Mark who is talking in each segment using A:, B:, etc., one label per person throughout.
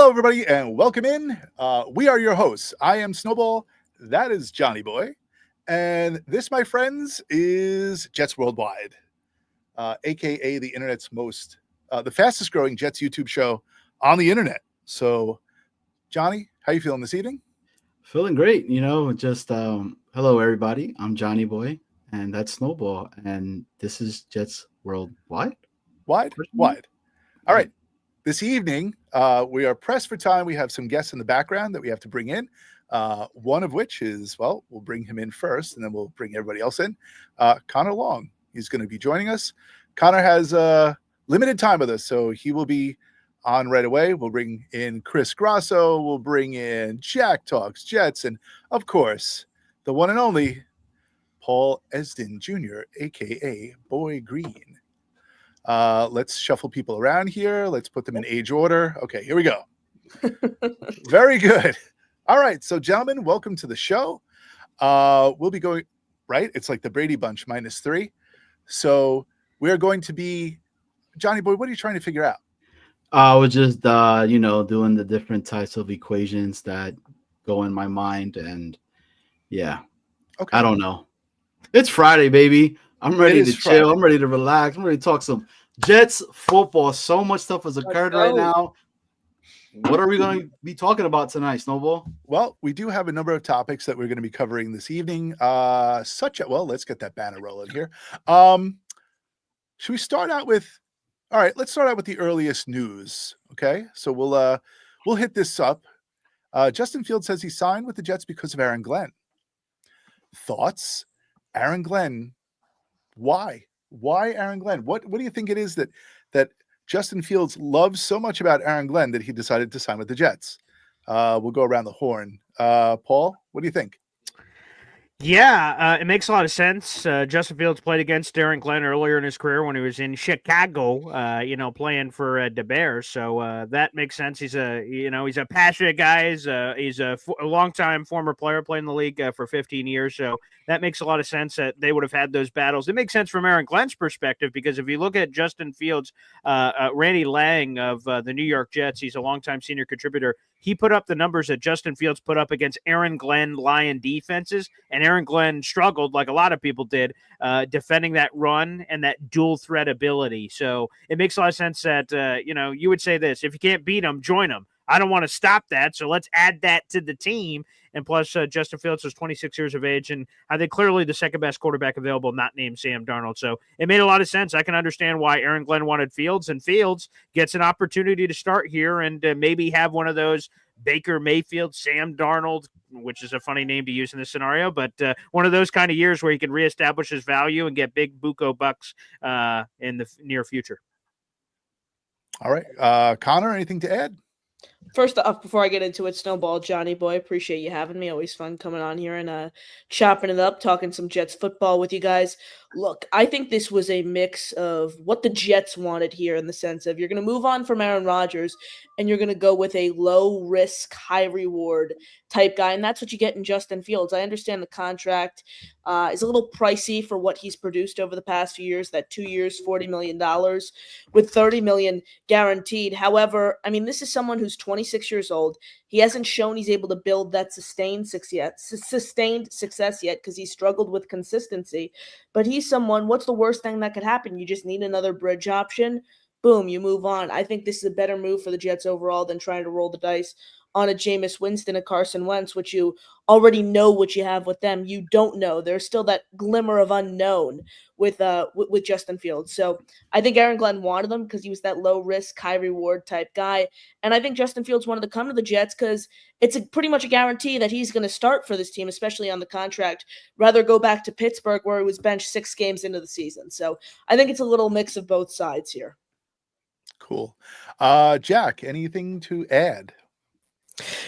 A: Hello, everybody, and welcome in. We are your hosts. I am Snowball. That is Johnny Boy. And this, my friends, is Jets Worldwide, a.k.a. the internet's the fastest growing Jets YouTube show on the internet. So, Johnny, how you feeling this evening?
B: Feeling great. Hello, everybody. I'm Johnny Boy, and that's Snowball. And this is Jets Worldwide.
A: Wide. All right. This evening, we are pressed for time. We have some guests in the background that we have to bring in. One of which is, we'll bring him in first, and then we'll bring everybody else in. Connor Long, he's going to be joining us. Connor has limited time with us, so he will be on right away. We'll bring in Chris Grasso. We'll bring in Jack Talks Jets, and of course, the one and only Paul Esden Jr., a.k.a. Boy Green. Let's shuffle people around here. Let's put them in age order. Okay, here we go. Very good. All right. So, gentlemen, welcome to the show. We'll be going, right? It's like the Brady Bunch -3. So we're going to be, Johnny Boy, what are you trying to figure out?
B: I was just, doing the different types of equations that go in my mind. And yeah, okay. I don't know. It's Friday, baby. I'm ready to chill. Friday. I'm ready to relax. I'm ready to talk some Jets football. So much stuff has occurred right now. What are we going to be talking about tonight, Snowball?
A: Well, we do have a number of topics that we're going to be covering this evening. Let's get that banner rolling here. Should we start out with? All right, let's start out with the earliest news. Okay, so we'll hit this up. Justin Fields says he signed with the Jets because of Aaron Glenn. Thoughts? Aaron Glenn. Why? Why Aaron Glenn? What do you think it is that Justin Fields loves so much about Aaron Glenn that he decided to sign with the Jets? We'll go around the horn. Paul, what do you think?
C: Yeah, it makes a lot of sense. Justin Fields played against Aaron Glenn earlier in his career when he was in Chicago, playing for the Bears. So that makes sense. He's a passionate guy. He's a longtime former player, played in the league for 15 years. So that makes a lot of sense that they would have had those battles. It makes sense from Aaron Glenn's perspective because if you look at Justin Fields, Randy Lang of the New York Jets, he's a longtime senior contributor. He put up the numbers that Justin Fields put up against Aaron Glenn Lion defenses, and Aaron Glenn struggled, like a lot of people did, defending that run and that dual threat ability. So it makes a lot of sense that, you would say this, if you can't beat them, join them. I don't want to stop that, so let's add that to the team. And plus, Justin Fields is 26 years of age, and I think clearly the second-best quarterback available, not named Sam Darnold. So it made a lot of sense. I can understand why Aaron Glenn wanted Fields, and Fields gets an opportunity to start here and maybe have one of those Baker Mayfield, Sam Darnold, which is a funny name to use in this scenario, but one of those kind of years where he can reestablish his value and get big buco bucks in the near future.
A: All right. Connor, anything to add?
D: First off, before I get into it, Snowball, Johnny Boy, appreciate you having me. Always fun coming on here and chopping it up, talking some Jets football with you guys. Look, I think this was a mix of what the Jets wanted here in the sense of you're going to move on from Aaron Rodgers and you're going to go with a low-risk, high-reward type guy, and that's what you get in Justin Fields. I understand the contract is a little pricey for what he's produced over the past few years, that 2 years, $40 million with $30 million guaranteed. However, I mean, this is someone who's 26 years old. He hasn't shown he's able to build that sustained success yet because he struggled with consistency. But he's someone, what's the worst thing that could happen? You just need another bridge option. Boom, you move on. I think this is a better move for the Jets overall than trying to roll the dice on a Jameis Winston and Carson Wentz, which you already know what you have with them. You don't know. There's still that glimmer of unknown with Justin Fields. So I think Aaron Glenn wanted them because he was that low-risk, high-reward type guy. And I think Justin Fields wanted to come to the Jets because it's pretty much a guarantee that he's going to start for this team, especially on the contract, rather go back to Pittsburgh where he was benched 6 games into the season. So I think it's a little mix of both sides here.
A: Cool. Jack, anything to add?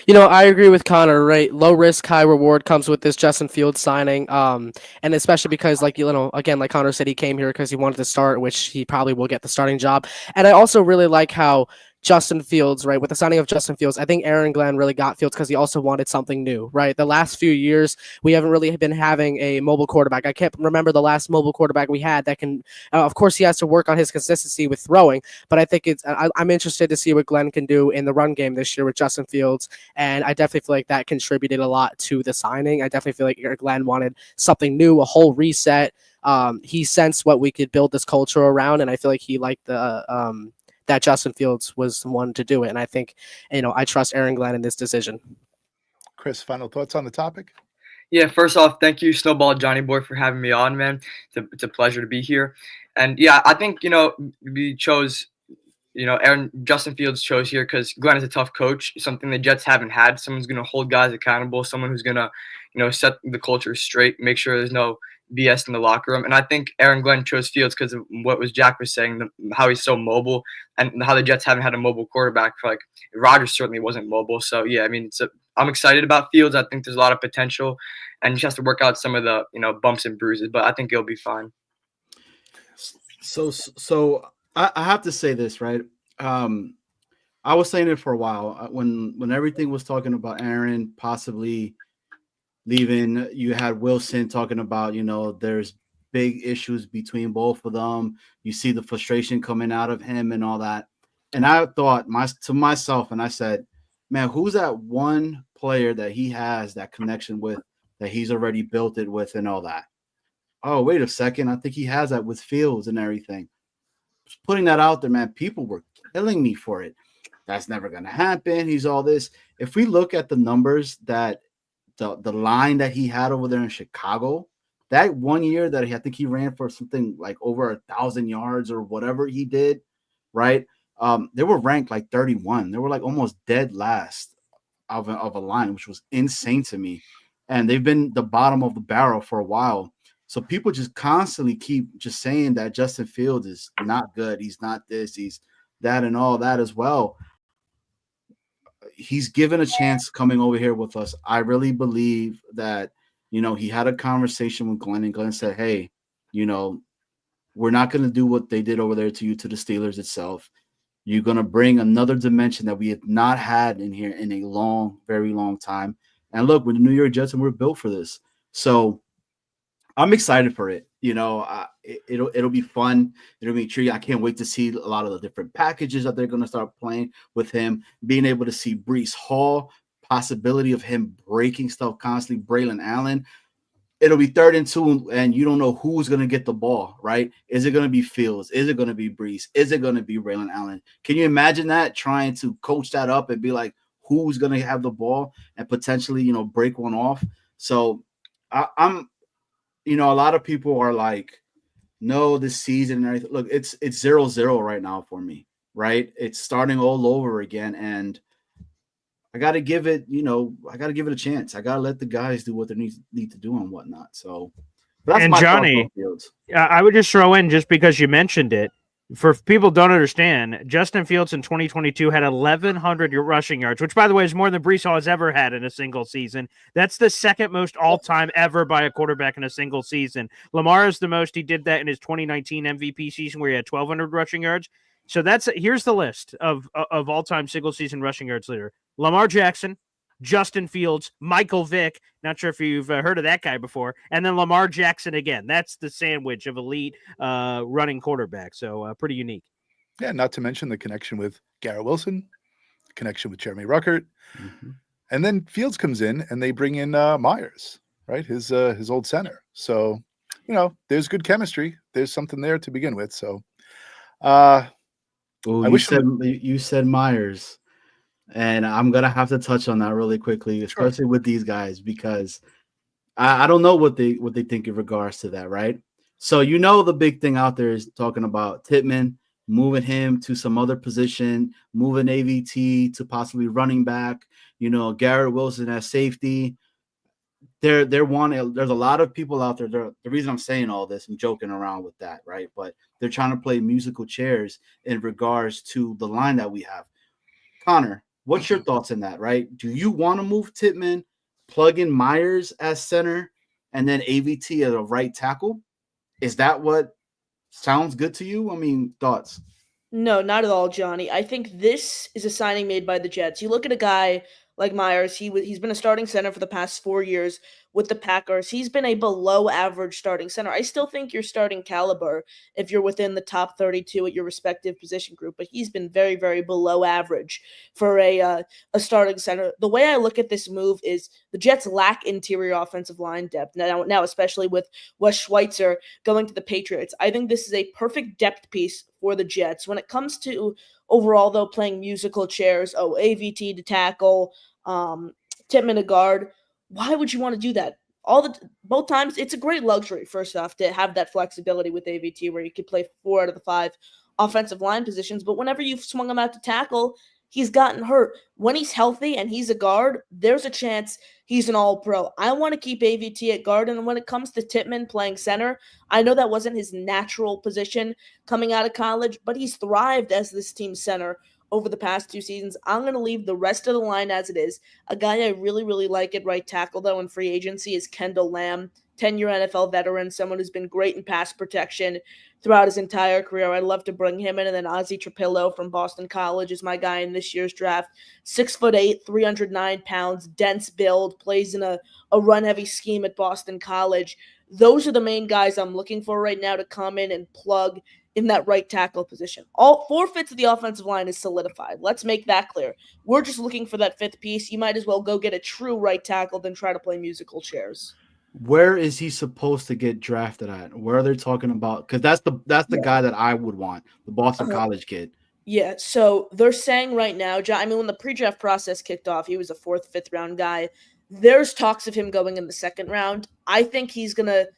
E: I agree with Connor, right? Low risk, high reward comes with this Justin Fields signing. And especially because, again, like Connor said, he came here because he wanted to start, which he probably will get the starting job. And I also really like how Justin Fields, right? With the signing of Justin Fields, I think Aaron Glenn really got Fields because he also wanted something new, right? The last few years, we haven't really been having a mobile quarterback. I can't remember the last mobile quarterback we had that can, of course, he has to work on his consistency with throwing, but I think I'm interested to see what Glenn can do in the run game this year with Justin Fields. And I definitely feel like that contributed a lot to the signing. I definitely feel like Eric Glenn wanted something new, a whole reset. He sensed what we could build this culture around, and I feel like he liked that Justin Fields was the one to do it. And I think, I trust Aaron Glenn in this decision.
A: Chris, final thoughts on the topic?
F: Yeah, first off, thank you, Snowball Johnny Boy, for having me on, man. It's a pleasure to be here. And yeah, I think, we chose, Justin Fields chose here because Glenn is a tough coach, something the Jets haven't had. Someone's going to hold guys accountable, someone who's going to, set the culture straight, make sure there's no BS in the locker room. And I think Aaron Glenn chose Fields because of what Jack was saying, how he's so mobile and how the Jets haven't had a mobile quarterback for Rodgers certainly wasn't mobile. So yeah, I mean, I'm excited about Fields. I think there's a lot of potential and he just has to work out some of the, bumps and bruises, but I think he'll be fine.
B: So I have to say this, right? I was saying it for a while when everything was talking about Aaron possibly leaving. You had Wilson talking about, there's big issues between both of them. You see the frustration coming out of him and all that. And I thought to myself, and I said, man, who's that one player that he has that connection with, that he's already built it with and all that? Oh, wait a second. I think he has that with Fields and everything. Just putting that out there, man, people were killing me for it. That's never going to happen. He's all this. If we look at the numbers that the line that he had over there in Chicago, that 1 year that I think he ran for something like over 1,000 yards or whatever he did, right? They were ranked like 31. They were like almost dead last of a line, which was insane to me. And they've been the bottom of the barrel for a while. So people just constantly keep just saying that Justin Fields is not good. He's not this, he's that, and all that as well. He's given a chance coming over here with us. I really believe that, he had a conversation with Glenn, and Glenn said, hey, we're not going to do what they did over there to you, to the Steelers itself. You're going to bring another dimension that we have not had in here in a long, very long time. And look, we're the New York Jets and we're built for this. So I'm excited for it. It'll be fun. It'll be true. I can't wait to see a lot of the different packages that they're going to start playing with him, being able to see Breece Hall, possibility of him breaking stuff constantly, Braylon Allen. It'll be 3rd and 2, and you don't know who's going to get the ball, right? Is it going to be Fields? Is it going to be Breece? Is it going to be Braylon Allen? Can you imagine that, trying to coach that up and be like, who's going to have the ball and potentially, break one off? So I'm a lot of people are like, no, this season and everything. Look, it's 0-0 right now for me, right? It's starting all over again, and I got to give it, a chance. I got to let the guys do what they need to do and whatnot. So, that's
C: and
B: my
C: Johnny, I would just throw in, just because you mentioned it, for people who don't understand, Justin Fields in 2022 had 1,100 rushing yards, which, by the way, is more than Breece Hall has ever had in a single season. That's the second most all-time ever by a quarterback in a single season. Lamar is the most. He did that in his 2019 MVP season, where he had 1,200 rushing yards. So here's the list of all-time single-season rushing yards leader: Lamar Jackson, Justin Fields, Michael Vick. Not sure if you've heard of that guy before. And then Lamar Jackson again. That's the sandwich of elite running quarterback. So pretty unique.
A: Yeah, not to mention the connection with Garrett Wilson, connection with Jeremy Ruckert. Mm-hmm. And then Fields comes in and they bring in Myers, right? His old center. So, there's good chemistry. There's something there to begin with. So
B: you said Myers. And I'm going to have to touch on that really quickly, especially with these guys, because I don't know what they think in regards to that, right? So, the big thing out there is talking about Tittman, moving him to some other position, moving AVT to possibly running back, Garrett Wilson as safety. There's a lot of people out there. The reason I'm saying all this, I'm joking around with that, right? But they're trying to play musical chairs in regards to the line that we have. Connor, what's your thoughts on that, right? Do you want to move Tittman, plug in Myers as center, and then AVT as a right tackle? Is that what sounds good to you? I mean, thoughts?
D: No, not at all, Johnny. I think this is a signing made by the Jets. You look at a guy like Myers. He's been a starting center for the past 4 years with the Packers. He's been a below average starting center. I still think you're starting caliber if you're within the top 32 at your respective position group, but he's been very, very below average for a starting center. The way I look at this move is the Jets lack interior offensive line depth now, especially with Wes Schweitzer going to the Patriots. I think this is a perfect depth piece for the Jets. When it comes to overall, though, playing musical chairs, AVT to tackle, Titman to guard, why would you want to do that? Both times, it's a great luxury, first off, to have that flexibility with AVT where you could play 4 out of the 5 offensive line positions. But whenever you've swung him out to tackle, he's gotten hurt. When he's healthy and he's a guard, there's a chance he's an all-pro. I want to keep AVT at guard, and when it comes to Titman playing center, I know that wasn't his natural position coming out of college, but he's thrived as this team's center over the past 2 seasons. I'm going to leave the rest of the line as it is. A guy I really, really like at right tackle, though, in free agency is Kendall Lamb, 10-year NFL veteran, someone who's been great in pass protection throughout his entire career. I'd love to bring him in. And then Ozzie Trapillo from Boston College is my guy in this year's draft. 6'8", 309 pounds, dense build, plays in a run-heavy scheme at Boston College. Those are the main guys I'm looking for right now to come in and plug in that right tackle position. All 4 fifths of the offensive line is solidified. Let's make that clear. We're just looking for that 5th piece. You might as well go get a true right tackle than try to play musical chairs.
B: Where is he supposed to get drafted at? Where are they talking about? Because that's the guy that I would want, the Boston College kid.
D: Yeah, so they're saying right now, I mean, when the pre-draft process kicked off, he was a 4th, 5th round guy. There's talks of him going in the 2nd round. I think he's going to,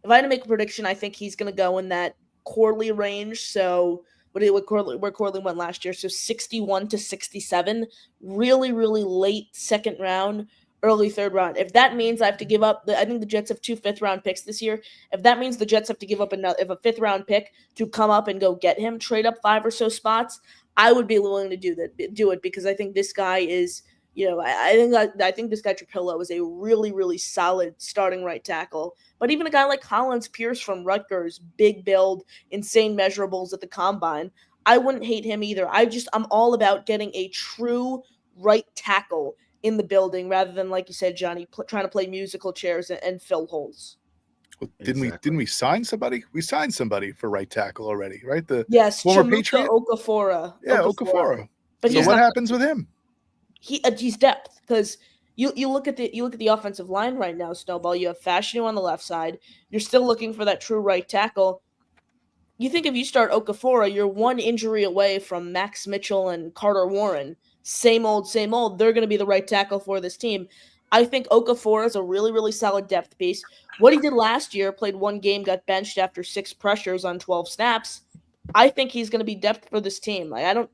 D: if I had to make a prediction, I think he's going to go in that Corley range. So where Corley went last year, so 61 to 67, really, really late 2nd round, early 3rd round. If that means I have to give up, I think the Jets have 2 5th-round picks this year. If that means the Jets have to give up a 5th-round pick to come up and go get him, trade up 5 or so spots, I would be willing to do it because I think this guy is, I think this guy Trapillo is a really, really solid starting right tackle. But even a guy like Collins Pierce from Rutgers, big build, insane measurables at the combine, I wouldn't hate him either. I'm all about getting a true right tackle in the building rather than, like you said, Johnny, trying to play musical chairs and fill holes.
A: Well, didn't we sign somebody? We signed somebody for right tackle already, right?
D: Yes,
A: former
D: Chimuka
A: Patriot
D: Okafor.
A: Yeah, Okafor.
D: But
A: so what happens with him?
D: He's depth because you look at the offensive line right now, Snowball. You have Fashanu on the left side. You're still looking for that true right tackle. You think if you start Okafor, you're 1 injury away from Max Mitchell and Carter Warren. Same old. They're going to be the right tackle for this team. I think Okafor is a really, really solid depth piece. What he did last year, played 1 game, got benched after 6 pressures on 12 snaps. I think he's going to be depth for this team. Like, I don't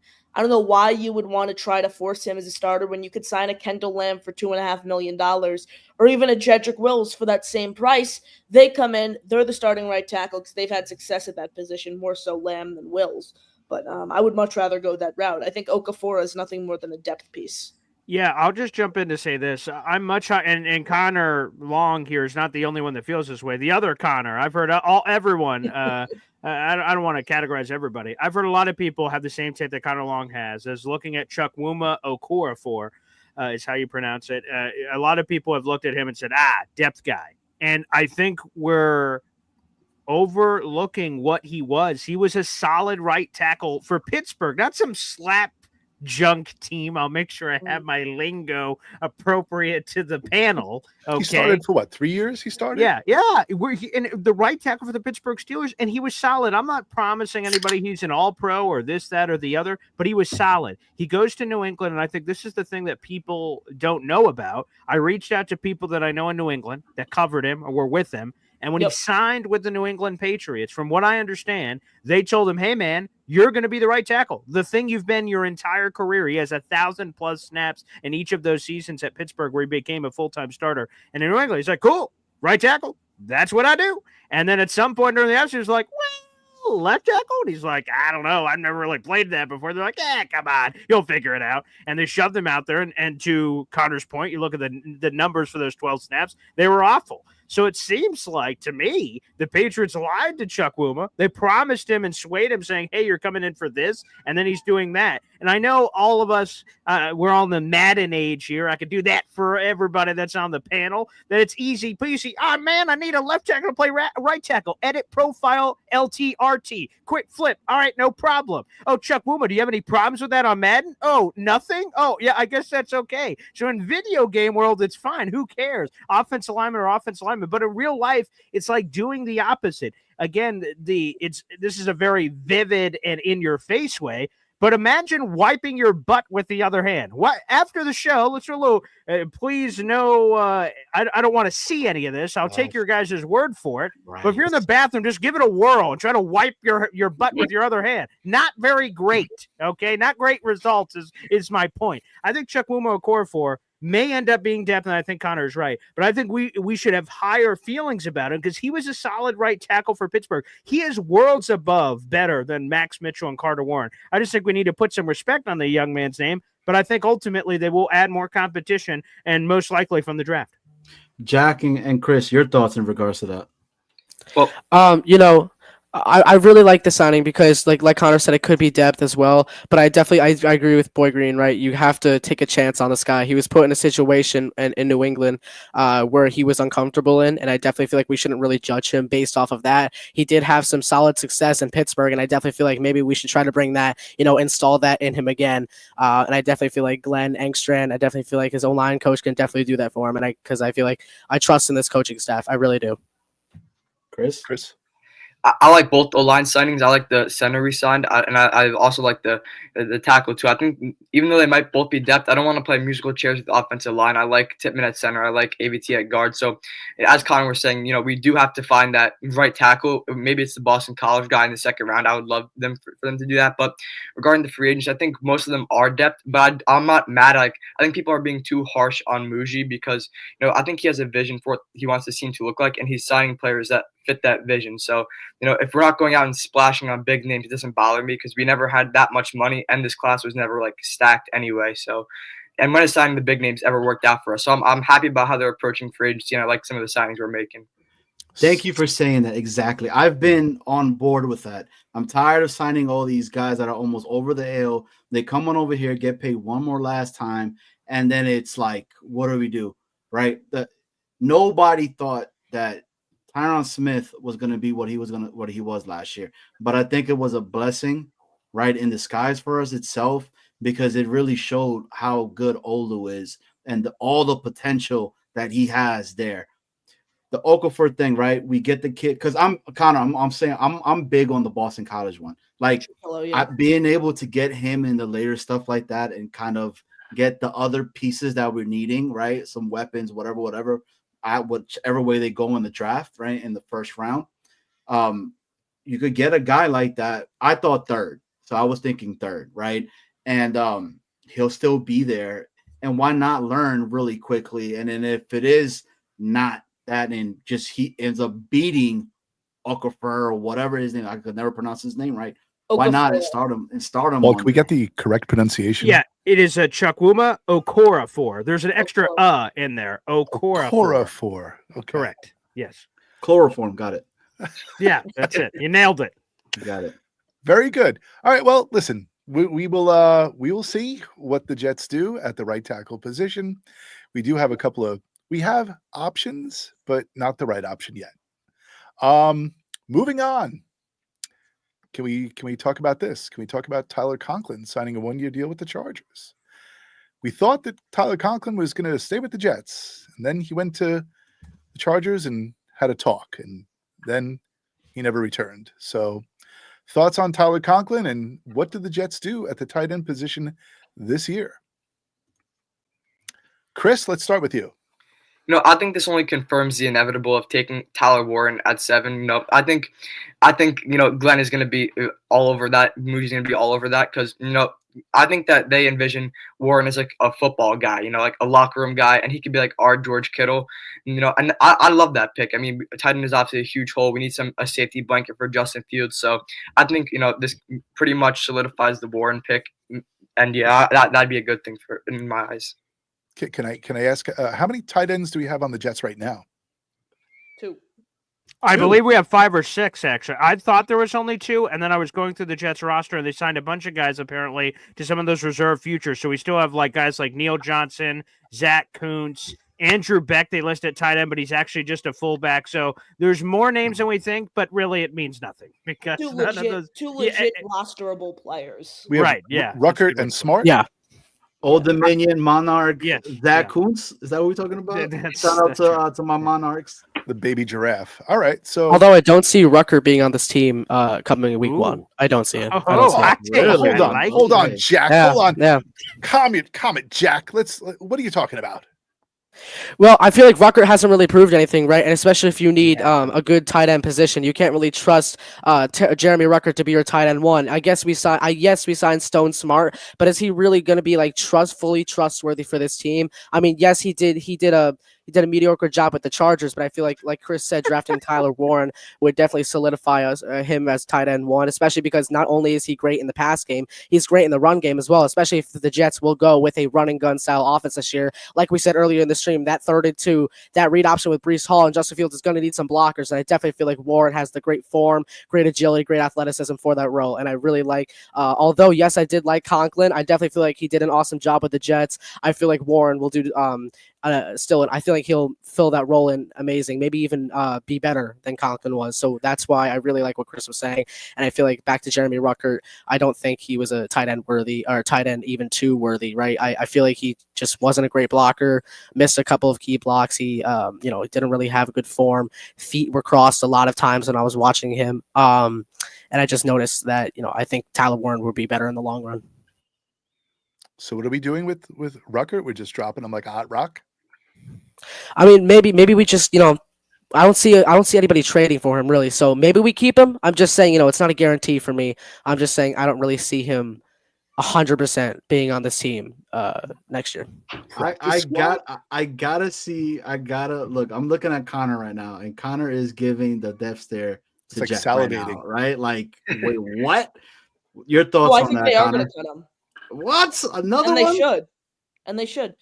D: know why you would want to try to force him as a starter when you could sign a Kendall Lamb for $2.5 million or even a Jedrick Wills for that same price. They come in, they're the starting right tackle because they've had success at that position, more so Lamb than Wills. But I would much rather go that route. I think Okafor is nothing more than a depth piece.
C: Yeah, I'll just jump in to say this. I'm much and Connor Long here is not the only one that feels this way. The other Connor, I've heard everyone. I don't want to categorize everybody. I've heard a lot of people have the same take that Connor Long has, as looking at Chukwuma Okorafor, is how you pronounce it. A lot of people have looked at him and said, depth guy. And I think we're overlooking what he was. He was a solid right tackle for Pittsburgh, not some slap junk team. I'll make sure I have my lingo appropriate to the panel. Okay.
A: He started for what, 3 years? He started?
C: Yeah. And the right tackle for the Pittsburgh Steelers, and he was solid. I'm not promising anybody he's an all-pro or this, that, or the other, but he was solid. He goes to New England, and I think this is the thing that people don't know about. I reached out to people that I know in New England that covered him or were with him, and when he signed with the New England Patriots, from what I understand, they told him, hey, man, you're going to be the right tackle. The thing you've been your entire career. He has 1,000+ snaps in each of those seasons at Pittsburgh where he became a full-time starter. And in New England, he's like, cool, right tackle. That's what I do. And then at some point during the offseason, he's like, well, left tackle? And he's like, I don't know. I've never really played that before. They're like, come on. You'll figure it out. And they shoved him out there. And to Connor's point, you look at the numbers for those 12 snaps, they were awful. So it seems like, to me, the Patriots lied to Chuck Wuma. They promised him and swayed him saying, hey, you're coming in for this, and then he's doing that. And I know all of us, we're on the Madden age here. I could do that for everybody that's on the panel, that it's easy peasy. Oh, man, I need a left tackle to play right tackle. Edit profile LTRT. Quick flip. All right, no problem. Oh, Chuck Wuma, do you have any problems with that on Madden? Oh, nothing? Oh, yeah, I guess that's okay. So in video game world, it's fine. Who cares? Offensive lineman or offensive lineman. But in real life, it's like doing the opposite. Again, this is a very vivid and in-your-face way. But imagine wiping your butt with the other hand. What after the show? Let's do a little. Please, no. I don't want to see any of this. I'll take your guys' word for it.
B: Right.
C: But if you're in the bathroom, just give it a whirl and try to wipe your butt with your other hand. Not very great. Okay, not great results is my point. I think Chuck Wuma Okorafor may end up being depth, and I think Connor is right. But I think we should have higher feelings about him because he was a solid right tackle for Pittsburgh. He is worlds above better than Max Mitchell and Carter Warren. I just think we need to put some respect on the young man's name, but I think ultimately they will add more competition and most likely from the draft.
B: Jack and Chris, your thoughts in regards to that?
F: Well,
E: I really like the signing because like Connor said, it could be depth as well. But I agree with Boy Green, right? You have to take a chance on this guy. He was put in a situation in New England where he was uncomfortable in, and I definitely feel like we shouldn't really judge him based off of that. He did have some solid success in Pittsburgh, and I definitely feel like maybe we should try to bring that, install that in him again. And I definitely feel like Glenn Engstrand, I definitely feel like his O-line coach can definitely do that for him, and because I feel like I trust in this coaching staff. I really do.
B: Chris?
F: I like both O-line signings. I like the center re-signed, and I also like the tackle too. I think even though they might both be depth, I don't want to play musical chairs with the offensive line. I like Tippmann at center. I like AVT at guard. So as Connor was saying, we do have to find that right tackle. Maybe it's the Boston College guy in the second round. I would love them for them to do that. But regarding the free agents, I think most of them are depth. But I'm not mad. I think people are being too harsh on Muji because I think he has a vision for what he wants the team to look like, and he's signing players that fit that vision. So if we're not going out and splashing on big names, it doesn't bother me because we never had that much money, and this class was never stacked anyway. So, and when signing the big names ever worked out for us. So I'm happy about how they're approaching free agency, and I like some of the signings we're making.
B: Thank you for saying that. Exactly. I've been on board with that. I'm tired of signing all these guys that are almost over the hill. They come on over here, get paid one more last time, and then it's like, what do we do? Right? Nobody thought that Tyron Smith was going to be what he was last year. But I think it was a blessing, right, in disguise for us itself, because it really showed how good Olu is and all the potential that he has there. The Okafor thing, right? We get the kid because I'm saying I'm big on the Boston College one. Being able to get him in the later stuff like that and kind of get the other pieces that we're needing, right? Some weapons, whatever. Whichever way they go in the draft, right, in the first round, you could get a guy like that. I thought third, so I was thinking third, right, and he'll still be there. And why not learn really quickly? And then if it is not that, and just he ends up beating Okafor or whatever his name, I could never pronounce his name right. Why not and start him?
A: Well, can we get the correct pronunciation?
C: Yeah, it is a Chuck Wuma Okorafor. There's an extra in there. Okorafor.
A: Okay.
C: Correct. Yes.
B: Chloroform. Got it.
C: Yeah, that's it. You nailed it.
B: You got it.
A: Very good. All right. Well, listen, we will see what the Jets do at the right tackle position. We do have we have options, but not the right option yet. Moving on. Can we talk about this? Can we talk about Tyler Conklin signing a 1-year deal with the Chargers? We thought that Tyler Conklin was going to stay with the Jets, and then he went to the Chargers and had a talk, and then he never returned. So, thoughts on Tyler Conklin, and what did the Jets do at the tight end position this year? Chris, let's start with you.
F: I think this only confirms the inevitable of taking Tyler Warren at 7. I think Glenn is going to be all over that. Moody's going to be all over that because, I think that they envision Warren as like a football guy, like a locker room guy, and he could be like our George Kittle, and I love that pick. I mean, tight end is obviously a huge hole. We need a safety blanket for Justin Fields. So I think, this pretty much solidifies the Warren pick. And yeah, that'd be a good thing in my eyes.
A: Can I ask how many tight ends do we have on the Jets right now?
D: 2.
C: I believe we have 5 or 6, actually. I thought there was only 2, and then I was going through the Jets roster, and they signed a bunch of guys, apparently, to some of those reserve futures. So we still have guys like Neil Johnson, Zach Kuntz, Andrew Beck, they list at tight end, but he's actually just a fullback. So there's more names than we think, but really it means nothing. Because
D: Two
C: none of those...
D: legit rosterable players.
A: We have
C: Right, yeah.
A: Ruckert and Smart.
E: Yeah.
B: Old Dominion, Monarch,
C: Yes,
B: Zach
C: yeah.
B: Kuntz. Is that what we're talking about?
C: That's
B: Shout out to my Monarchs.
A: The baby giraffe. All right. So
E: Although I don't see Rucker being on this team coming in week 1. I don't see it. I don't see it.
B: Really?
A: hold on, Jack.
E: Yeah,
A: Hold on.
E: Yeah.
A: Calm it, Jack. What are you talking about?
E: Well, I feel like Rucker hasn't really proved anything, right? And especially if you need a good tight end position, you can't really trust Jeremy Rucker to be your tight end 1. I guess we signed Stone Smart, but is he really going to be fully trustworthy for this team? I mean, yes, he did a mediocre job with the Chargers, but I feel like Chris said, drafting Tyler Warren would definitely solidify him as tight end 1, especially because not only is he great in the pass game, he's great in the run game as well, especially if the Jets will go with a run and gun style offense this year. Like we said earlier in the stream, that 3rd and 2, that read option with Breece Hall and Justin Fields is going to need some blockers, and I definitely feel like Warren has the great form, great agility, great athleticism for that role, and I really like, although, yes, I did like Conklin, I definitely feel like he did an awesome job with the Jets. I feel like Warren will do I feel like he'll fill that role in amazing, maybe even be better than Conklin was. So that's why I really like what Chris was saying. And I feel like back to Jeremy Ruckert, I don't think he was a tight end worthy or tight end even 2 worthy, right? I feel like he just wasn't a great blocker, missed a couple of key blocks. He, didn't really have a good form. Feet were crossed a lot of times when I was watching him. And I just noticed that, I think Tyler Warren would be better in the long run.
A: So what are we doing with Ruckert? We're just dropping him like a hot rock?
E: I mean, maybe we just, I don't see anybody trading for him really. So maybe we keep him. I'm just saying, it's not a guarantee for me. I'm just saying I don't really see him 100% being on this team next year.
B: I gotta look. I'm looking at Connor right now, and Connor is giving the death stare to
A: It's like
B: Jeff
A: salivating,
B: right? Like, wait, what? Your thoughts
D: I
B: on
D: think
B: that,
D: they are
B: Connor?
D: going to cut him.
B: What? Another
D: And
B: one?
D: they should.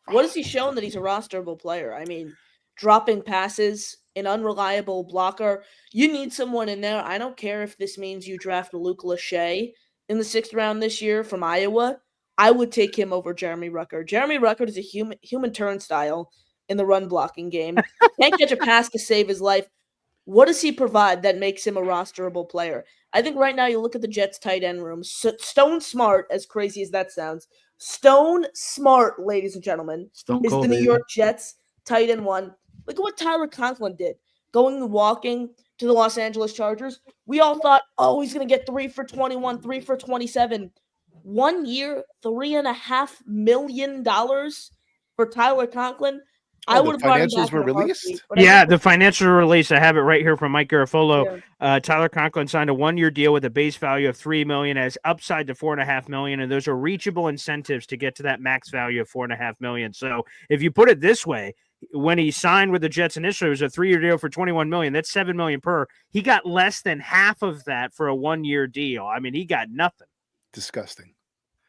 D: What has he shown that he's a rosterable player? I mean, dropping passes, an unreliable blocker. You need someone in there. I don't care if this means you draft Luke Lachey in the 6th round this year from Iowa. I would take him over Jeremy Rucker. Jeremy Rucker is a human turnstile in the run blocking game. Can't catch a pass to save his life. What does he provide that makes him a rosterable player? I think right now you look at the Jets tight end room. Stone Smart, as crazy as that sounds, Stone Smart, ladies and gentlemen, is the New York Jets tight end 1. Look at what Tyler Conklin did. Going and walking to the Los Angeles Chargers. We all thought, he's going to get 3 for 21, 3 for 27. 1 year, $3.5 million for Tyler Conklin. I would have brought him back
A: financials were released.
C: Yeah, the financial release. I have it right here from Mike Garafolo. Yeah. Tyler Conklin signed a 1-year deal with a base value of $3 million as upside to $4.5 million, and those are reachable incentives to get to that max value of $4.5 million. So if you put it this way, when he signed with the Jets initially, it was a 3-year deal for $21 million. That's $7 million per. He got less than half of that for a 1-year deal. I mean, he got nothing.
A: Disgusting.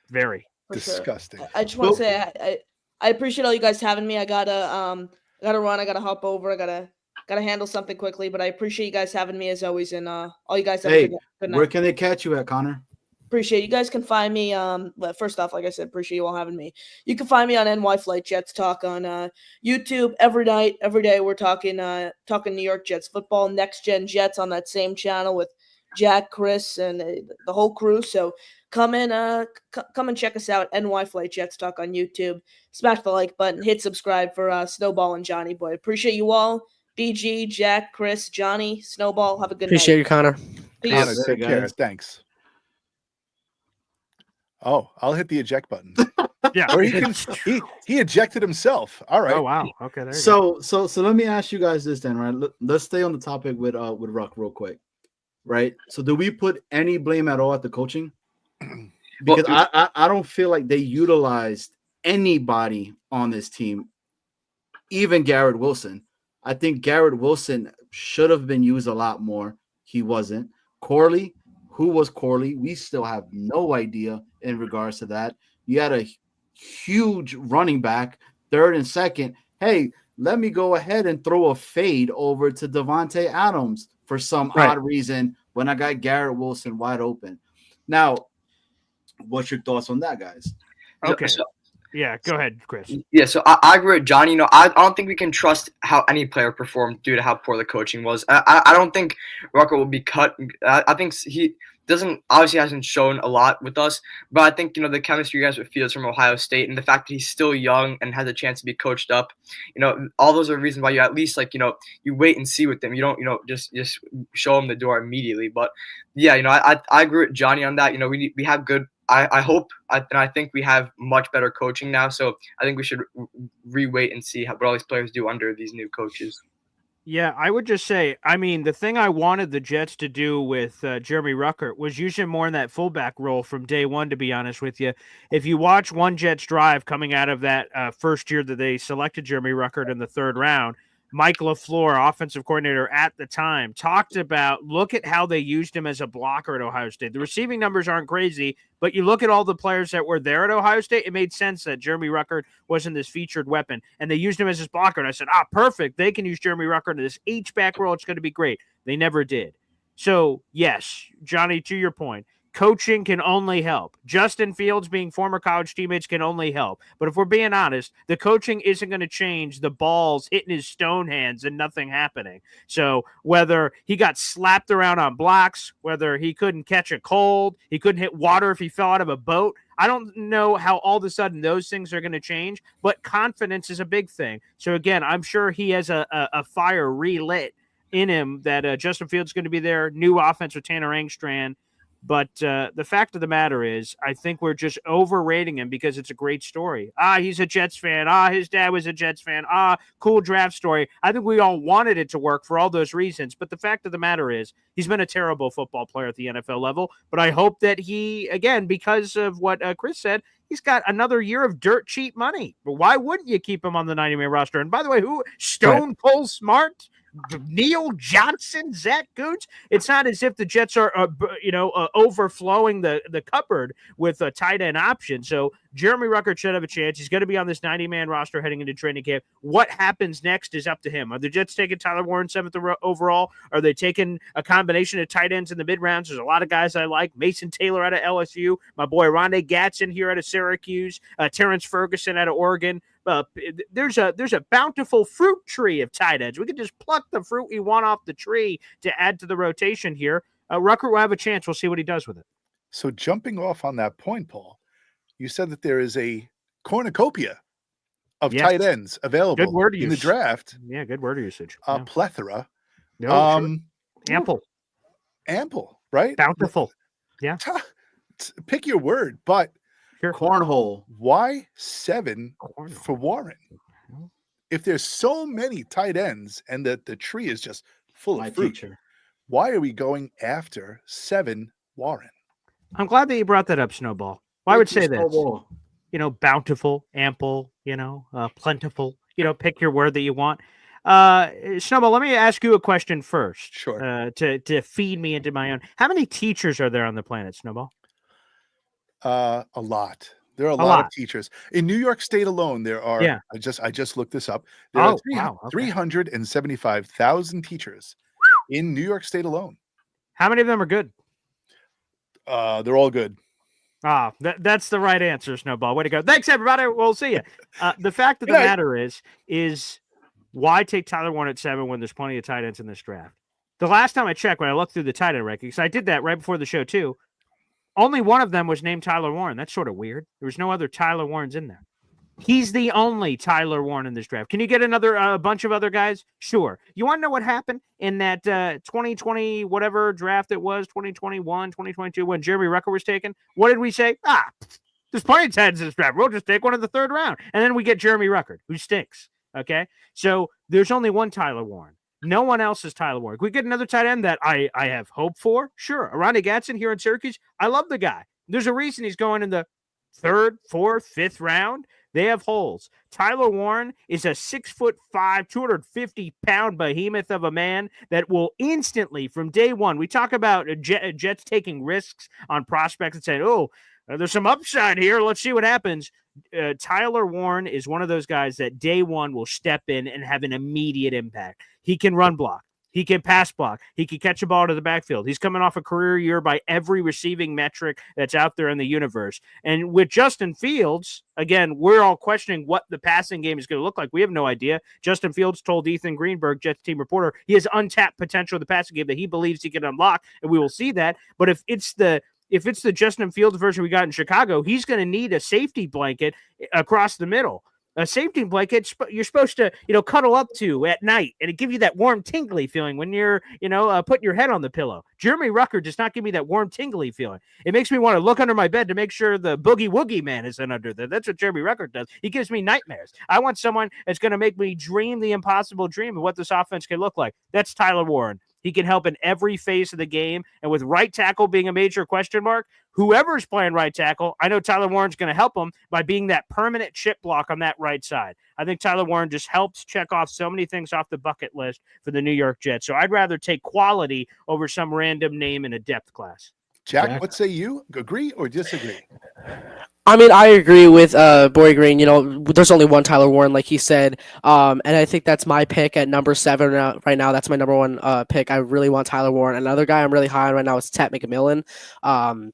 C: Very
A: disgusting.
D: Sure. I just want to say I appreciate all you guys having me. I gotta run. I gotta hop over. I gotta handle something quickly. But I appreciate you guys having me as always. And all you guys have a good night.
B: Where can they catch you at, Connor?
D: Appreciate it. You guys can find me. First off, like I said, appreciate you all having me. You can find me on NY Flight Jets Talk on YouTube every night, every day. We're talking New York Jets football, next gen Jets on that same channel with Jack, Chris, and the whole crew. So come and check us out. NY Flight Jets Talk on YouTube. Smash the like button. Hit subscribe for Snowball and Johnny Boy. Appreciate you all. BG, Jack, Chris, Johnny, Snowball. Have a good
E: Appreciate
D: night.
E: you, Connor.
D: Peace.
A: Connor, take care. Thanks. Oh, I'll hit the eject button.
C: Yeah.
A: Or he ejected himself. All right.
C: Oh wow. Okay. There you
B: go. So let me ask you guys this then, right? Let's stay on the topic with Ruck real quick, right? So do we put any blame at all at the coaching? Because I don't feel like they utilized anybody on this team, even Garrett Wilson. I think Garrett Wilson should have been used a lot more. He wasn't. Corley, who was Corley? We still have no idea in regards to that. You had a huge running back, 3rd and 2nd. Hey, let me go ahead and throw a fade over to Devontae Adams for some odd reason when I got Garrett Wilson wide open. Now, what's your thoughts on that, guys?
C: Okay. Yeah, go ahead, Chris.
F: Yeah, so I agree with Johnny. You know, I don't think we can trust how any player performed due to how poor the coaching was. I don't think Rucker will be cut. I think he hasn't shown a lot with us, but I think, you know, the chemistry you guys with Fields from Ohio State and the fact that he's still young and has a chance to be coached up, you know, all those are reasons why you at least, like, you know, you wait and see with them. You don't, you know, just show him the door immediately. But yeah, you know, I agree with Johnny on that. You know, we have good. I hope and I think we have much better coaching now. So I think we should re-wait and see what all these players do under these new coaches.
C: Yeah, I would just say, I mean, the thing I wanted the Jets to do with Jeremy Rucker was use him more in that fullback role from day one, to be honest with you. If you watch one Jets drive coming out of that first year that they selected Jeremy Rucker in the third round, Mike LaFleur, offensive coordinator at the time, talked about, look at how they used him as a blocker at Ohio State. The receiving numbers aren't crazy, but you look at all the players that were there at Ohio State, it made sense that Jeremy Rucker wasn't this featured weapon, and they used him as his blocker. And I said, perfect. They can use Jeremy Rucker in this H-back role. It's going to be great. They never did. So, yes, Johnny, to your point, coaching can only help. Justin Fields being former college teammates can only help. But if we're being honest, the coaching isn't going to change the balls hitting his stone hands and nothing happening. So whether he got slapped around on blocks, whether he couldn't catch a cold, he couldn't hit water if he fell out of a boat, I don't know how all of a sudden those things are going to change, but confidence is a big thing. So again, I'm sure he has a fire relit in him that Justin Fields is going to be there, new offense with Tanner Engstrand. But the fact of the matter is, I think we're just overrating him because it's a great story. He's a Jets fan. His dad was a Jets fan. Cool draft story. I think we all wanted it to work for all those reasons. But the fact of the matter is, he's been a terrible football player at the NFL level. But I hope that he, again, because of what Chris said, he's got another year of dirt cheap money. But why wouldn't you keep him on the 90-man roster? And by the way, Stone Cold Smart? Neil Johnson, Zach Gooch. It's not as if the Jets are, overflowing the cupboard with a tight end option. So Jeremy Rucker should have a chance. He's going to be on this 90-man roster heading into training camp. What happens next is up to him. Are the Jets taking Tyler Warren 7th overall? Are they taking a combination of tight ends in the mid-rounds? There's a lot of guys I like. Mason Taylor out of LSU. My boy Rondé Gatson here out of Syracuse. Terrence Ferguson out of Oregon. There's a bountiful fruit tree of tight ends. We can just pluck the fruit we want off the tree to add to the rotation here. Rucker will have a chance. We'll see what he does with it.
A: So jumping off on that point, Paul, you said that there is a cornucopia of tight ends available
C: good word
A: in
C: use.
A: the draft.
C: Yeah, good word usage.
A: A plethora.
C: No, sure.
A: Ample, right?
C: Bountiful. Yeah.
A: Pick your word, but
C: Sure.
B: Cornhole.
A: Why 7 for Warren? If there's so many tight ends and that the tree is just full of fruit, why are we going after 7 Warren?
C: I'm glad that you brought that up, Snowball. Well, I would say this, bountiful, ample, plentiful, pick your word that you want. Snowball, let me ask you a question first.
A: Sure.
C: To feed me into my own. How many teachers are there on the planet, Snowball?
A: A lot. There are a lot of teachers in New York State alone. There are. Yeah. I just looked this up. There are 375,000 teachers in New York State alone.
C: How many of them are good?
A: They're all good.
C: That's the right answer, Snowball. Way to go! Thanks, everybody. We'll see you. The fact of the matter is why take Tyler Warren at 7 when there's plenty of tight ends in this draft? The last time I checked, when I looked through the tight end rankings, I did that right before the show too. Only one of them was named Tyler Warren. That's sort of weird. There was no other Tyler Warrens in there. He's the only Tyler Warren in this draft. Can you get another bunch of other guys? Sure. You want to know what happened in that 2020 whatever draft it was, 2021, 2022, when Jeremy Rucker was taken? What did we say? There's plenty of tight ends in this draft. We'll just take one in the third round. And then we get Jeremy Rucker, who stinks. Okay? So there's only one Tyler Warren. No one else is Tyler Warren. Can we get another tight end that I have hope for? Sure. Rondé Gatson here in Syracuse. I love the guy. There's a reason he's going in the 3rd, 4th, 5th round. They have holes. Tyler Warren is a 6'5", 250-pound behemoth of a man that will instantly, from day one, we talk about Jets taking risks on prospects and saying, There's some upside here. Let's see what happens. Tyler Warren is one of those guys that day one will step in and have an immediate impact. He can run block. He can pass block. He can catch a ball to the backfield. He's coming off a career year by every receiving metric that's out there in the universe. And with Justin Fields, again, we're all questioning what the passing game is going to look like. We have no idea. Justin Fields told Ethan Greenberg, Jets team reporter, he has untapped potential of the passing game that he believes he can unlock, and we will see that. But if it's the Justin Fields version we got in Chicago, he's going to need a safety blanket across the middle. A safety blanket you're supposed to, cuddle up to at night, and it gives you that warm, tingly feeling when you're, putting your head on the pillow. Jeremy Rucker does not give me that warm, tingly feeling. It makes me want to look under my bed to make sure the boogie woogie man isn't under there. That's what Jeremy Rucker does. He gives me nightmares. I want someone that's going to make me dream the impossible dream of what this offense can look like. That's Tyler Warren. He can help in every phase of the game. And with right tackle being a major question mark, whoever's playing right tackle, I know Tyler Warren's going to help him by being that permanent chip block on that right side. I think Tyler Warren just helps check off so many things off the bucket list for the New York Jets. So I'd rather take quality over some random name in a depth class.
A: Jack, what say you? Agree or disagree?
E: I mean, I agree with Boy Green. There's only one Tyler Warren, like he said, and I think that's my pick at number 7 right now. That's my number 1 pick. I really want Tyler Warren. Another guy I'm really high on right now is Ted McMillan.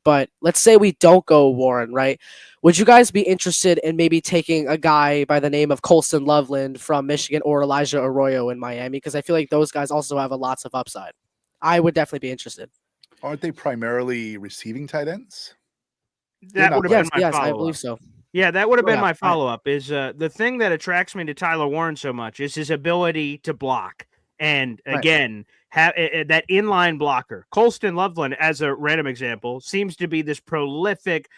E: But let's say we don't go Warren, right? Would you guys be interested in maybe taking a guy by the name of Colston Loveland from Michigan or Elijah Arroyo in Miami? Because I feel like those guys also have lots of upside. I would definitely be interested.
A: Aren't they primarily receiving tight ends?
C: That would have been my follow-up.
E: I believe so.
C: Yeah, that would have been my follow-up. Is the thing that attracts me to Tyler Warren so much is his ability to block. And again, have that inline blocker. Colston Loveland, as a random example, seems to be this prolific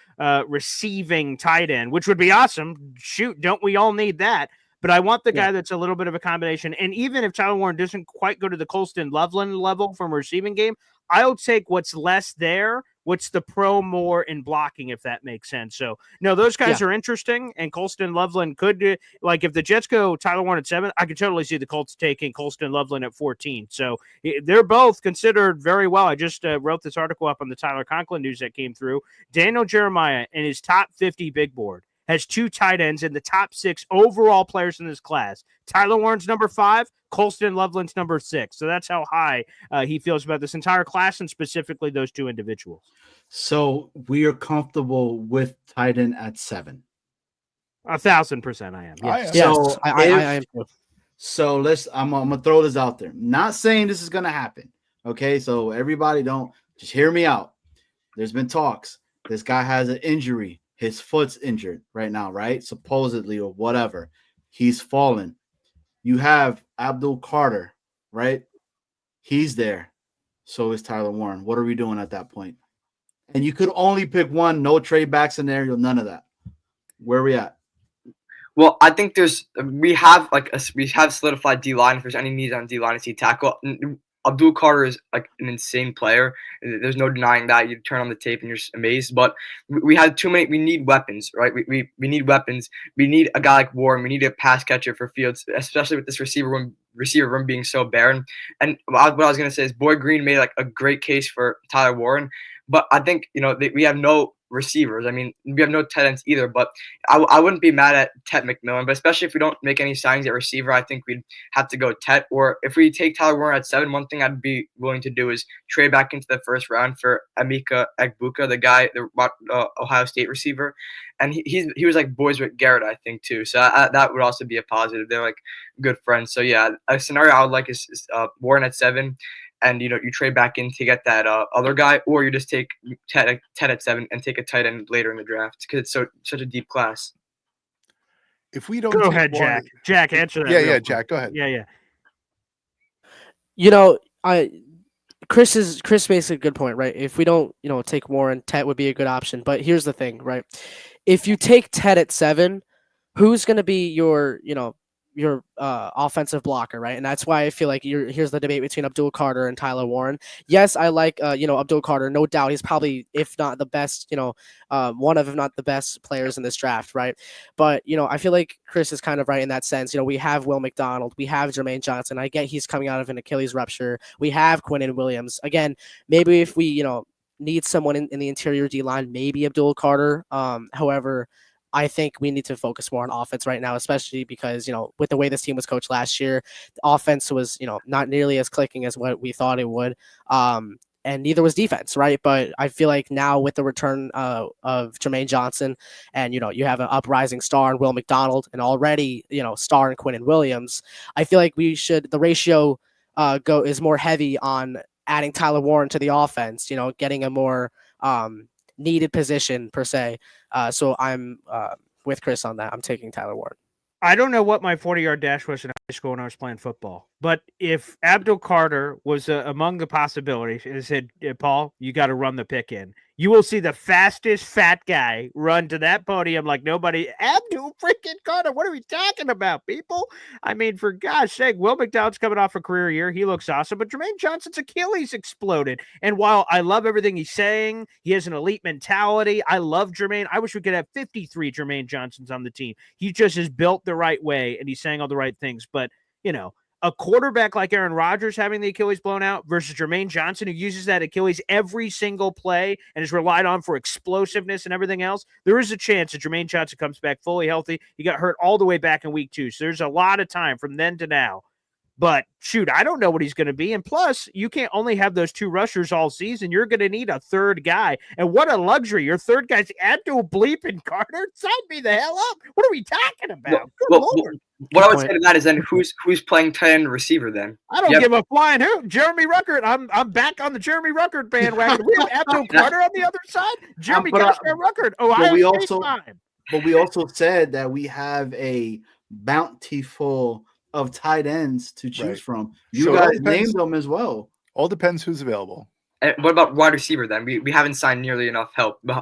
C: receiving tight end, which would be awesome. Shoot, don't we all need that? But I want the guy that's a little bit of a combination. And even if Tyler Warren doesn't quite go to the Colston Loveland level from a receiving game, I'll take what's less there, what's the pro more in blocking, if that makes sense. So, no, those guys are interesting, and Colston Loveland could do, like, if the Jets go Tyler Warren at 7, I could totally see the Colts taking Colston Loveland at 14. So they're both considered very well. I just wrote this article up on the Tyler Conklin news that came through. Daniel Jeremiah in his top 50 big board has 2 tight ends in the top 6 overall players in this class. Tyler Warren's number 5, Colston Loveland's number 6. So that's how high he feels about this entire class and specifically those 2 individuals.
B: So we are comfortable with tight end at 7.
C: 1,000% I am. Yes.
B: So
E: I am too.
B: So I'm gonna throw this out there. Not saying this is gonna happen. Okay, so everybody don't just hear me out. There's been talks. This guy has an injury. His foot's injured right now, right? Supposedly or whatever. He's fallen. You have Abdul Carter, right? He's there. So is Tyler Warren. What are we doing at that point? And you could only pick one, no trade back scenario, none of that. Where are we at?
F: Well, I think we have solidified D line. If there's any needs on D line, to tackle. Abdul Carter is like an insane player. There's no denying that. You turn on the tape and you're amazed. But we had too many. We need weapons, right? We need weapons. We need a guy like Warren. We need a pass catcher for Fields, especially with this receiver room being so barren. And what I was gonna say is Boy Green made like a great case for Tyler Warren, but I think we have no receivers. I mean, we have no tight ends either, but I wouldn't be mad at Ted McMillan, but especially if we don't make any signings at receiver, I think we'd have to go Ted. Or if we take Tyler Warren at 7, one thing I'd be willing to do is trade back into the first round for Emeka Egbuka, the Ohio State receiver. And he was like boys with Garrett, I think, too. So that would also be a positive. They're like good friends. So yeah, a scenario I would like is Warren at 7. And you trade back in to get that other guy, or you just take Ted at 7 and take a tight end later in the draft because it's such a deep class.
A: If we don't
C: go ahead, Jack. Jack, answer that.
A: Yeah, Jack, go ahead.
C: Yeah.
E: Chris makes a good point, right? If we don't, take Warren, Ted would be a good option. But here's the thing, right? If you take Ted at 7, who's going to be your offensive blocker, right? And that's why I feel like here's the debate between Abdul Carter and Tyler Warren. Yes, I like Abdul Carter, no doubt. He's probably, if not the best, one of, if not the best players in this draft, right? But I feel like Chris is kind of right in that sense. We have Will McDonald, we have Jermaine Johnson. I get he's coming out of an Achilles rupture. We have Quinnen Williams. Again, maybe if we need someone in the interior D line, maybe Abdul Carter. However, I think we need to focus more on offense right now, especially because, with the way this team was coached last year, the offense was, not nearly as clicking as what we thought it would. And neither was defense, right? But I feel like now with the return of Jermaine Johnson and, you have an uprising star in Will McDonald and already, star in Quinnen Williams, I feel like the ratio is more heavy on adding Tyler Warren to the offense, getting a more needed position per se. So I'm with Chris on that. I'm taking Tyler Warren.
C: I don't know what my 40-yard dash was in high school when I was playing football, but if Abdul Carter was among the possibilities and said, Paul, you got to run the pick in, you will see the fastest fat guy run to that podium like nobody. Abdul freaking Carter, what are we talking about, people? I mean, for gosh sake, Will McDonald's coming off a career year. He looks awesome, but Jermaine Johnson's Achilles exploded. And while I love everything he's saying, he has an elite mentality. I love Jermaine. I wish we could have 53 Jermaine Johnsons on the team. He just is built the right way, and he's saying all the right things. But, a quarterback like Aaron Rodgers having the Achilles blown out versus Jermaine Johnson, who uses that Achilles every single play and is relied on for explosiveness and everything else, there is a chance that Jermaine Johnson comes back fully healthy. He got hurt all the way back in week 2. So there's a lot of time from then to now. But shoot, I don't know what he's going to be. And plus, you can't only have those 2 rushers all season. You're going to need a third guy. And what a luxury. Your third guy's Abdul Bleeping Carter. Sign me the hell up. What are we talking about? Good Lord.
F: What I would say to that is then who's playing tight end receiver then?
C: I don't give a flying hoot. Jeremy Ruckert. I'm back on the Jeremy Ruckert bandwagon. We have Abdul Carter on the other side. Jeremy Ruckert.
B: But we also said that we have a bountiful of tight ends to choose from. You guys named them as well.
A: All depends who's available.
F: And what about wide receiver then? We haven't signed nearly enough help.
C: We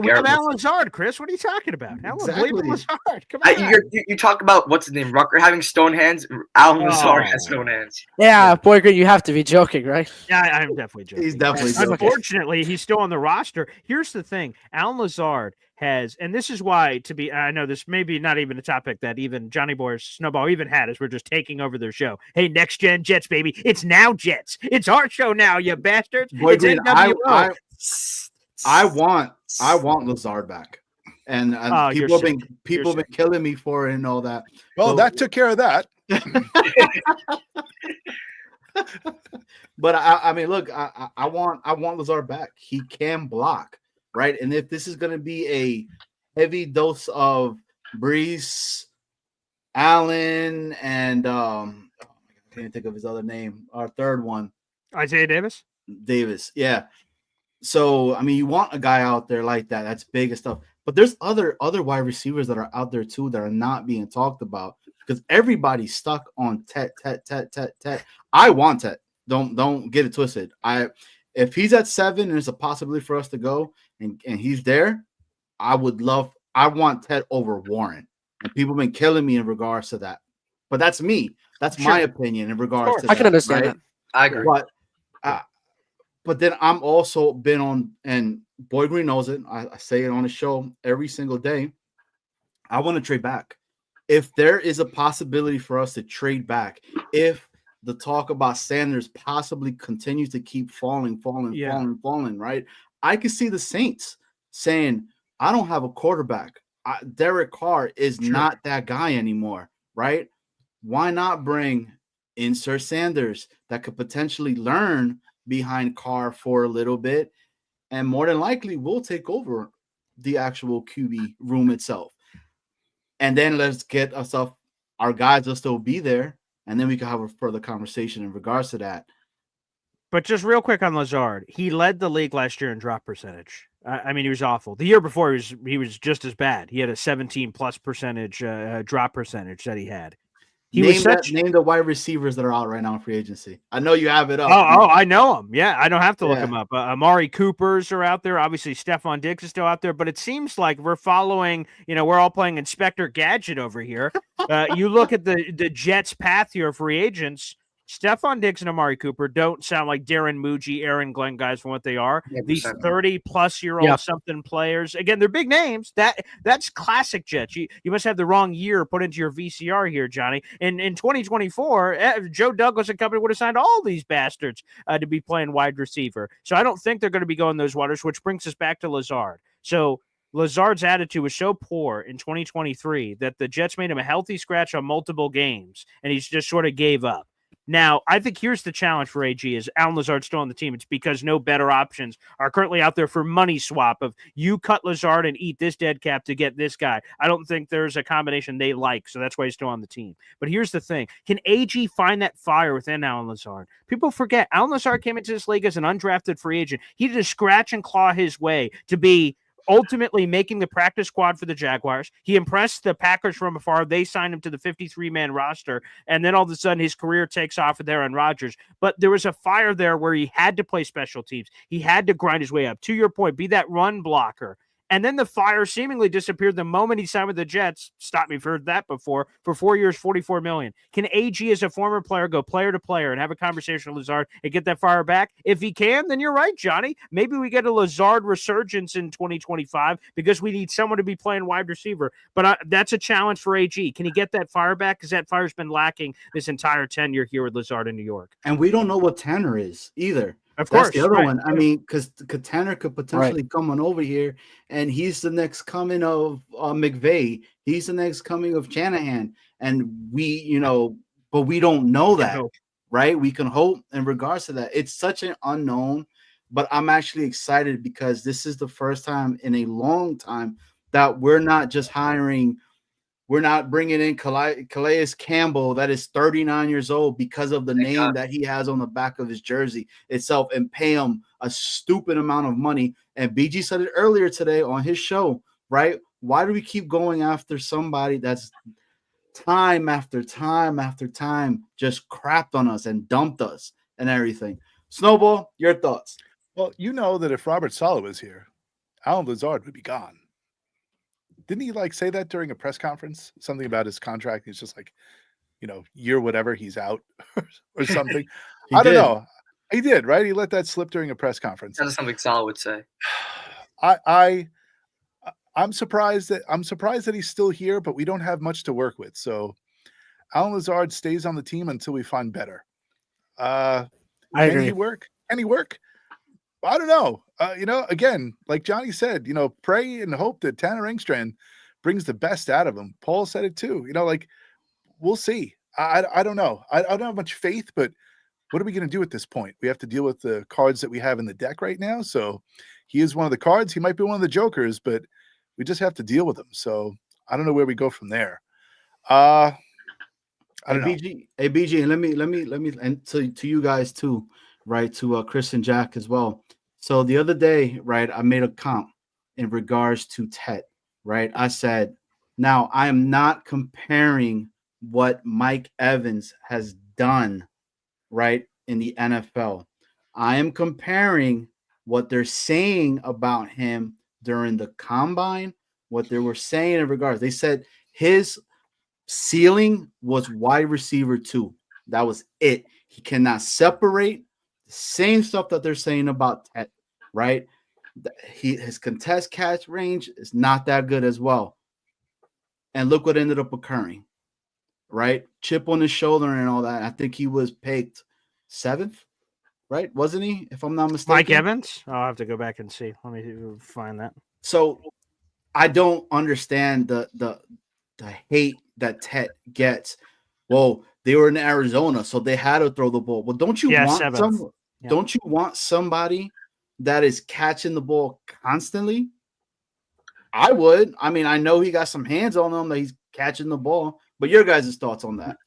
C: have Alan Lazard, Chris. What are you talking about?
B: Exactly.
C: Alan Lazard. Come on.
F: You talk about what's his name? Rucker having stone hands. Alan Lazard has stone hands.
E: Yeah, boy, you have to be joking, right?
C: Yeah, I'm definitely joking.
B: He's definitely joking.
C: Unfortunately, he's still on the roster. Here's the thing. Alan Lazard has, and this is why I know this may be not even a topic that even Johnny Boy or Snowball even had as we're just taking over their show. Hey, next gen Jets, baby. It's now Jets. It's our show now, you bastards.
B: Boy, I want Lazard back. And people have been killing me for it and all that.
A: Well, that took care of that.
B: But I mean, look, I want Lazard back. He can block. Right, and if this is going to be a heavy dose of Brees, Allen, and I can't think of his other name. Our third one,
C: Isaiah Davis.
B: Yeah. So I mean, you want a guy out there like that. That's big and stuff. But there's other wide receivers that are out there too that are not being talked about because everybody's stuck on Tet. I want Tet. Don't get it twisted. If he's at 7 and there's a possibility for us to go and he's there, I want Ted over Warren. And people have been killing me in regards to that. But that's me. That's my opinion in regards to that.
E: I can understand that.
F: I agree.
B: But then I'm also been on, and Boy Green knows it. I say it on the show every single day. I want to trade back. If there is a possibility for us to trade back, if the talk about Sanders possibly continues to keep falling, right? I can see the Saints saying, I don't have a quarterback. Derek Carr is not that guy anymore, right? Why not bring insert Sanders that could potentially learn behind Carr for a little bit and more than likely will take over the actual QB room itself. And then let's get ourselves, our guys will still be there. And then we can have a further conversation in regards to that.
C: But just real quick on Lazard, he led the league last year in drop percentage. I mean, he was awful. The year before, he was just as bad. He had a 17+% drop percentage that he had. Name
B: the wide receivers that are out right now in free agency. I know you have it up.
C: Oh, I know them. Yeah, I don't have to look them up. Amari Coopers are out there. Obviously, Stephon Diggs is still out there. But it seems like we're following, we're all playing Inspector Gadget over here. You look at the Jets' path here, free agents. Stephon Diggs and Amari Cooper don't sound like Darren Muji, Aaron Glenn guys from what they are.
F: 100%.
C: These 30-plus-year-old something players. Again, they're big names. That's classic Jets. You must have the wrong year put into your VCR here, Johnny. In 2024, Joe Douglas and company would have signed all these bastards to be playing wide receiver. So I don't think they're going to be going those waters, which brings us back to Lazard. So Lazard's attitude was so poor in 2023 that the Jets made him a healthy scratch on multiple games, and he's just sort of gave up. Now, I think here's the challenge for AG is Allen Lazard's still on the team. It's because no better options are currently out there for money swap of you cut Lazard and eat this dead cap to get this guy. I don't think there's a combination they like, so that's why he's still on the team. But here's the thing. Can AG find that fire within Allen Lazard? People forget Allen Lazard came into this league as an undrafted free agent. He did a scratch and claw his way to be ultimately making the practice squad for the Jaguars. He impressed the Packers from afar. They signed him to the 53-man roster, and then all of a sudden his career takes off with Aaron Rodgers. But there was a fire there where he had to play special teams. He had to grind his way up. To your point, be that run blocker. And then the fire seemingly disappeared the moment he signed with the Jets. Stop me if you've heard that before. For 4 years, $44 million. Can AG as a former player go player to player and have a conversation with Lazard and get that fire back? If he can, then you're right, Johnny. Maybe we get a Lazard resurgence in 2025 because we need someone to be playing wide receiver. But that's a challenge for AG. Can he get that fire back? Because that fire's been lacking this entire tenure here with Lazard in New York.
B: And we don't know what Tanner is either.
C: Of course,
B: that's the other
C: right.
B: one. I mean, because Tanner could potentially come on over here, and he's the next coming of
C: He's
B: He's the next coming of Shanahan, and but we don't know that, right? We can hope in regards to that. It's such an unknown, but I'm actually excited because this is the first time in a long time that we're not just hiring. We're not bringing in Calais Campbell, that is 39 years old, because of the name that he has on the back of his jersey itself, and pay him a stupid amount of money. And BG said it earlier today on his show, right? Why do we keep going after somebody that's time after time after time just crapped on us and dumped us and everything? Snowball, your thoughts?
A: Well, you know that if Robert Saleh was here, Allen Lazard would be gone. Didn't he say that during a press conference? Something about his contract. He's just year whatever, he's out or something. I don't know. He did, right? He let that slip during a press conference.
F: That's something Saleh would say.
A: I'm surprised that he's still here, but we don't have much to work with. So Allen Lazard stays on the team until we find better.
E: I agree.
A: Can he work? I don't know. Again, like Johnny said, pray and hope that Tanner Engstrand brings the best out of him. Paul said it too. We'll see. I don't know. I don't have much faith, but what are we going to do at this point? We have to deal with the cards that we have in the deck right now. So he is one of the cards. He might be one of the jokers, but we just have to deal with him. So I don't know where we go from there. I don't know.
B: Hey, BG, and let me, and to you guys too, right? To Chris and Jack as well. So the other day, right, I made a comp in regards to Tet, right? I said, now I am not comparing what Mike Evans has done, right, in the NFL. I am comparing what they're saying about him during the combine, what they were saying in regards. They said his ceiling was wide receiver 2. That was it. He cannot separate. Same stuff that they're saying about Tet, right? His contest catch range is not that good as well. And look what ended up occurring, right? Chip on his shoulder and all that. I think he was picked 7th, right? Wasn't he? If I'm not mistaken.
C: Mike Evans? I'll have to go back and see. Let me find that.
B: So I don't understand the hate that Tet gets. Well, they were in Arizona, so they had to throw the ball. Well, don't you Don't you want somebody that is catching the ball constantly? I would. I mean, I know he got some hands on him that he's catching the ball, but your guys' thoughts on that?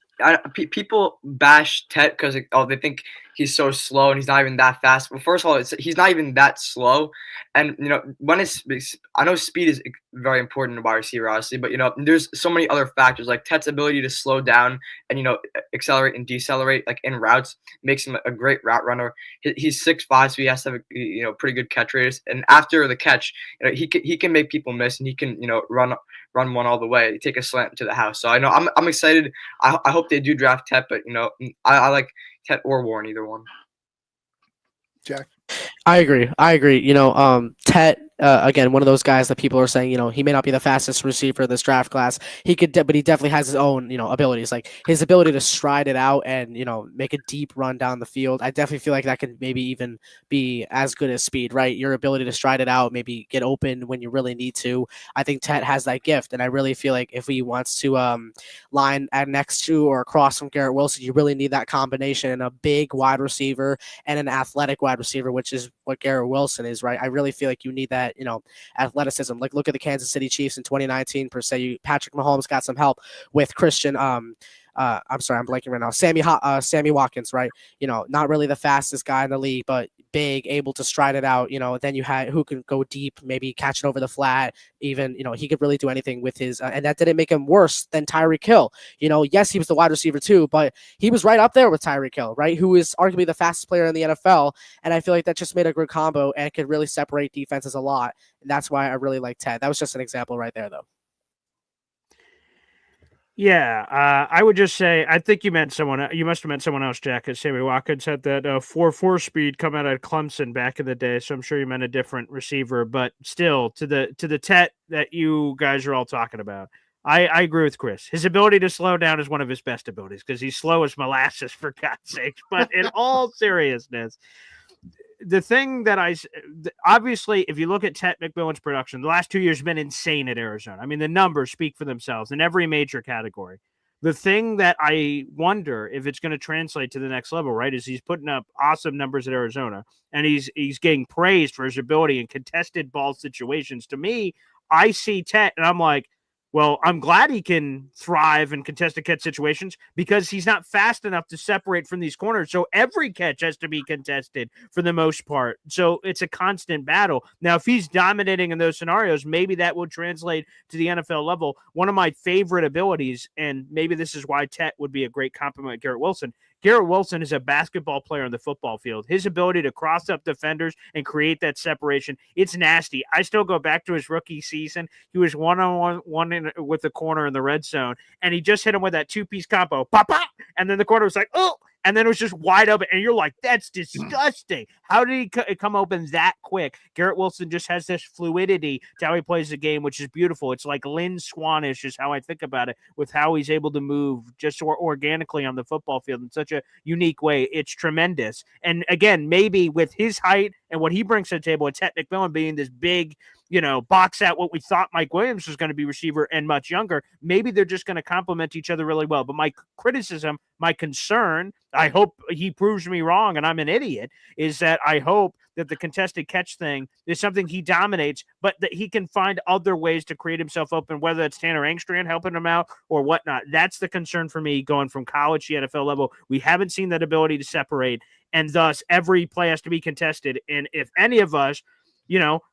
F: People bash Tet because they think he's so slow and he's not even that fast. Well, first of all, he's not even that slow. And, I know speed is very important to wide receiver, obviously, but, there's so many other factors like Tet's ability to slow down and, accelerate and decelerate like in routes makes him a great route runner. He's 6'5", so he has to have a, pretty good catch radius. And after the catch, he can make people miss, and he can, run one all the way, take a slant to the house. So I know I'm excited. I hope they do draft Tet, but I like Tet or Warren, either one.
A: Jack?
E: I agree. Tet, again, one of those guys that people are saying, he may not be the fastest receiver in this draft class. But he definitely has his own, abilities. Like his ability to stride it out and, make a deep run down the field. I definitely feel like that can maybe even be as good as speed, right? Your ability to stride it out, maybe get open when you really need to. I think Tet has that gift, and I really feel like if he wants to line at next to or across from Garrett Wilson, you really need that combination and a big wide receiver and an athletic wide receiver, which is what Garrett Wilson is, right? I really feel like you need that, athleticism. Like look at the Kansas City Chiefs in 2019 per se. Patrick Mahomes got some help with Christian. I'm sorry, I'm blanking right now. Sammy Watkins, right? Not really the fastest guy in the league, but big, able to stride it out. Then you had who can go deep, maybe catch it over the flat. Even he could really do anything with his, and that didn't make him worse than Tyreek Hill. Yes, he was the wide receiver too, but he was right up there with Tyreek Hill, right? Who is arguably the fastest player in the NFL, and I feel like that just made a good combo and could really separate defenses a lot. And that's why I really like Ted. That was just an example right there, though.
C: Yeah, I would just say I think you must have meant someone else, Jack. Because Sammy Watkins had that 4.4 speed come out of Clemson back in the day, so I'm sure you meant a different receiver. But still, to the Tet that you guys are all talking about, I agree with Chris. His ability to slow down is one of his best abilities because he's slow as molasses, for God's sakes. But in all seriousness, the thing that obviously, if you look at Tet McMillan's production, the last 2 years have been insane at Arizona. I mean, the numbers speak for themselves in every major category. The thing that I wonder if it's going to translate to the next level, right, is he's putting up awesome numbers at Arizona, and he's getting praised for his ability in contested ball situations. To me, I see Tet, and I'm like, well, I'm glad he can thrive in contested catch situations because he's not fast enough to separate from these corners. So every catch has to be contested for the most part. So it's a constant battle. Now, if he's dominating in those scenarios, maybe that will translate to the NFL level. One of my favorite abilities, and maybe this is why Tet would be a great compliment to Garrett Wilson. Garrett Wilson is a basketball player on the football field. His ability to cross up defenders and create that separation, it's nasty. I still go back to his rookie season. He was one-on-one with the corner in the red zone, and he just hit him with that two-piece combo. Pop, pop! And then the corner was like, oh! And then it was just wide open, and you're like, that's disgusting. How did he come open that quick? Garrett Wilson just has this fluidity to how he plays the game, which is beautiful. It's like Lynn Swanish is how I think about it, with how he's able to move just organically on the football field in such a unique way. It's tremendous. And again, maybe with his height and what he brings to the table, it's Tet McMillan being this big, box out what we thought Mike Williams was going to be receiver and much younger. Maybe they're just going to complement each other really well. But my criticism, my concern, I hope he proves me wrong and I'm an idiot, is that I hope that the contested catch thing is something he dominates, but that he can find other ways to create himself open, whether it's Tanner Engstrand helping him out or whatnot. That's the concern for me going from college to NFL level. We haven't seen that ability to separate, and thus every play has to be contested. And if any of us,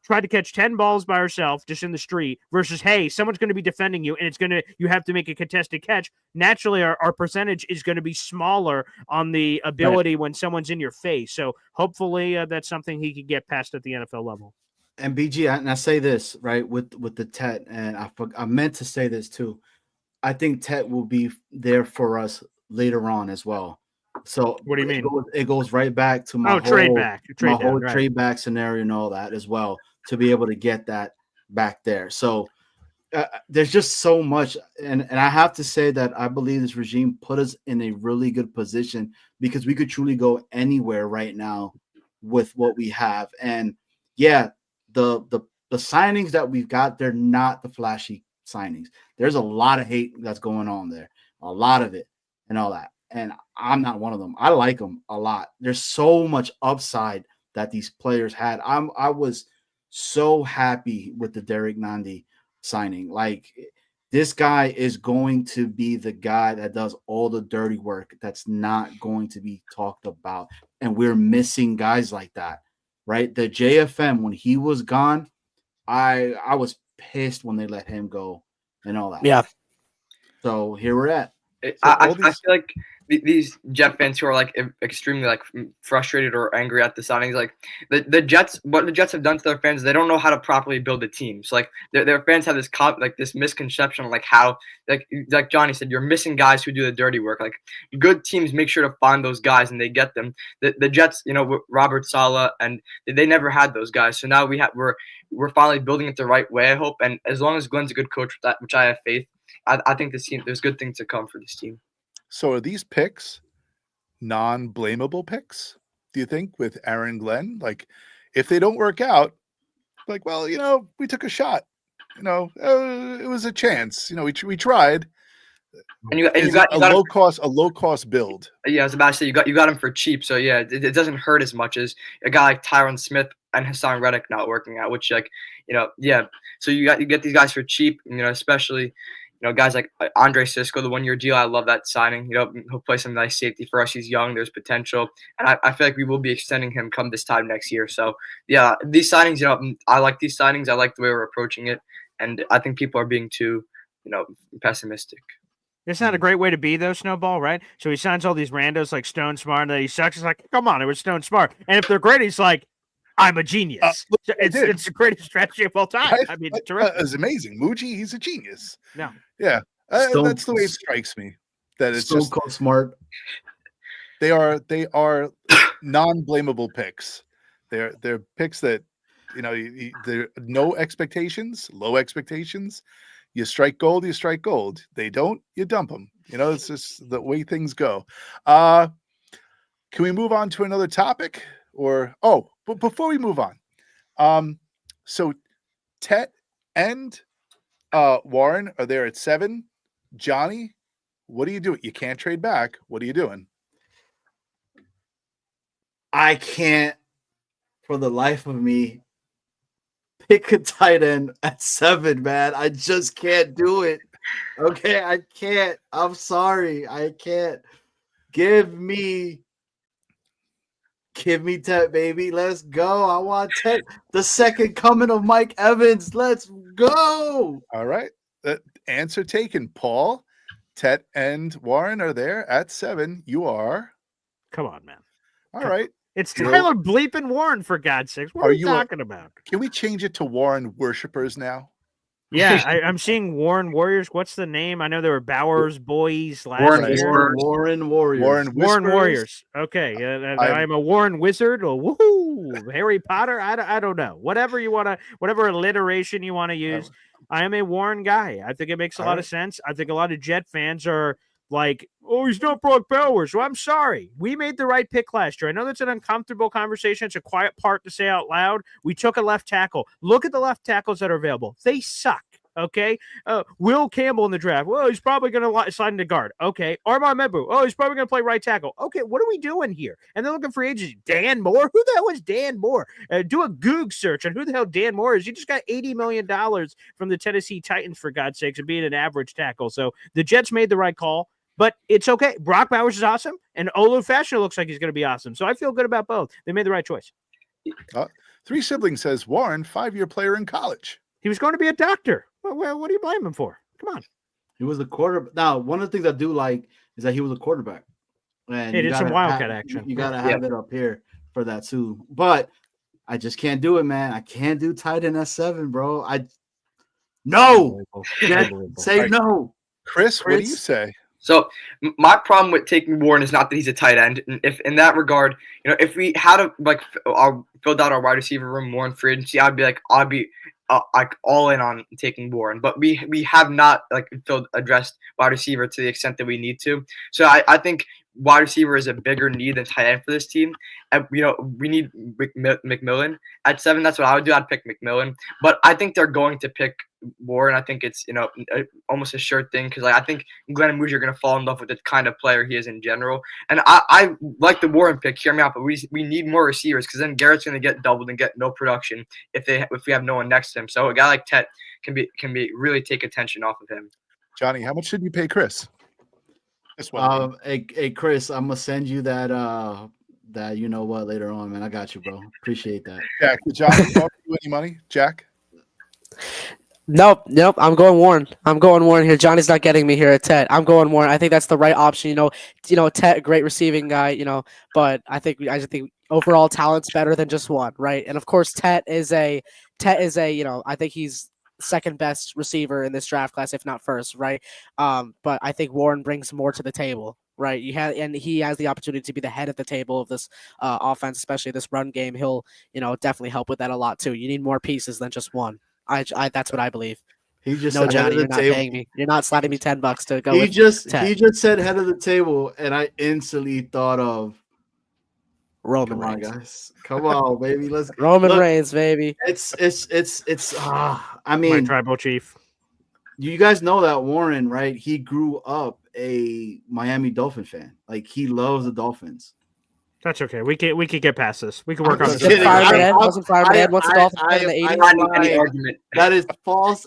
C: try to catch 10 balls by yourself just in the street versus, hey, someone's going to be defending you and you have to make a contested catch. Naturally, our percentage is going to be smaller on the ability when someone's in your face. So hopefully that's something he can get past at the NFL level.
B: And BG, and I say this, right, with the Tet, and I meant to say this too. I think Tet will be there for us later on as well. So
C: what do you mean?
B: It goes right back to my
C: trade back
B: scenario and all that as well, to be able to get that back there. So there's just so much, and I have to say that I believe this regime put us in a really good position because we could truly go anywhere right now with what we have. And yeah, the signings that we've got, they're not the flashy signings. There's a lot of hate that's going on there, a lot of it and all that. And I'm not one of them. I like them a lot. There's so much upside that these players had. I was so happy with the Derek Nandi signing. Like, this guy is going to be the guy that does all the dirty work that's not going to be talked about. And we're missing guys like that, right? The JFM, when he was gone, I was pissed when they let him go and all that.
E: Yeah.
B: So here we're at.
F: I feel like these Jet fans who are like extremely like frustrated or angry at the signings, like the Jets, what the Jets have done to their fans, they don't know how to properly build a team. So like their fans have this this misconception of like how like Johnny said, you're missing guys who do the dirty work. Like good teams make sure to find those guys and they get them. The Jets, Robert Saleh, and they never had those guys. So now we're finally building it the right way, I hope. And as long as Glenn's a good coach, which I have faith, I think this team, there's good things to come for this team.
A: So are these picks non-blamable picks, do you think, with Aaron Glenn? Like, if they don't work out, like, well, we took a shot. It was a chance. We tried.
F: And you got
A: a low cost build.
F: Yeah, I was about to say you got him for cheap. So yeah, it doesn't hurt as much as a guy like Tyron Smith and Hassan Reddick not working out, which yeah. So you get these guys for cheap, especially. Guys like Andre Sisco, the 1-year deal. I love that signing. He'll play some nice safety for us. He's young. There's potential. And I feel like we will be extending him come this time next year. So, yeah, these signings, I like these signings. I like the way we're approaching it. And I think people are being too, pessimistic.
C: It's not a great way to be, though, Snowball, right? So he signs all these randos like Stone Smart, and then he sucks. He's like, come on, it was Stone Smart. And if they're great, he's like, I'm a genius. It's the greatest strategy of all time.
A: Right?
C: I mean, it's terrific.
A: It's amazing. Muji, he's a genius.
C: No.
A: Yeah. That's the way it strikes me. That it's
B: Stone Cold Smart.
A: They are non-blamable picks. They're picks that there are no expectations, low expectations. You strike gold, you strike gold. They don't, you dump them. It's just the way things go. Can we move on to another topic? But before we move on, so Tet and Warren are there at 7. Johnny, what are you doing? You can't trade back. What are you doing?
B: I can't, for the life of me, pick a tight end at 7, man. I just can't do it. Okay, I can't. I'm sorry. I can't. Give me Tet, baby. Let's go. I want Tet. The second coming of Mike Evans. Let's go.
A: All right. Answer taken. Paul, Tet, and Warren are there at 7. You are.
C: Come on, man.
A: All right.
C: It's Tyler bleeping Warren, for God's sakes. What are you talking about?
A: Can we change it to Warren worshippers now?
C: Yeah, I'm seeing Warren Warriors. What's the name? I know there were Bowers Boys last year.
B: Warren Warriors.
C: Warren Warriors. Okay, I'm a Warren Wizard or woohoo, Harry Potter. I don't know. Whatever you want to, whatever alliteration you want to use. I am a Warren guy. I think it makes a lot of sense. I think a lot of Jet fans are like, oh, he's not Brock Bowers. Well, I'm sorry. We made the right pick last year. I know that's an uncomfortable conversation. It's a quiet part to say out loud. We took a left tackle. Look at the left tackles that are available. They suck. Okay. Will Campbell in the draft. Well, he's probably going to slide into guard. Okay. Armand Mebu. Oh, he's probably going to play right tackle. Okay. What are we doing here? And they're looking for agents. Dan Moore. Who the hell is Dan Moore? Do a Goog search on who the hell Dan Moore is. You just got $80 million from the Tennessee Titans, for God's sakes, of being an average tackle. So the Jets made the right call. But it's okay. Brock Bowers is awesome, and Olu Fasher looks like he's going to be awesome. So I feel good about both. They made the right choice.
A: Three Siblings says Warren, 5-year player in college.
C: He was going to be a doctor. Well, what do you blame him for? Come on.
B: He was the quarterback. Now, one of the things I do like is that he was a quarterback. And
C: it is some wildcat action.
B: You got to have it up here for that too. But I just can't do it, man. I can't do tight end at 7, bro. No. Say
A: right.
B: No.
A: Chris, what do you say?
F: So my problem with taking Warren is not that he's a tight end. If in that regard, if we had filled out our wide receiver room more in free agency, I'd be all in on taking Warren. But we have not addressed wide receiver to the extent that we need to. So I think wide receiver is a bigger need than tight end for this team. And we need McMillan at 7. That's what I would do. I'd pick McMillan. But I think they're going to pick Warren. I think it's almost a sure thing because I think Glenn and Muji are going to fall in love with the kind of player he is in general. And I like the Warren pick. Hear me out, but we need more receivers because then Garrett's going to get doubled and get no production if we have no one next to him. So a guy like Tet can really take attention off of him.
A: Johnny, how much did you pay Chris? This one.
B: Hey, Chris, I'm gonna send you that that you know what later on, man. I got you, bro. Appreciate that.
A: Jack, did Johnny offer you any money? Jack?
E: Nope. I'm going Warren here. Johnny's not getting me here at Tet. I'm going Warren. I think that's the right option. Tet, great receiving guy. But I just think overall talent's better than just one, right? And of course, Tet is a. I think he's second best receiver in this draft class, if not first, right? But I think Warren brings more to the table, right? And he has the opportunity to be the head of the table of this offense, especially this run game. He'll, definitely help with that a lot too. You need more pieces than just one. That's what I believe.
B: He just
E: No,
B: said
E: Johnny,
B: head
E: you're
B: of the
E: not
B: table.
E: paying me. You're not sliding me $10 to go.
B: He
E: with
B: just
E: Tet.
B: said head of the table, and I instantly thought of
E: Roman
B: come on,
E: Reigns.
B: guys. Come on, baby. Let's
E: Roman
B: look,
E: Reigns, baby.
B: I
C: My
B: mean,
C: tribal chief.
B: you guys know that Warren, right? He grew up a Miami Dolphin fan. Like he loves the Dolphins.
C: That's okay. We could get past this. We can work on
B: just
C: this.
B: kidding.
E: Wasn't Fireman Ed once a Dolphin fan in the 80s?
F: Not any argument.
B: That is false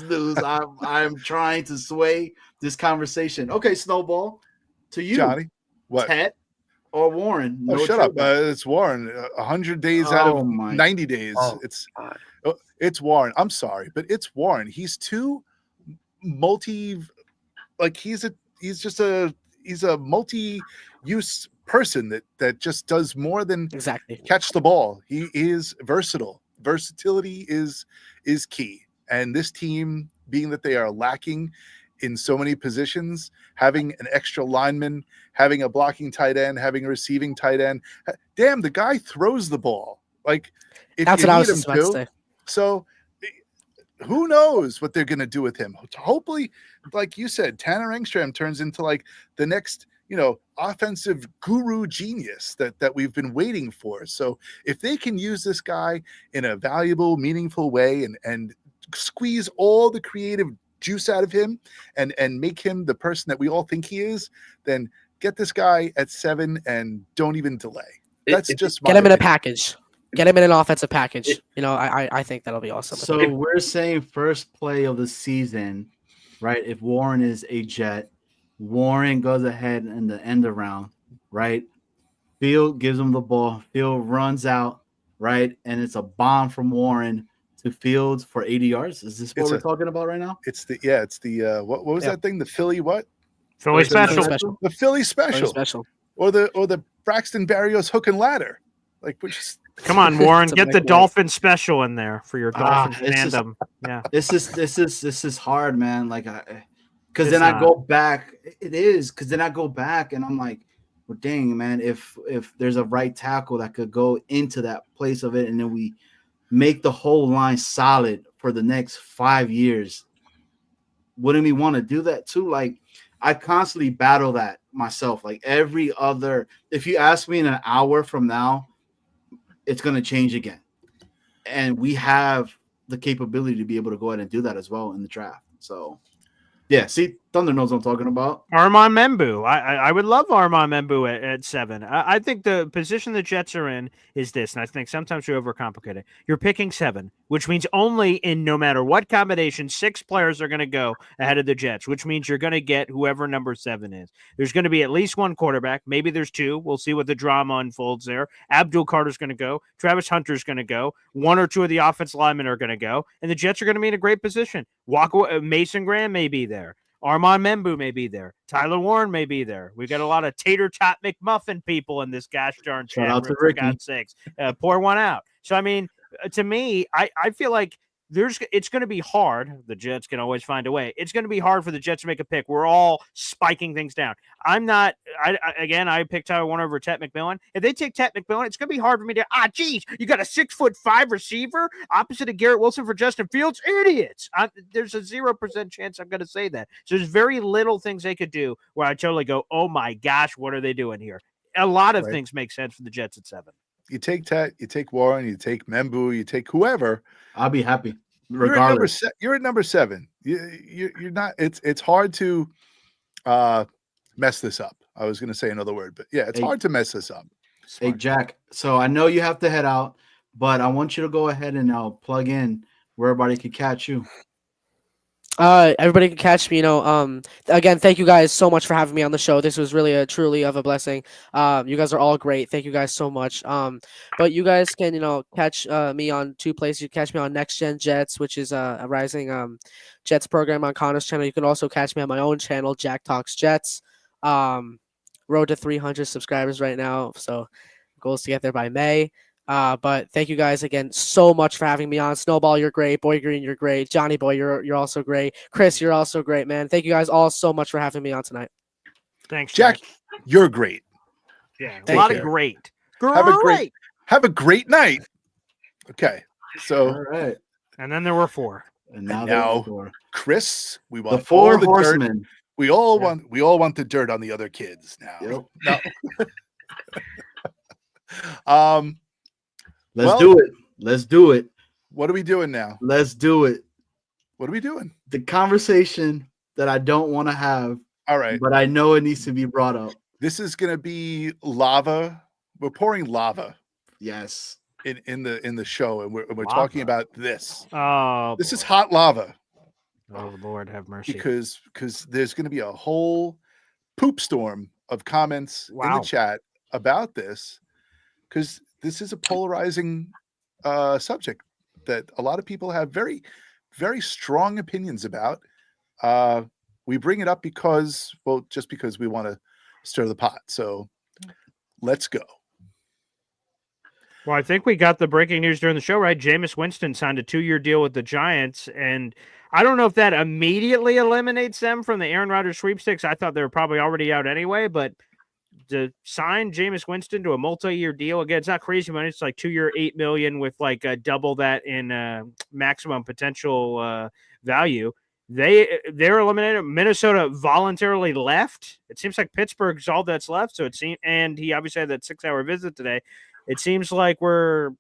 B: news. I'm trying to sway this conversation. Okay, Snowball, to you,
A: Johnny? What?
B: Tet or Warren?
A: Oh, shut up. It's Warren. 100 days out of 90 days. It's Warren. I'm sorry, but it's Warren. He's too he's a multi-use person that just does more than
E: Exactly
A: catch the ball. He is versatile. Versatility is key. And this team, being that they are lacking in so many positions, having an extra lineman, having a blocking tight end, having a receiving tight end. Damn, the guy throws the ball. Like, if
E: that's
A: you
E: what I
A: need
E: was
A: him
E: just about to say.
A: So who knows what they're going to do with him? Hopefully, like you said, Tanner Engstrom turns into like the next, offensive guru genius that we've been waiting for. So if they can use this guy in a valuable, meaningful way and squeeze all the creative juice out of him and make him the person that we all think he is, then get this guy at 7 and don't even delay. That's just my
E: get him in a
A: opinion.
E: package. Get him in an offensive package. I think that'll be awesome.
B: So we're saying first play of the season, right? If Warren is a Jet, Warren goes ahead in the end around, right? Field gives him the ball. Field runs out, right? And it's a bomb from Warren to Fields for 80 yards. Is this what we're talking about right now?
A: It's the what was that thing? The Philly what?
C: Philly special.
A: The Philly special. Or the Braxton Berrios hook and ladder. Like, which is
C: Come on, Warren, get the Dolphin special in there for your Dolphin fandom.
B: Yeah, this is hard, man. Like, because then I go back. It is because then I go back and I'm like, well, dang, man. If there's a right tackle that could go into that place of it, and then we make the whole line solid for the next 5 years, wouldn't we want to do that too? Like, I constantly battle that myself. Like every other, if you ask me in an hour from now, it's going to change again. And we have the capability to be able to go ahead and do that as well in the draft. So, yeah, see, Thunder knows what I'm talking about.
C: Armand Membu. I would love Armand Membu at 7. I think the position the Jets are in is this, and I think sometimes you overcomplicate it. You're picking 7, which means only in no matter what combination, 6 players are going to go ahead of the Jets, which means you're going to get whoever number 7 is. There's going to be at least one quarterback. Maybe there's 2. We'll see what the drama unfolds there. Abdul Carter's going to go. Travis Hunter's going to go. 1 or 2 of the offensive linemen are going to go, and the Jets are going to be in a great position. Mason Graham may be there. Armand Membu may be there. Tyler Warren may be there. We've got a lot of tater tot McMuffin people in this gosh darn chat room, for God's sakes. Pour one out. So, I mean, to me, I feel like it's going to be hard. The Jets can always find a way. It's going to be hard for the Jets to make a pick. We're all spiking things down. I picked Tyler Warren over Tet McMillan. If they take Tet McMillan, it's going to be hard for me to, you got a 6'5" receiver opposite of Garrett Wilson for Justin Fields? Idiots. There's a 0% chance I'm going to say that. So there's very little things they could do where I totally go, oh my gosh, what are they doing here? A lot of things make sense for the Jets at 7.
A: You take Tet, you take Warren, you take Membu, you take whoever.
B: I'll be happy.
A: Regardless. You're at number 7. You're not. It's hard to mess this up. I was going to say another word, but yeah, it's hard to mess this up.
B: Smart. Hey, Jack. So I know you have to head out, but I want you to go ahead and plug in where everybody can catch you.
E: Everybody can catch me. Again, thank you guys so much for having me on the show. This was really truly of a blessing. You guys are all great. Thank you guys so much. But you guys can catch me on two places. You can catch me on Next Gen Jets, which is a rising Jets program on Connor's channel. You can also catch me on my own channel, Jack Talks Jets. Road to 300 subscribers right now. So goals to get there by May. But thank you guys again so much for having me on. Snowball, you're great. Boy Green, you're great. Johnny Boy, you're also great. Chris, you're also great, man. Thank you guys all so much for having me on tonight.
C: Thanks,
A: Jack. You're great.
C: Yeah, a
E: Thank
C: lot
E: you.
C: of great.
A: Have a great night. Okay, so
B: All right.
C: And then there were 4.
B: And
A: now
B: there's 4.
A: Chris, we
B: The
A: want
B: 4
A: all the dirt.
B: horsemen.
A: We all want the dirt on the other kids now.
B: Yep.
A: No.
B: Let's do it. Let's do it.
A: What are we doing now?
B: Let's do it.
A: What are we doing?
B: The conversation that I don't want to have,
A: All right.
B: but I know it needs to be brought up.
A: This is going to be lava. We're pouring lava
B: Yes.
A: in the show, and we're
C: Lava.
A: talking about this.
C: Oh,
A: This is hot lava
C: oh Lord, have mercy.
A: because there's going to be a whole poop storm of comments in
C: Wow.
A: the chat about this, because this is a polarizing subject that a lot of people have very, very strong opinions about. We bring it up just because we want to stir the pot. So let's go.
C: Well, I think we got the breaking news during the show, right? Jameis Winston signed a 2-year deal with the Giants, and I don't know if that immediately eliminates them from the Aaron Rodgers sweepstakes. I thought they were probably already out anyway, but to sign Jameis Winston to a multi-year deal, again, it's not crazy money. It's like 2-year, $8 million with like double that in maximum potential value. They're eliminated. Minnesota voluntarily left. It seems like Pittsburgh's all that's left. So it seems, and he obviously had that 6-hour visit today. It seems like we're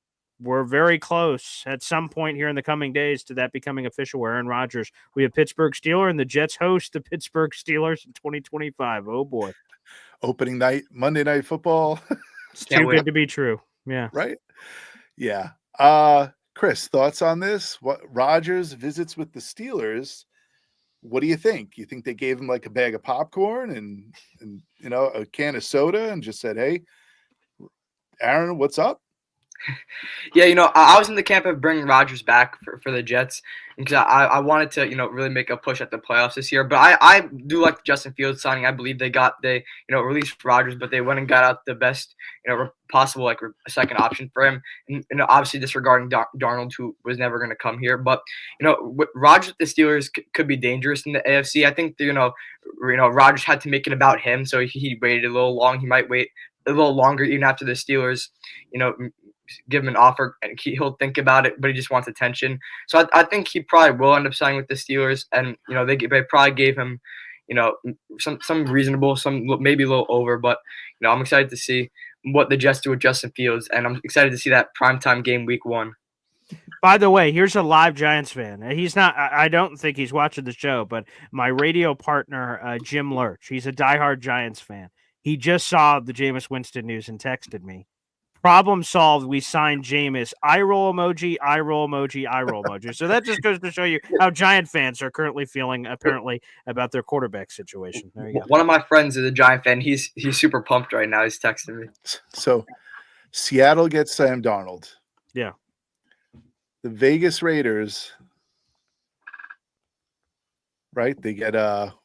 C: very close at some point here in the coming days to that becoming official. Where Aaron Rodgers, we have Pittsburgh Steelers, and the Jets host the Pittsburgh Steelers in 2025. Oh boy,
A: Opening night, Monday Night Football.
C: it's too good to be true. Yeah,
A: Right? Yeah. Chris, thoughts on this? What Rodgers visits with the Steelers? What do you think? You think they gave him like a bag of popcorn and a can of soda and just said, "Hey, Aaron, what's up?"
F: Yeah, I was in the camp of bringing Rodgers back for the Jets because I wanted to, really make a push at the playoffs this year. But I do like the Justin Fields signing. I believe they released Rodgers, but they went and got out the best, possible like a second option for him. And obviously disregarding Darnold, who was never going to come here. But Rodgers with the Steelers could be dangerous in the AFC. I think Rodgers had to make it about him, so he waited a little long. He might wait a little longer even after the Steelers, give him an offer, and he'll think about it, but he just wants attention. So I think he probably will end up signing with the Steelers, and they probably gave him some reasonable, some maybe a little over, but I'm excited to see what the Jets do with Justin Fields, and I'm excited to see that primetime game week 1.
C: By the way, here's a live Giants fan. He's not. I don't think he's watching the show, but my radio partner Jim Lurch, he's a diehard Giants fan. He just saw the Jameis Winston news and texted me. Problem solved. We signed Jameis. Eye roll emoji, eye roll emoji, eye roll emoji. So that just goes to show you how Giant fans are currently feeling, apparently, about their quarterback situation. There you go.
F: One of my friends is a Giant fan. He's super pumped right now. He's texting me.
A: So Seattle gets Sam Darnold.
C: Yeah.
A: The Vegas Raiders, right? They get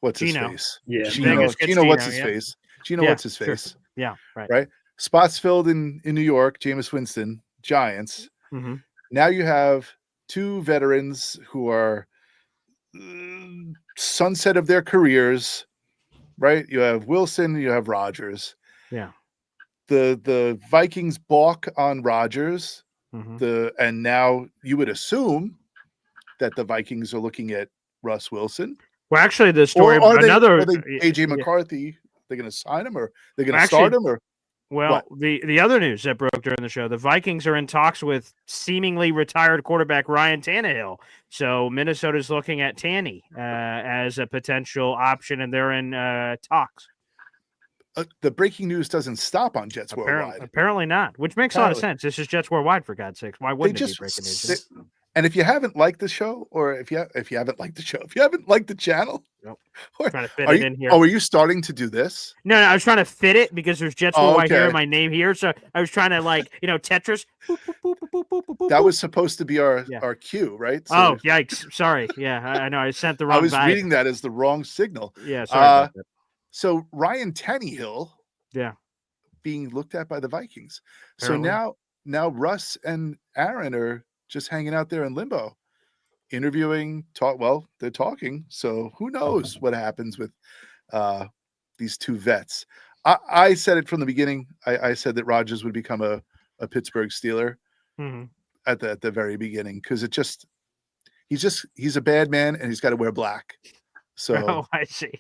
A: what's
C: Geno.
A: his face?
F: Yeah.
A: Geno, what's his face? Geno,
C: Yeah,
A: what's his
C: sure.
A: face?
C: Yeah, right.
A: Right. Spots filled in New York, Jameis Winston, Giants.
C: Mm-hmm.
A: Now you have 2 veterans who are sunset of their careers, right? You have Wilson, you have Rodgers.
C: Yeah.
A: The Vikings balk on Rodgers.
C: Mm-hmm.
A: And now you would assume that the Vikings are looking at Russ Wilson.
C: Well, actually, the story
A: Or are they
C: AJ
A: AJ McCarthy? They're going to sign him, or they're going to start him, or
C: well, the other news that broke during the show, the Vikings are in talks with seemingly retired quarterback Ryan Tannehill. So Minnesota's looking at Tanny as a potential option, and they're in talks.
A: The breaking news doesn't stop on Jets Worldwide.
C: Apparently not, which makes a lot of sense. This is Jets Worldwide, for God's sakes. Why wouldn't it be breaking news?
A: And if you haven't liked the show, or if you haven't liked the show, if you haven't liked the channel,
C: Nope.
A: or,
C: Trying to fit
A: are
C: it
A: you?
C: in here.
A: Oh, are you starting to do this?
C: No, I was trying to fit it because there's Jets
A: Oh,
C: Worldwide here
A: okay.
C: and my name here. So I was trying to Tetris. Boop, boop, boop, boop, boop, boop, boop,
A: That
C: boop.
A: was supposed to be our
C: Yeah.
A: our cue, right?
C: Oh, yikes! Sorry. Yeah, I know. I sent the
A: I
C: wrong
A: was
C: vibe.
A: reading that as the wrong signal.
C: Yeah, sorry about that.
A: So Ryan Tannehill,
C: Yeah.
A: being looked at by the Vikings.
C: Apparently.
A: So now Russ and Aaron are just hanging out there in limbo, interviewing. They're talking. So who knows what happens with these two vets? I said it from the beginning. I said that Rodgers would become a Pittsburgh Steeler at the very beginning, because he's a bad man and he's got to wear black. So
C: Oh, I see.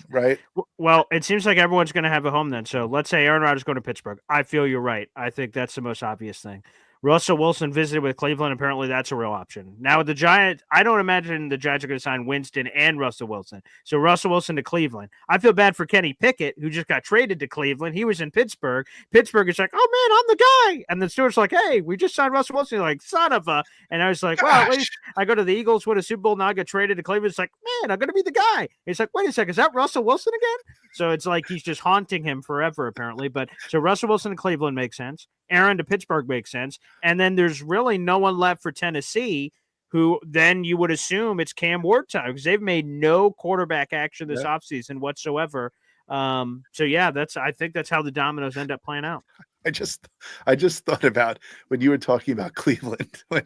A: Right.
C: Well, it seems like everyone's going to have a home then. So let's say Aaron Rodgers going to Pittsburgh. I feel you're right. I think that's the most obvious thing. Russell Wilson visited with Cleveland. Apparently, that's a real option. Now, with the Giants, I don't imagine the Giants are going to sign Winston and Russell Wilson. So Russell Wilson to Cleveland. I feel bad for Kenny Pickett, who just got traded to Cleveland. He was in Pittsburgh. Pittsburgh is like, oh, man, I'm the guy. And then Stewart's like, hey, we just signed Russell Wilson. Like, son of a. And I was like, well, at least I go to the Eagles, win a Super Bowl. Now I get traded to Cleveland. It's like, man, I'm going to be the guy. It's like, wait a second. Is that Russell Wilson again? So it's like he's just haunting him forever, apparently. But so Russell Wilson to Cleveland makes sense. Aaron to Pittsburgh makes sense. And then there's really no one left for Tennessee, who then you would assume it's Cam Ward time, because they've made no quarterback action this offseason whatsoever. So yeah, I think that's how the dominoes end up playing out.
A: I just thought about when you were talking about Cleveland, when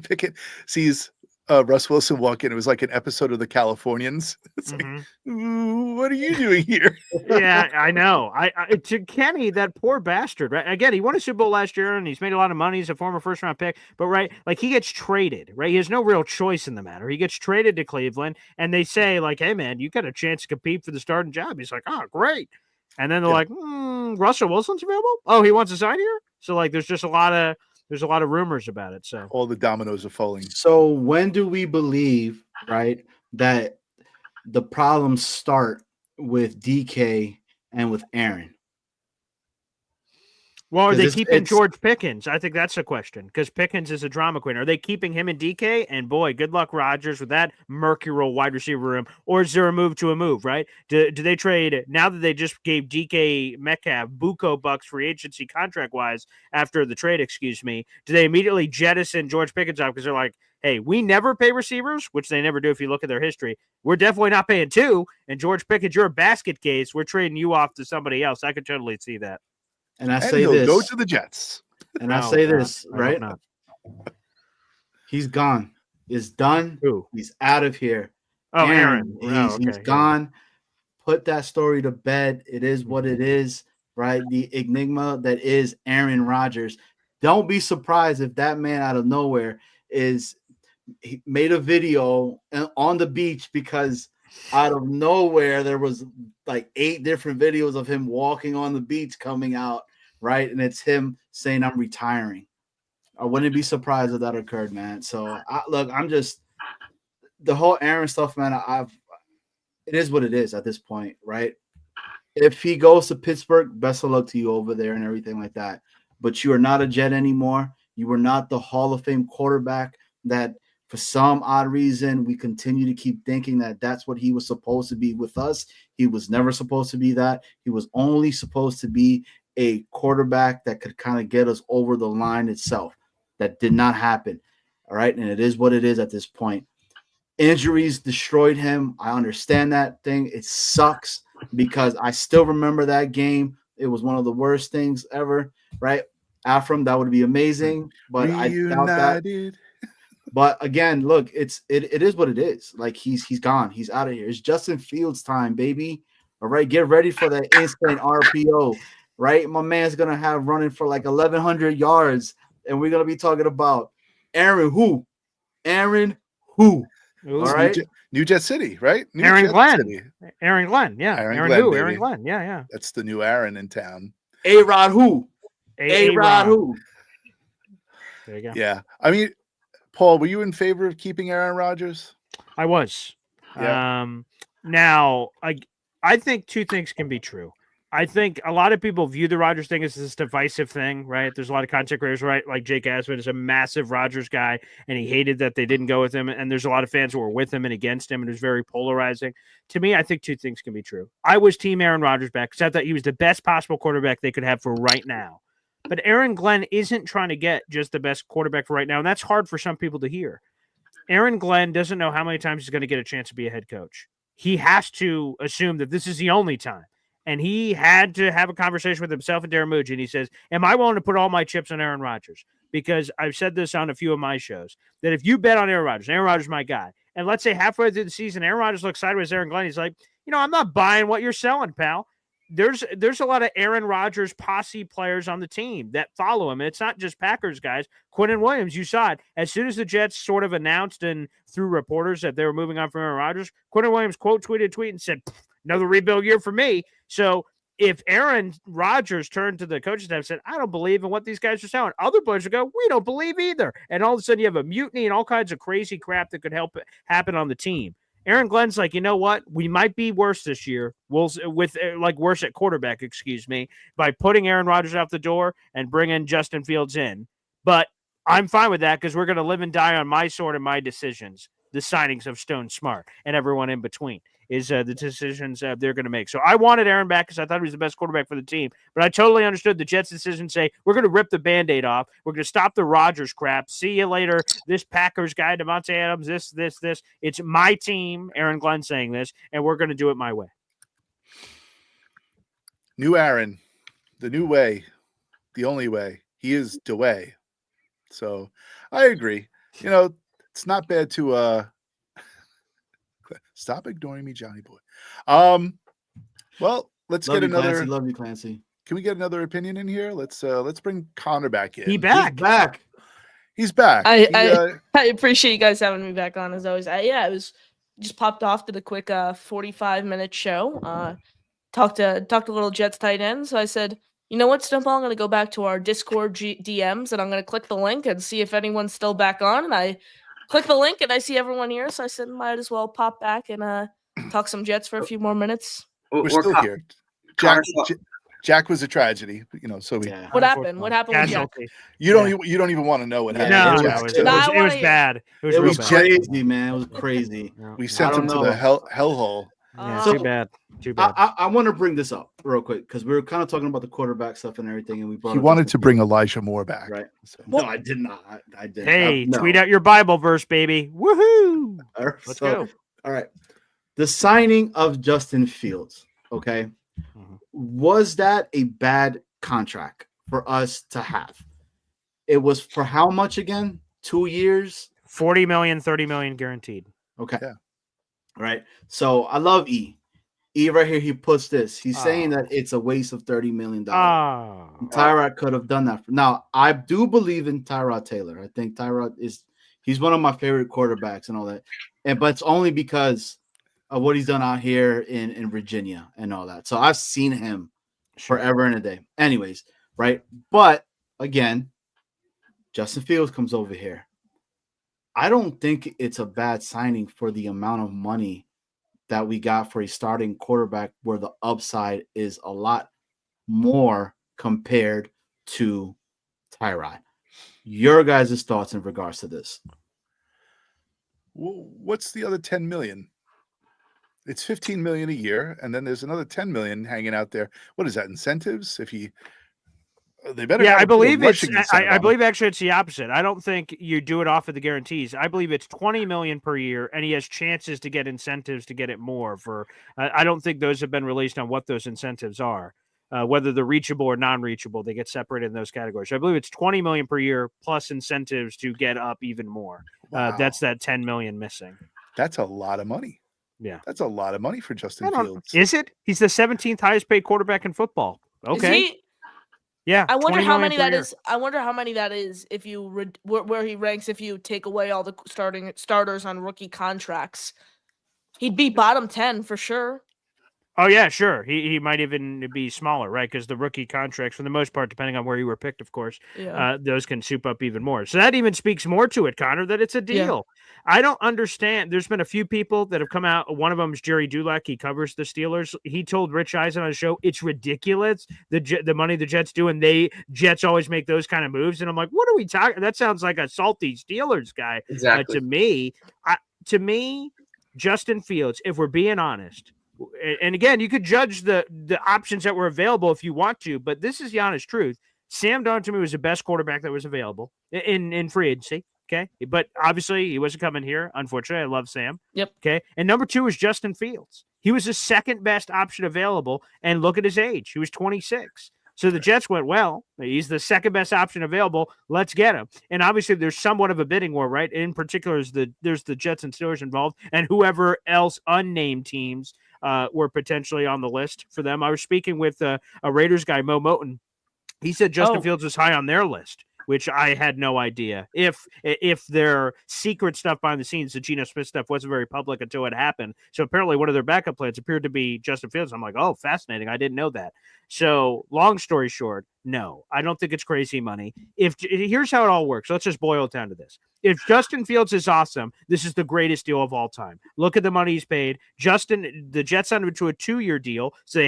A: Pickett sees Russ Wilson walk in. It was like an episode of The Californians. It's like, ooh, what are you doing here?
C: Yeah, I know. I to Kenny, that poor bastard, right? Again, he won a Super Bowl last year and he's made a lot of money. He's a former first-round pick, but right, like he gets traded, right? He has no real choice in the matter. He gets traded to Cleveland, and they say, like, hey man, you got a chance to compete for the starting job. He's like, oh, great. And then they're like, Russell Wilson's available? Oh, he wants to sign here? So like there's just a lot of rumors about it. So
A: all the dominoes are falling.
B: So when do we believe, right, that the problems start with DK and with Aaron?
C: Well, are they keeping George Pickens? I think that's a question, because Pickens is a drama queen. Are they keeping him in DK? And boy, good luck, Rodgers, with that mercurial wide receiver room. Or is there a move, right? Do they trade, now that they just gave DK Metcalf buco bucks free agency contract-wise after the trade, do they immediately jettison George Pickens out because they're like, hey, we never pay receivers, which they never do if you look at their history. We're definitely not paying two. And George Pickens, you're a basket case. We're trading you off to somebody else. I could totally see that.
B: And I say this.
A: Go to the Jets.
B: And I say this, right? He's gone. It's done.
C: Who?
B: He's out of here.
C: Oh, Aaron.
B: He's gone. Put that story to bed. It is what it is, right? The enigma that is Aaron Rodgers. Don't be surprised if that man out of nowhere he made a video on the beach, because out of nowhere there was like 8 different videos of him walking on the beach coming out, right? And it's him saying, I'm retiring. I wouldn't be surprised if that occurred, man. So I'm just, the whole Aaron stuff, man, it is what it is at this point, right? If he goes to Pittsburgh, best of luck to you over there and everything like that. But you are not a Jet anymore. You were not the Hall of Fame quarterback that, for some odd reason, we continue to keep thinking that that's what he was supposed to be with us. He was never supposed to be that. He was only supposed to be a quarterback that could kind of get us over the line itself. That did not happen. All right. And it is what it is at this point. Injuries destroyed him. I understand that thing. It sucks, because I still remember that game. It was one of the worst things ever. Right. Afram, that would be amazing. But
A: Reunited.
B: I doubt that. But again, look, it is what it is. Like he's gone. He's out of here. It's Justin Fields time, baby. All right, get ready for that instant RPO. Right, my man's gonna have running for like 1,100 yards, and we're gonna be talking about Aaron who?
C: Ooh.
B: All right,
A: New Jet City, right?
C: Aaron Glenn.
A: City.
C: Aaron Glenn, yeah.
A: Aaron Glenn,
C: who?
A: baby.
C: Aaron Glenn, yeah.
A: That's the new Aaron in town.
B: A-Rod who? A-Rod who?
C: There you go.
A: Yeah, I mean, Paul, were you in favor of keeping Aaron Rodgers?
C: I was.
A: Yeah.
C: Now, I think two things can be true. I think a lot of people view the Rodgers thing as this divisive thing, right? There's a lot of content creators, right? Like Jake Asman is a massive Rodgers guy, and he hated that they didn't go with him. And there's a lot of fans who were with him and against him, and it was very polarizing. To me, I think two things can be true. I was team Aaron Rodgers back because I thought he was the best possible quarterback they could have for right now. But Aaron Glenn isn't trying to get just the best quarterback for right now, and that's hard for some people to hear. Aaron Glenn doesn't know how many times he's going to get a chance to be a head coach. He has to assume that this is the only time. And he had to have a conversation with himself and Darren Mooj, and he says, am I willing to put all my chips on Aaron Rodgers? Because I've said this on a few of my shows, that if you bet on Aaron Rodgers is my guy. And let's say halfway through the season, Aaron Rodgers looks sideways at Aaron Glenn. He's like, I'm not buying what you're selling, pal. There's a lot of Aaron Rodgers posse players on the team that follow him. And it's not just Packers guys. Quinnen Williams, you saw it. As soon as the Jets sort of announced and through reporters that they were moving on from Aaron Rodgers, Quinnen Williams tweeted a tweet and said, another rebuild year for me. So if Aaron Rodgers turned to the coaching staff and said, I don't believe in what these guys are selling, other players would go, we don't believe either. And all of a sudden you have a mutiny and all kinds of crazy crap that could help happen on the team. Aaron Glenn's like, you know what? We might be worse this year. Worse at quarterback, by putting Aaron Rodgers out the door and bringing Justin Fields in. But I'm fine with that because we're going to live and die on my sword and my decisions. The signings of Stone Smart and everyone in between is the decisions they're going to make. So I wanted Aaron back because I thought he was the best quarterback for the team. But I totally understood the Jets' decision to say, we're going to rip the Band-Aid off. We're going to stop the Rodgers crap. See you later. This Packers guy, Devontae Adams, this. It's my team, Aaron Glenn saying this, and we're going to do it my way.
A: New Aaron, the new way, the only way. He is the way. So I agree. It's not bad to stop ignoring me, Johnny boy. Well, let's get another.
B: Clancy. Love you, Clancy.
A: Can we get another opinion in here? Let's bring Connor back in.
C: He's back.
A: He's back.
D: I appreciate you guys having me back on as always. It was just popped off to the quick 45-minute show. Talked a little Jets tight end. So I said, you know what, Snowball? I'm going to go back to our Discord DMs and I'm going to click the link and see if anyone's still back on. And I click the link and I see everyone here. So I said, might as well pop back and talk some Jets for a few more minutes.
A: We're still here. Jack was a tragedy, so we.
D: What happened? What happened with Jack?
A: You don't even want to know what happened.
C: It was bad.
B: It was crazy, man. It was crazy.
A: We sent him to the hellhole.
C: Yeah, too bad.
B: I want to bring this up real quick because we were kind of talking about the quarterback stuff and everything, and
A: he wanted to bring Elijah Moore back,
B: right? So. No, I did not. I did.
C: Hey, tweet out your Bible verse, baby! Woohoo! Let's go.
B: All right, the signing of Justin Fields. Okay, was that a bad contract for us to have? It was for how much again? 2 years,
C: $40 million, $30 million guaranteed.
B: Okay.
A: Yeah.
B: Right. So I love E. E right here, he puts this. He's saying that it's a waste of $30 million. Tyrod could have done that. Now, I do believe in Tyrod Taylor. I think Tyrod he's one of my favorite quarterbacks and all that. But it's only because of what he's done out here in Virginia and all that. So I've seen him forever and a day. Anyways, right? But again, Justin Fields comes over here. I don't think it's a bad signing for the amount of money that we got for a starting quarterback where the upside is a lot more compared to Tyrod. Your guys' thoughts in regards to this?
A: What's the other 10 million? It's 15 million a year, and then there's another 10 million hanging out there. What is that? Incentives? They better.
C: Yeah, I believe I believe actually it's the opposite. I don't think you do it off of the guarantees. I believe it's 20 million per year, and he has chances to get incentives to get it more. I don't think those have been released on what those incentives are, whether they're reachable or non-reachable. They get separated in those categories. So I believe it's 20 million per year plus incentives to get up even more.
A: Wow.
C: That's that 10 million missing.
A: That's a lot of money.
C: Yeah,
A: that's a lot of money for Justin Fields.
C: Is it? He's the 17th highest paid quarterback in football. Okay. Yeah,
D: I wonder how many that is. I wonder how many that is if you where he ranks if you take away all the starters on rookie contracts. He'd be bottom 10 for sure.
C: Oh yeah, sure. He might even be smaller, right? Because the rookie contracts, for the most part, depending on where you were picked, of course, those can soup up even more. So that even speaks more to it, Connor, that it's a deal. I don't understand. There's been a few people that have come out. One of them is Jerry Dulac. He covers the Steelers. He told Rich Eisen on his show, it's ridiculous the money the Jets do, and Jets always make those kind of moves. And I'm like, what are we talking? That sounds like a salty Steelers guy.
F: Exactly.
C: To me, Justin Fields, if we're being honest. And again, you could judge the options that were available if you want to, but this is the honest truth. Sam Darnold to me was the best quarterback that was available in free agency. Okay. But obviously he wasn't coming here. Unfortunately, I love Sam.
D: Yep.
C: Okay. And number 2 is Justin Fields. He was the second best option available. And look at his age. He was 26. So the Jets went, well, he's the second best option available. Let's get him. And obviously there's somewhat of a bidding war, right? In particular, there's the Jets and Steelers involved and whoever else unnamed teams were potentially on the list for them. I was speaking with a Raiders guy, Mo Moten. He said Justin Fields was high on their list, which I had no idea. If their secret stuff behind the scenes, the Geno Smith stuff, wasn't very public until it happened. So apparently one of their backup plans appeared to be Justin Fields. I'm like, oh, fascinating. I didn't know that. So long story short, no, I don't think it's crazy money. Here's how it all works. Let's just boil it down to this. If Justin Fields is awesome, this is the greatest deal of all time. Look at the money he's paid. The Jets signed him to a 2-year deal. So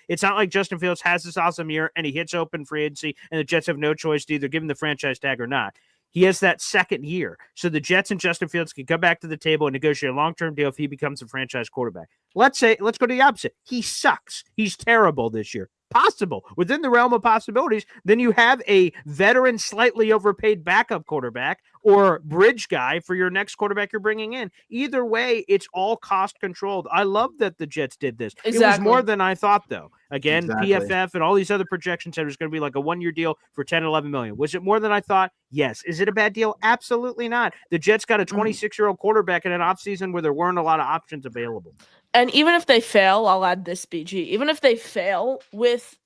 C: it's not like Justin Fields has this awesome year and he hits open free agency and the Jets have no choice to either give him the franchise tag or not. He has that second year. So the Jets and Justin Fields can come back to the table and negotiate a long-term deal if he becomes a franchise quarterback. Let's go to the opposite. He sucks. He's terrible this year. Possible within the realm of possibilities. Then you have a veteran, slightly overpaid backup quarterback or bridge guy for your next quarterback you're bringing in. Either way, it's all cost controlled. I love that the Jets did this. Exactly. It was more than I thought, though. Again, PFF and all these other projections said it was going to be like a 1-year deal for 10, 11 million. Was it more than I thought? Yes. Is it a bad deal? Absolutely not. The Jets got a 26-year-old quarterback in an offseason where there weren't a lot of options available.
D: And even if they fail, I'll add this, BG. Even if they fail with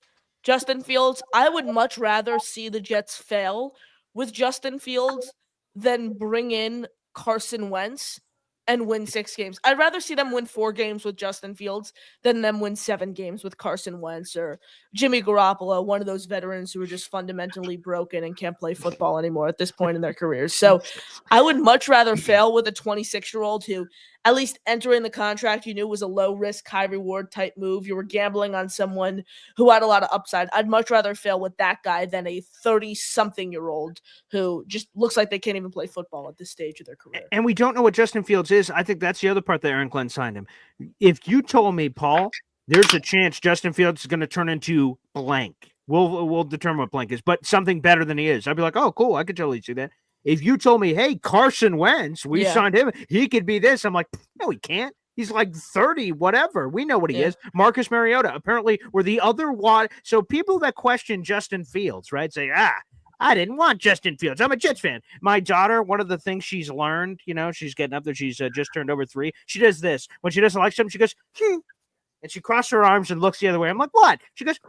D: Justin Fields, I would much rather see the Jets fail with Justin Fields than bring in Carson Wentz and win 6 games. I'd rather see them win 4 games with Justin Fields than them win 7 games with Carson Wentz or Jimmy Garoppolo, one of those veterans who are just fundamentally broken and can't play football anymore at this point in their careers. So I would much rather fail with a 26-year-old who, at least entering the contract, you knew was a low-risk, high-reward type move. You were gambling on someone who had a lot of upside. I'd much rather fail with that guy than a 30-something-year-old who just looks like they can't even play football at this stage of their career.
C: And we don't know what Justin Fields is. I think that's the other part that Aaron Glenn signed him. If you told me, Paul, there's a chance Justin Fields is going to turn into blank, we'll determine what blank is, but something better than he is, I'd be like, oh, cool, I could totally see that. If you told me, hey, Carson Wentz, we signed him, he could be this, I'm like, no, he can't. He's like 30, whatever. We know what he is. Marcus Mariota, apparently, were the other one. So people that question Justin Fields, right, say, I didn't want Justin Fields. I'm a Jets fan. My daughter, one of the things she's learned, she's getting up there. She's just turned over 3. She does this. When she doesn't like something, she goes, and she crosses her arms and looks the other way. I'm like, what? She goes,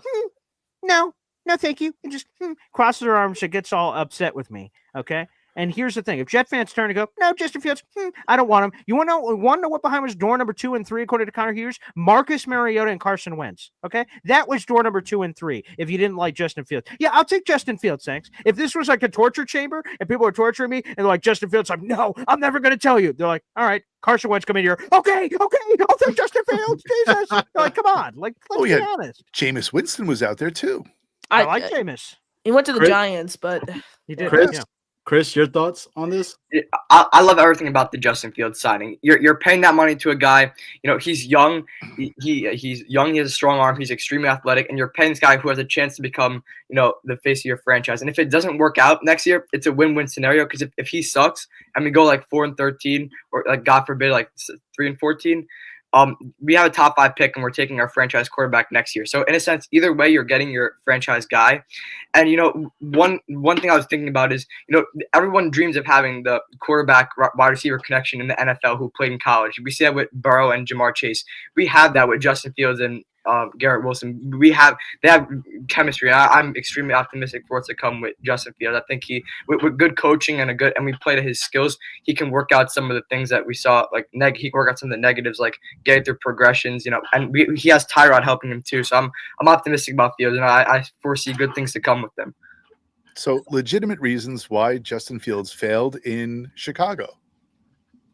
C: no, thank you. And just crosses her arms. She gets all upset with me. Okay. And here's the thing. If Jet fans turn to go, no, Justin Fields, I don't want him. You want to know what behind was door number 2 and 3, according to Connor Hughes? Marcus Mariota and Carson Wentz. Okay. That was door number 2 and 3. If you didn't like Justin Fields. Yeah, I'll take Justin Fields. Thanks. If this was like a torture chamber and people are torturing me and they're like, Justin Fields, I'm no, I'm never going to tell you. They're like, all right, Carson Wentz come in here. Okay, I'll take Justin Fields. Jesus. They're like, come on. Like, let's be honest.
A: Jameis Winston was out there too.
C: I like Jameis.
D: He went to the Giants, but
C: he did.
B: Chris, your thoughts on this?
F: I love everything about the Justin Fields signing. You're paying that money to a guy. He's young. He's young. He has a strong arm. He's extremely athletic, and you're paying this guy who has a chance to become, the face of your franchise. And if it doesn't work out next year, it's a win-win scenario because if he sucks and we go like 4-13 or like God forbid like 3-14. We have a top 5 pick and we're taking our franchise quarterback next year. So in a sense, either way, you're getting your franchise guy. And, one thing I was thinking about is, everyone dreams of having the quarterback wide receiver connection in the NFL who played in college. We see that with Burrow and Jamar Chase. We have that with Justin Fields and Garrett Wilson. They have chemistry. I'm extremely optimistic for what's to come with Justin Fields. I think with good coaching and we play to his skills, he can work out some of the things that we saw, like he can work out some of the negatives, like getting through progressions, and he has Tyrod helping him too. So I'm optimistic about Fields, and I foresee good things to come with them.
A: So legitimate reasons why Justin Fields failed in Chicago.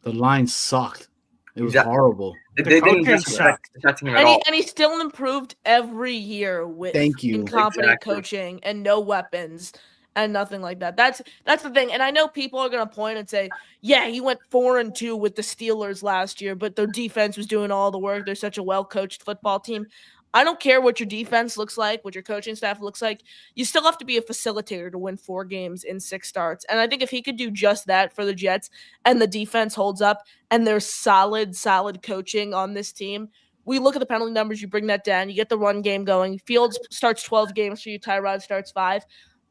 B: The line sucked. It was
F: Exactly.
B: horrible.
F: They
C: coaching
F: didn't
C: sucked.
F: protect him at all.
D: And he still improved every year with
B: Thank you.
D: incompetent
F: Exactly.
D: coaching and no weapons and nothing like that. That's the thing. And I know people are gonna point and say, yeah, he went 4-2 with the Steelers last year, but their defense was doing all the work. They're such a well-coached football team. I don't care what your defense looks like, what your coaching staff looks like. You still have to be a facilitator to win 4 games in 6 starts. And I think if he could do just that for the Jets and the defense holds up and there's solid coaching on this team, we look at the penalty numbers, you bring that down, you get the run game going. Fields starts 12 games for you, Tyrod starts 5.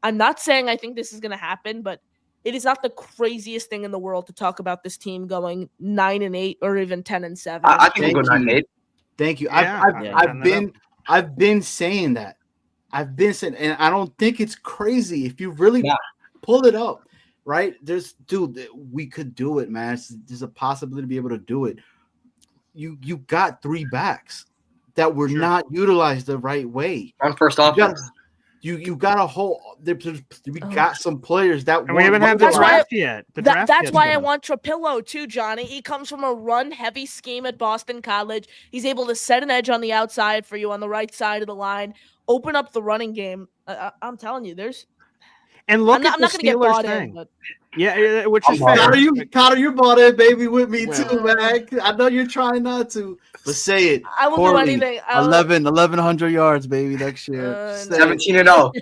D: I'm not saying I think this is going to happen, but it is not the craziest thing in the world to talk about this team going 9-8 or even 10-7.
F: I think we'll go 9-8.
B: Thank you.
C: Yeah,
B: I've been saying that. I've been saying, and I don't think it's crazy if you really pull it up, right? We could do it, man. There's a possibility to be able to do it. You got 3 backs that were not utilized the right way.
F: On first offense.
B: You got a whole. We got some players that
C: and we haven't had the draft yet.
D: That's why I want Trapillo too, Johnny. He comes from a run-heavy scheme at Boston College. He's able to set an edge on the outside for you on the right side of the line, open up the running game. I'm telling you, there's.
C: And look
D: I'm
C: at
D: not
C: the
D: going to get
C: Steelers
D: bought
C: thing.
D: in, but.
C: Yeah, which is fair.
B: Cotter, you bought it, baby, with me too, man. I know you're trying not to, but say it.
D: I will do anything.
B: 1,100 yards, baby, next year.
F: 17-0.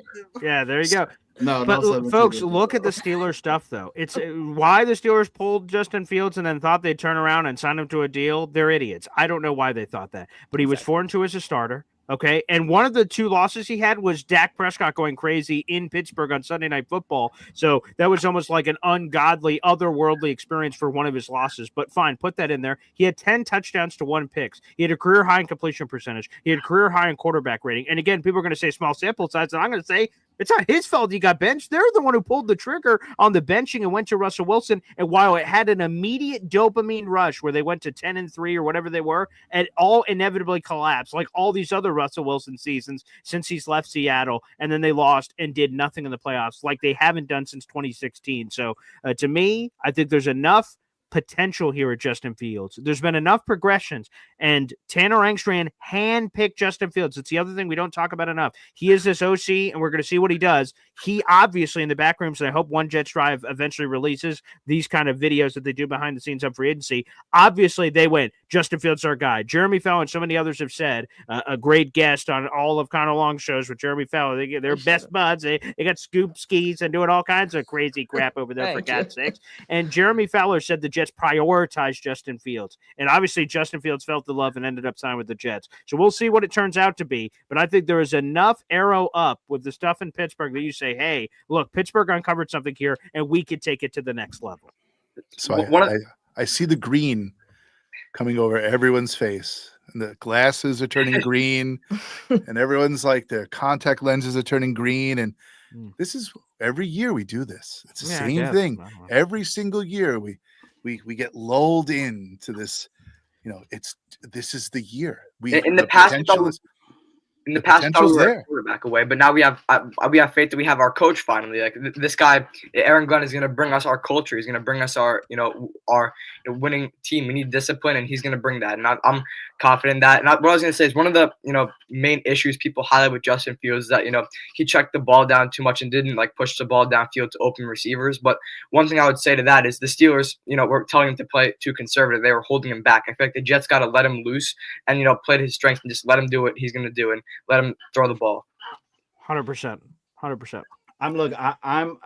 C: Yeah, there you go.
B: But
C: folks, look at the Steelers stuff, though. It's why the Steelers pulled Justin Fields and then thought they'd turn around and sign him to a deal. They're idiots. I don't know why they thought that, but he was 4-2 as a starter. Okay, and one of the 2 losses he had was Dak Prescott going crazy in Pittsburgh on Sunday Night Football. So that was almost like an ungodly, otherworldly experience for one of his losses. But fine, put that in there. He had 10 touchdowns to 1 picks. He had a career high in completion percentage. He had a career high in quarterback rating. And again, people are going to say small sample size, and I'm going to say it's not his fault he got benched. They're the one who pulled the trigger on the benching and went to Russell Wilson. And while it had an immediate dopamine rush where they went to 10-3 or whatever they were, it all inevitably collapsed, like all these other Russell Wilson seasons since he's left Seattle. And then they lost and did nothing in the playoffs like they haven't done since 2016. So to me, I think there's enough potential here at Justin Fields. There's been enough progressions, and Tanner Engstrand handpicked Justin Fields. It's the other thing we don't talk about enough. He is this OC, and we're going to see what he does. He obviously in the back rooms, and I hope One Jets Drive eventually releases these kind of videos that they do behind the scenes on free agency. Obviously, they went, Justin Fields our guy. Jeremy Fowler and so many others have said, a great guest on all of Connor Long shows with Jeremy Fowler. They're best buds. They got scoop skis and doing all kinds of crazy crap over there, for God's sakes. And Jeremy Fowler said the Jets prioritized Justin Fields. And obviously, Justin Fields felt the love and ended up signing with the Jets. So we'll see what it turns out to be. But I think there is enough arrow up with the stuff in Pittsburgh that you say, hey, look, Pittsburgh uncovered something here, and we could take it to the next level.
A: So I see the green coming over everyone's face. And the glasses are turning green. And everyone's like, their contact lenses are turning green. And this is every year we do this. It's the same thing. Every single year we get lulled into this, this is the year.
F: In the past, we were a quarterback away, but now we have faith that we have our coach finally. Like this guy, Aaron Glenn, is going to bring us our culture. He's going to bring us our winning team. We need discipline, and he's going to bring that. And I'm confident in that. And what I was going to say is one of the main issues people highlight with Justin Fields is that he checked the ball down too much and didn't push the ball downfield to open receivers. But one thing I would say to that is the Steelers, were telling him to play too conservative. They were holding him back. I feel like the Jets got to let him loose and play to his strength and just let him do what he's going to do and let him throw the ball.
C: 100%.
B: I'm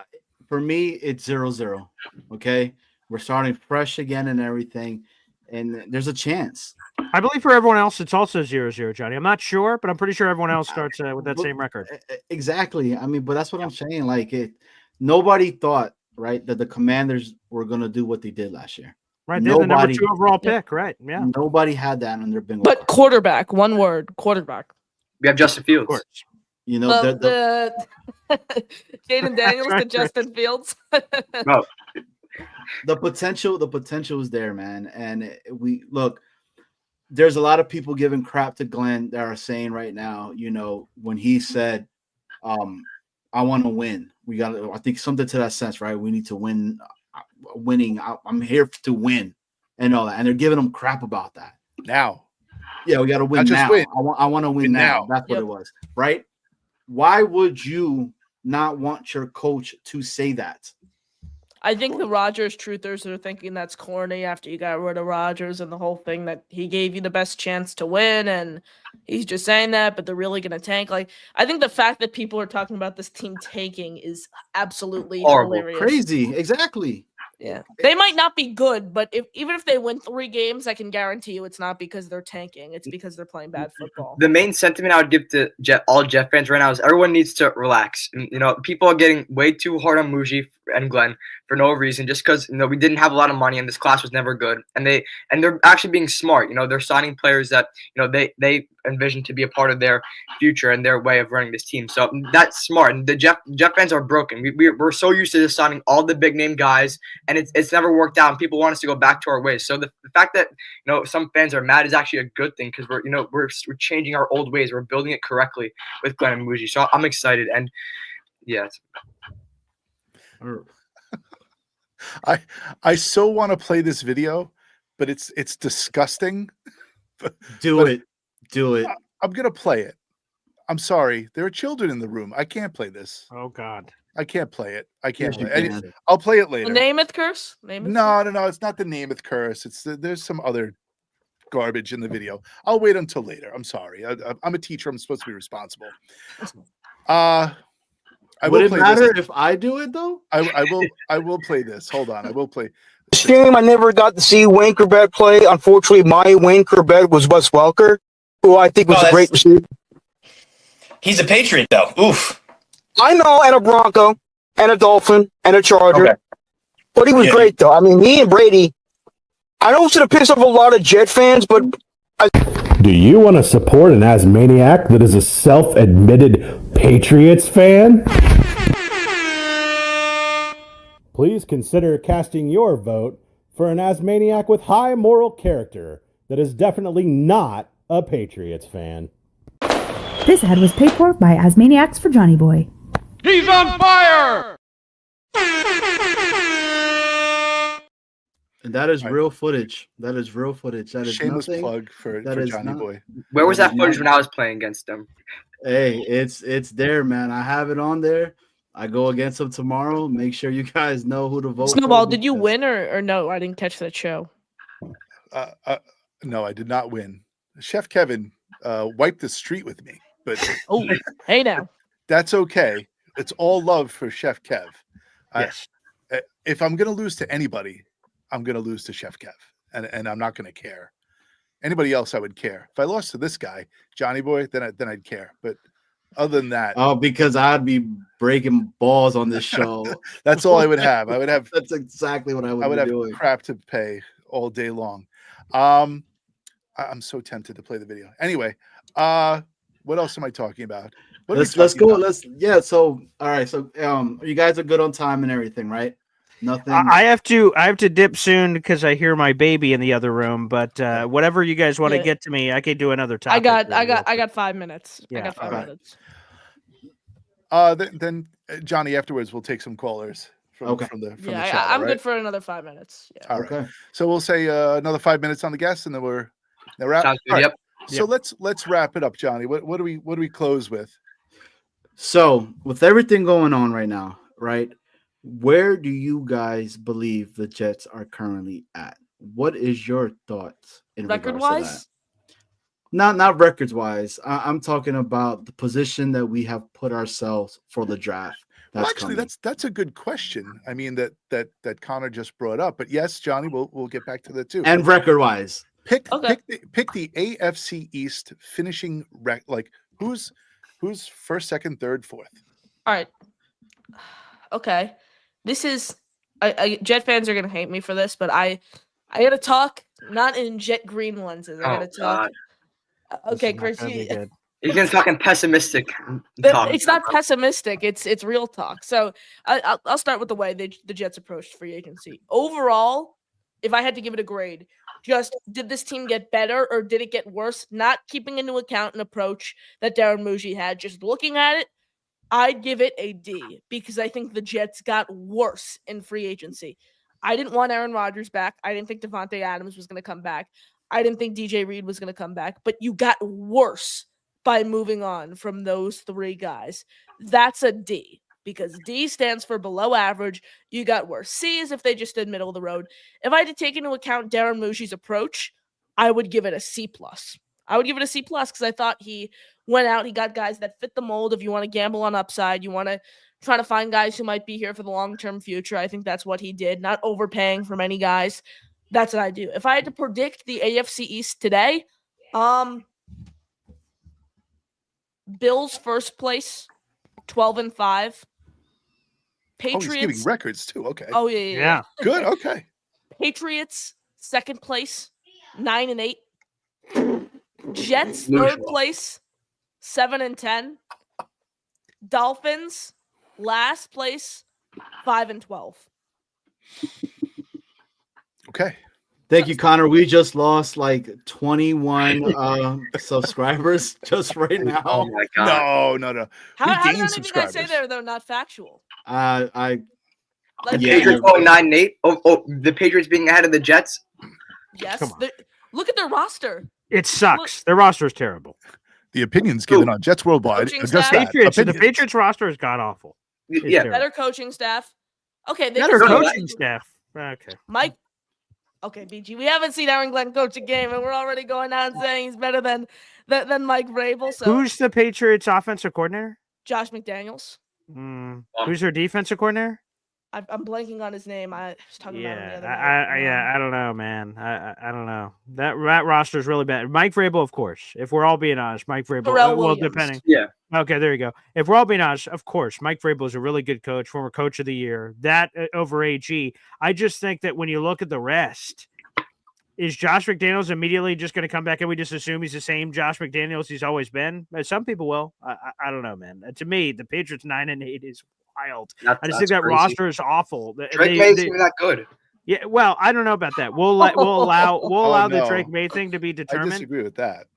B: for me, it's 0-0. Okay, we're starting fresh again and everything, and there's a chance.
C: I believe for everyone else, it's also 0-0, Johnny. I'm not sure, but I'm pretty sure everyone else starts with that same record.
B: Exactly. I mean, but that's what I'm saying. Nobody thought, right, that the Commanders were going to do what they did last year.
C: Right, they're the number
B: Nobody-
C: 2 overall pick, right? Yeah,
B: Nobody had that on their bingo
D: But
B: card.
D: quarterback, one word, quarterback.
F: We have Justin
C: of
F: Fields.
C: course.
B: You know,
D: The Jaden Daniels to
C: right,
D: Justin Fields.
F: No,
B: the potential is there, man. And we look, there's a lot of people giving crap to Glenn that are saying right now, you know, when he said, I want to win. I think something to that sense, right? We need to win. Winning. I'm here to win and all that. And they're giving him crap about that.
A: Now.
B: Yeah, we got to win
A: Not just
B: now.
A: win.
B: I want to win now.
A: now.
B: That's what
D: Yep.
B: it was, right? Why would you not want your coach to say that?
D: I think the Rodgers truthers are thinking that's corny after you got rid of Rodgers and the whole thing that he gave you the best chance to win, and he's just saying that, but they're really gonna tank. Like, I think the fact that people are talking about this team tanking is absolutely
F: Horrible.
D: hilarious.
B: Crazy. Exactly.
D: Yeah, they might not be good, but even if they win 3 games, I can guarantee you it's not because they're tanking. It's because they're playing bad football.
F: the main sentiment I would give to all Jet fans right now is everyone needs to relax. And, you know, people are getting way too hard on Muji and Glenn for no reason, just because, you know, we didn't have a lot of money and this class was never good. And they're actually being smart. You know, they're signing players that, you know, they envision to be a part of their future and their way of running this team. So that's smart. And the Jet fans are broken. We're so used to just signing all the big name guys, and it's never worked out. And people want us to go back to our ways. So the fact that, you know, some fans are mad is actually a good thing, because we're changing our old ways. We're building it correctly with Glenn and Muji. So I'm excited. And yeah,
A: I so want to play this video, but it's disgusting.
B: Do it.
A: I'm gonna play it. I'm sorry. There are children in the room. I can't play this.
C: Oh God.
A: I can't play it. I can't
B: Yes,
A: play
B: you
A: it.
B: can.
A: I'll play it
D: The
A: later.
D: Namath curse? Namath
A: No. It's not the Namath curse. There's some other garbage in the video. I'll wait until later. I'm sorry. I'm a teacher. I'm supposed to be responsible.
B: Would it matter if I do it though?
A: I will play this. Hold on. I will play.
G: Stream, I never got to see Wayne Corbett play. Unfortunately, my Wayne Corbett was Wes Welker, who I think was a great receiver.
H: He's a Patriot, though. Oof.
G: I know, and a Bronco, and a Dolphin, and a Charger.
H: Okay.
G: But he was great, though. I mean, he and Brady, I know it's going to piss off a lot of Jet fans, but
I: do you want to support an Asmaniac that is a self-admitted Patriots fan? Please consider casting your vote for an Asmaniac with high moral character that is definitely not a Patriots fan.
J: This ad was paid for by Asmaniacs for Johnny Boy.
K: He's on fire!
B: And that is real footage. That is real footage. That is
A: Shameless
B: nothing.
A: plug for Johnny Boy.
F: where was that footage when I was playing against them?
B: Hey, it's there, man. I have it on there. I go against them tomorrow. Make sure you guys know who to vote for.
D: Snowball, did you win or no? I didn't catch that show.
A: No, I did not win. Chef Kevin wiped the street with me, but
D: Oh, hey now.
A: that's okay. It's all love for Chef Kev.
C: Yes.
A: If I'm going to lose to anybody, I'm going to lose to Chef Kev, and I'm not going to care. Anybody else, I would care. If I lost to this guy, Johnny Boy, then I'd care. But other than that,
B: Oh, because I'd be breaking balls on this show.
A: that's all I would have. I would have.
B: That's exactly what I would
A: have
B: be doing.
A: crap to pay all day long. I'm so tempted to play the video. Anyway, what else am I talking about? What are we
B: Let's
A: talking
B: go.
A: about?
B: So all right. So you guys are good on time and everything, right? Nothing.
C: I have to dip soon because I hear my baby in the other room. But whatever you guys want to
D: Yeah.
C: get to me, I could do another topic.
D: I got 5 minutes. I
C: Yeah,
D: got 5
A: alright.
D: minutes.
A: Then Johnny, afterwards we'll take some callers from the
D: Yeah,
A: chat.
D: I'm
A: all
D: good
A: right?
D: for another 5 minutes. Yeah.
A: All right.
B: Okay.
A: So we'll say another 5 minutes on the guests, and then we're out.
F: Sounds good.
A: All right.
F: Yep.
A: So let's wrap it up, Johnny. What do we close with?
B: So with everything going on right now, right? Where do you guys believe the Jets are currently at? What is your thoughts in
D: Record
B: regards to
D: wise,
B: that? Not records wise. I'm talking about the position that we have put ourselves for the draft.
A: Well, actually, that's a good question. I mean that Connor just brought up. But yes, Johnny, we'll get back to that too.
B: And record wise.
A: Pick the AFC East finishing who's first, second, third, fourth.
D: all right. Okay, this is Jet fans are gonna hate me for this, but I I gotta talk, not in jet green lenses. I gotta talk. Okay, Chris.
F: You're gonna talking pessimistic talk.
D: It's not pessimistic. It's real talk. So I'll start with the way the Jets approached free agency. Overall, if I had to give it a grade, just did this team get better or did it get worse? Not keeping into account an approach that Darren Muji had. Just looking at it, I'd give it a D because I think the Jets got worse in free agency. I didn't want Aaron Rodgers back. I didn't think Devontae Adams was going to come back. I didn't think DJ Reed was going to come back. But you got worse by moving on from those three guys. That's a D because D stands for below average. You got worse. C is if they just did middle of the road. If I had to take into account Darren Muji's approach, I would give it a C+. I would give it a C+ because I thought he went out. He got guys that fit the mold. If you want to gamble on upside, you want to try to find guys who might be here for the long-term future. I think that's what he did, not overpaying for many guys. That's what I do. If I had to predict the AFC East today, Bills first place, 12-5. Patriots.
A: Oh, he's giving records too. Okay.
D: Oh yeah.
A: Good. Okay.
D: Patriots second place, 9-8. Jets third place, 7-10. Dolphins last place, 5-12.
A: Okay.
B: Thank you, Connor. We just lost like 21 subscribers just right now.
F: Oh my god!
A: No.
D: How did none of you guys say they're not factual?
F: The Patriots going 9-8. Oh, the Patriots being ahead of the Jets.
D: Yes. Look at their roster.
C: It sucks. Their roster is terrible.
A: The opinions given on Jets Worldwide.
C: The Patriots roster is god awful.
F: Yeah.
D: Better coaching staff. Okay.
C: Better coaching staff. Okay.
D: Mike. Okay, BG. We haven't seen Aaron Glenn coach a game, and we're already going out saying he's better than Mike Vrabel. So
C: who's the Patriots offensive coordinator?
D: Josh McDaniels.
C: Who's their defensive coordinator?
D: I'm blanking on his name. I was talking about him the other
C: night. I don't know, man. I don't know. That roster is really bad. Mike Vrabel, of course. If we're all being honest, Mike Vrabel. Well, depending.
F: Yeah.
C: Okay, there you go. If we're all being honest, of course, Mike Vrabel is a really good coach, former coach of the year. That over AG. I just think that when you look at the rest, is Josh McDaniels immediately just going to come back and we just assume he's the same Josh McDaniels he's always been? Some people will. I don't know, man. To me, the Patriots 9-8 is wild. I just think that crazy. Roster is awful.
F: Drake May's not good.
C: Yeah, well, I don't know about that. We'll allow the Drake May thing to be determined.
A: I disagree with that.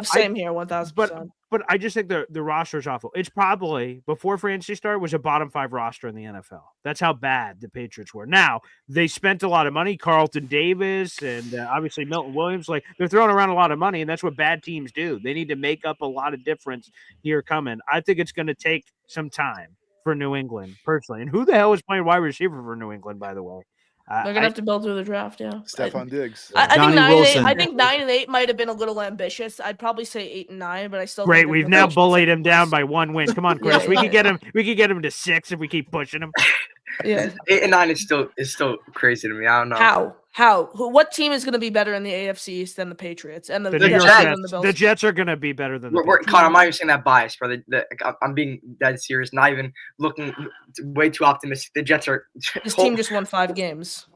D: Same here, 1,000%.
C: But I just think the roster is awful. It's probably, before free agency started, was a bottom 5 roster in the NFL. That's how bad the Patriots were. Now, they spent a lot of money. Carlton Davis and obviously Milton Williams. Like, they're throwing around a lot of money, and that's what bad teams do. They need to make up a lot of difference here coming. I think it's going to take some time for New England, personally. And who the hell is playing wide receiver for New England, by the way?
D: They're gonna have to build through the draft, yeah.
A: Stephon Diggs.
D: I think 9-8 might have been a little ambitious. I'd probably say 8-9, but I still
C: great. We've now bullied him down by 1 win. Come on, Chris. We could get him. We could get him to 6 if we keep pushing him.
D: Yeah,
F: 8-9 is still crazy to me. I don't know
D: how. What team is going to be better in the AFC East than the Patriots and the
C: Jets? The Jets are going to be better than the Patriots.
F: Connor, I'm not even saying that bias, brother. I'm being dead serious. Not even looking way too optimistic. The Jets are.
D: This team just won 5 games.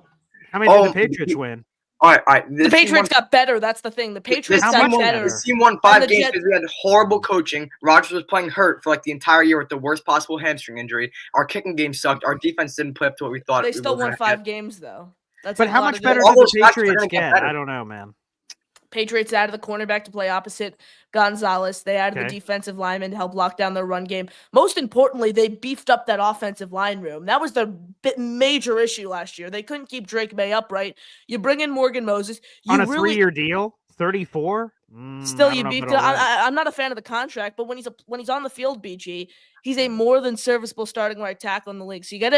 C: How many did the Patriots win?
F: All right.
D: The Patriots got better. That's the thing. The Patriots got better.
F: This team won 5 games because we had horrible coaching. Rodgers was playing hurt for like the entire year with the worst possible hamstring injury. Our kicking game sucked. Our defense didn't play up to what we thought.
D: They still won 5 games though.
C: But how much better did the Patriots get? I don't know, man.
D: Patriots added the cornerback to play opposite Gonzalez. They added the defensive lineman to help lock down their run game. Most importantly, they beefed up that offensive line room. That was the major issue last year. They couldn't keep Drake May upright. You bring in Morgan Moses.
C: On a 3-year deal, 34.
D: Still, you beat. I'm not a fan of the contract, but when he's on the field, BG, he's a more than serviceable starting right tackle in the league. So you get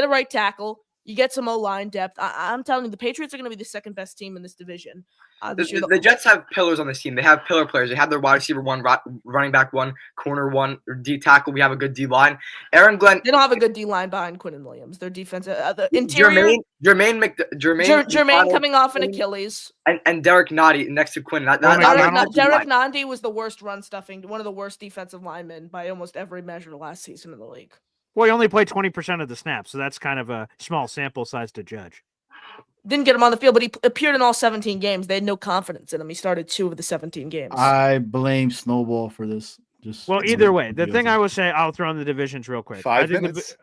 D: a right tackle. You get some O-line depth. I'm telling you, the Patriots are going to be the second best team in this division.
F: The Jets have pillars on this team. They have pillar players. They have their wide receiver 1, running back 1, corner 1, D tackle. We have a good D line. Aaron Glenn.
D: They don't have a good D line behind Quinnen Williams. Their defense, the interior. Jermaine coming off an Achilles.
F: And Derek Noddy next to Quinn.
D: Derek Noddy was the worst run stuffing, one of the worst defensive linemen by almost every measure last season in the league.
C: Well, he only played 20% of the snaps, so that's kind of a small sample size to judge.
D: Didn't get him on the field, but he appeared in all 17 games. They had no confidence in him. He started 2 of the 17 games.
B: I blame Snowball for this.
C: Well, either way, the thing I will say, I'll throw in the divisions real quick.
A: 5 minutes.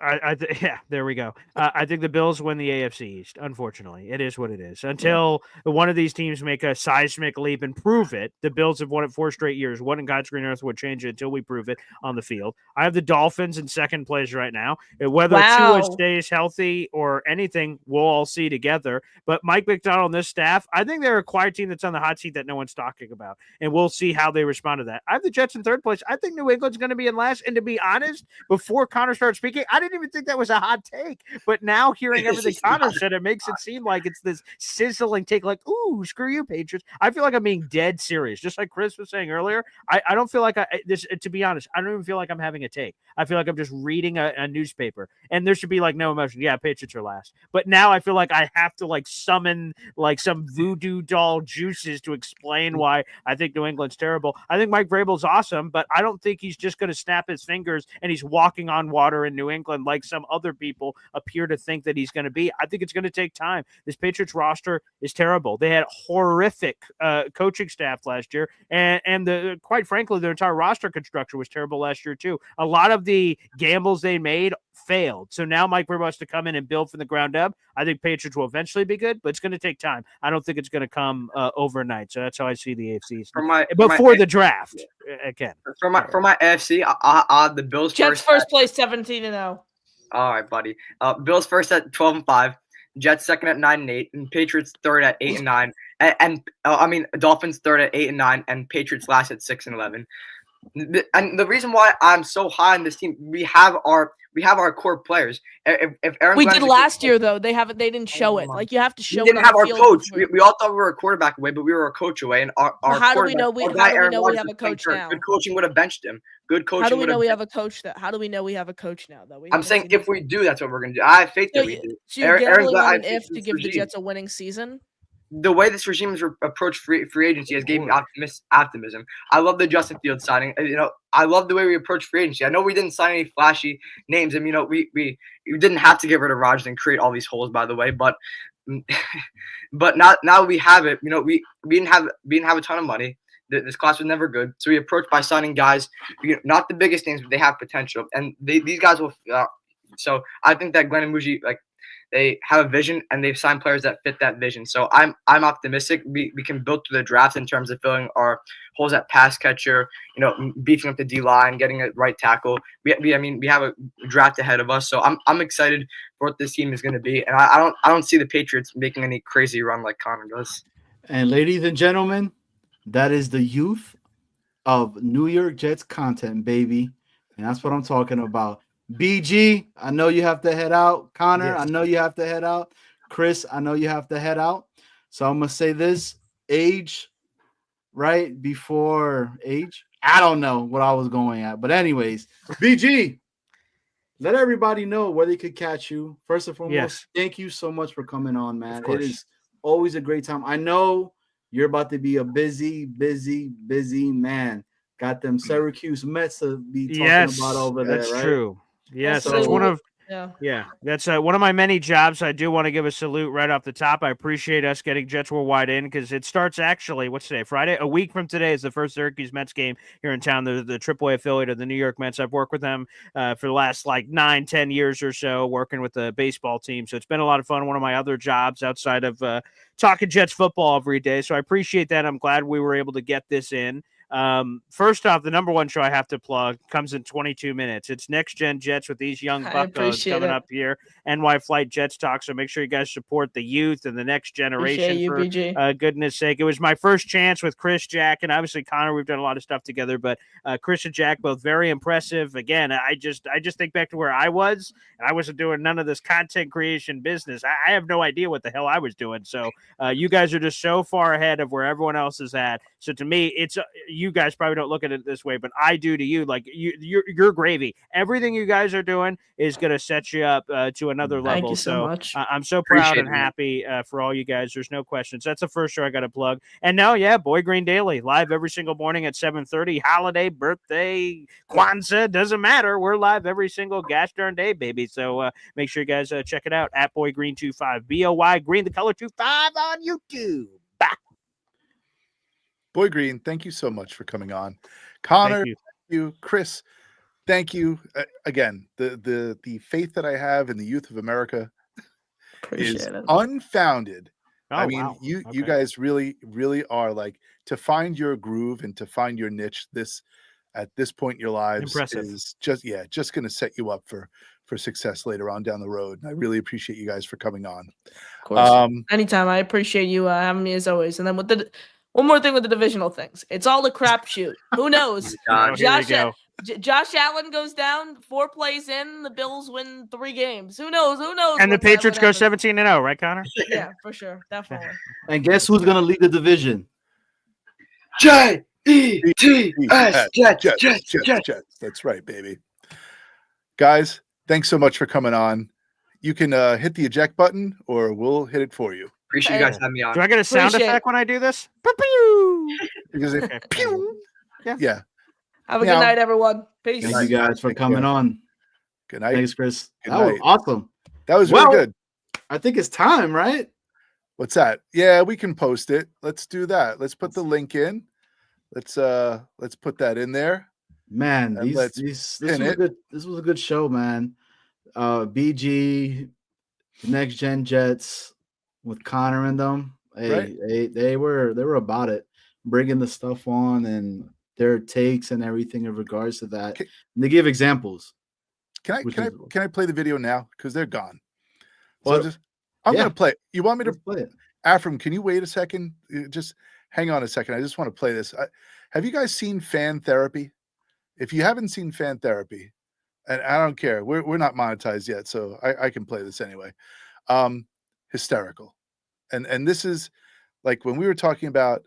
C: Yeah, there we go. I think the Bills win the AFC East. Unfortunately, it is what it is. Until one of these teams make a seismic leap and prove it, the Bills have won it 4 straight years. What in God's green earth would change it until we prove it on the field? I have the Dolphins in second place right now. Whether Tua stays healthy or anything, we'll all see together. But Mike McDonald and this staff, I think they're a quiet team that's on the hot seat that no one's talking about, and we'll see how they respond to that. I have the Jets in third place. I think New England's going to be in last. And to be honest, before Connor started speaking, I didn't even think that was a hot take. But now hearing everything Connor said, it makes it seem like it's this sizzling take, like, ooh, screw you, Patriots. I feel like I'm being dead serious. Just like Chris was saying earlier, I don't feel like to be honest, I don't even feel like I'm having a take. I feel like I'm just reading a newspaper. And there should be like no emotion. Yeah, Patriots are last. But now I feel like I have to like summon like some voodoo doll juices to explain why I think New England's terrible. I think Mike Vrabel's awesome, but I don't think he's just going to snap his fingers and he's walking on water in New England like some other people appear to think that he's going to be. I think it's going to take time. This Patriots roster is terrible. They had horrific coaching staff last year, and quite frankly, their entire roster construction was terrible last year too. A lot of the gambles they made failed. So now Mike Vrabel has to come in and build from the ground up. I think Patriots will eventually be good, but it's going to take time. I don't think it's going to come overnight. So that's how I see the AFC. Before the draft, again.
F: For my AFC, the Bills
D: Jets first place 17-0.
F: All right, buddy. Bills first at 12-5. Jets second at 9-8, and Patriots third at 8-9. Dolphins third at 8-9, and Patriots last at 6-11. And the reason why I'm so high on this team, we have our core players. If Aaron
D: we
F: Glenn
D: did last year though, they didn't show it. Like you have to show.
F: We didn't have our coach. We all thought we were a quarterback away, but we were a coach away. And our
D: how do we know we have a coach now?
F: Good coaching would have benched him. Good coaching.
D: How do we know we have a coach that? How do we know we have a coach now though?
F: I'm saying if we do, that's what we're gonna do. I have faith that we do.
D: So you're gambling on an if to give the Jets a winning season.
F: The way this regime has approached free agency has given me optimism. I love the Justin Fields signing. I love the way we approach free agency. I know we didn't sign any flashy names, and we didn't have to get rid of Rodgers and create all these holes, by the way. But now we have it. We didn't have a ton of money. This class was never good, so we approached by signing guys, not the biggest names, but they have potential, and these guys will. So I think that Glenn and Muji they have a vision and they've signed players that fit that vision. So I'm optimistic. We can build through the draft in terms of filling our holes at pass catcher, beefing up the D line, getting a right tackle. We have a draft ahead of us. So I'm excited for what this team is going to be. And I don't see the Patriots making any crazy run like Connor does.
B: And ladies and gentlemen, that is the youth of New York Jets content, baby. And that's what I'm talking about. BG, I know you have to head out. Connor, yes. I know you have to head out. Chris, I know you have to head out. So I'm going to say this, age, right before age. I don't know what I was going at. But anyways, BG, let everybody know where they could catch you. First and foremost, Thank you so much for coming on, man. It is always a great time. I know you're about to be a busy man. Got them Syracuse Mets to be talking about over there, right? That's true.
C: Yes, so, that's one of my many jobs. I do want to give a salute right off the top. I appreciate us getting Jets Worldwide in because it starts actually, what's today? Friday? A week from today is the first Syracuse Mets game here in town. They're the AAA affiliate of the New York Mets. I've worked with them for the last 9-10 years or so, working with the baseball team. So it's been a lot of fun. One of my other jobs outside of talking Jets football every day. So I appreciate that. I'm glad we were able to get this in. First off, the number one show I have to plug comes in 22 minutes. It's Next Gen Jets with these young buckos coming up here. NY Flight Jets Talk. So make sure you guys support the youth and the next generation. For goodness sake. It was my first chance with Chris, Jack, and obviously Connor. We've done a lot of stuff together, but Chris and Jack both very impressive. Again, I just think back to where I was, and I wasn't doing none of this content creation business. I have no idea what the hell I was doing. So you guys are just so far ahead of where everyone else is at. So to me, it's you guys probably don't look at it this way, but I do to you. Like you're gravy. Everything you guys are doing is going to set you up to another level.
D: Thank you so much.
C: I'm so proud and
F: Appreciate it.
C: happy for all you guys. There's no questions. That's the first show I got to plug. And now, yeah, Boy Green Daily live every single morning at 7:30. Holiday, birthday, Kwanzaa, doesn't matter. We're live every single gosh darn day, baby. So make sure you guys check it out at Boy Green 25 BOY Green the color 25 on YouTube. Bye.
A: Boy Green, thank you so much for coming on. Connor,
C: Thank you.
A: thank you. Chris, thank you. Again, the faith that I have in the youth of America is
D: Appreciate it.
A: unfounded.
C: Oh,
A: I mean,
C: wow.
A: you
C: Okay.
A: guys really are like, to find your groove and to find your niche at this point in your lives
C: Impressive.
A: is just going to set you up for success later on down the road. And I really appreciate you guys for coming on.
D: Of course. Anytime. I appreciate you having me as always. And then with one more thing with the divisional things. It's all a crapshoot. Who knows?
F: God,
C: here we go.
D: Josh Allen goes down 4 plays in. The Bills win 3 games. Who knows? Who knows?
C: And the
D: what
C: Patriots go
D: happens.
C: 17-0, right, Connor?
D: Yeah, for sure. Definitely.
B: And guess who's gonna lead the division?
F: Jets.
A: Jets. That's right, baby. Guys, thanks so much for coming on. You can hit the eject button, or we'll hit it for you.
F: Appreciate you guys having me on.
C: Do I get a sound
D: Appreciate
C: effect when I do this? Pew-pew!
A: Because it,
C: Okay.
A: pew, yeah.
D: Have a
A: Meow.
D: good night, everyone. Peace.
B: Thank you guys for
A: Take
B: coming
A: care.
B: on.
A: Good night.
B: Thanks, Chris.
A: Good
B: That was
A: night.
B: awesome.
A: That was
B: Well-
A: really good.
B: I think it's time, right?
A: What's that? Yeah, we can post it. Let's do that. Let's put the link in. Let's put that in there.
B: Man,
A: And let's
B: this
A: pin
B: was
A: it.
B: a good. This was a good show, man. BG, Next Gen Jets with Connor and them. Hey,
A: Right.
B: they were about it, bringing the stuff on and their takes and everything in regards to that.
A: Okay.
B: And they give examples.
A: Can
B: Which
A: I
B: is-
A: can I play the video now? Because they're gone.
B: Well,
A: So I'm
B: yeah.
A: gonna play. You want me to
B: Let's play it.
A: Afram, can you wait a second? Just hang on a second. I just want to play this. Have you guys seen Fan Therapy? If you haven't seen Fan Therapy, and I don't care, we're not monetized yet, so I can play this anyway. Hysterical. And this is like when we were talking about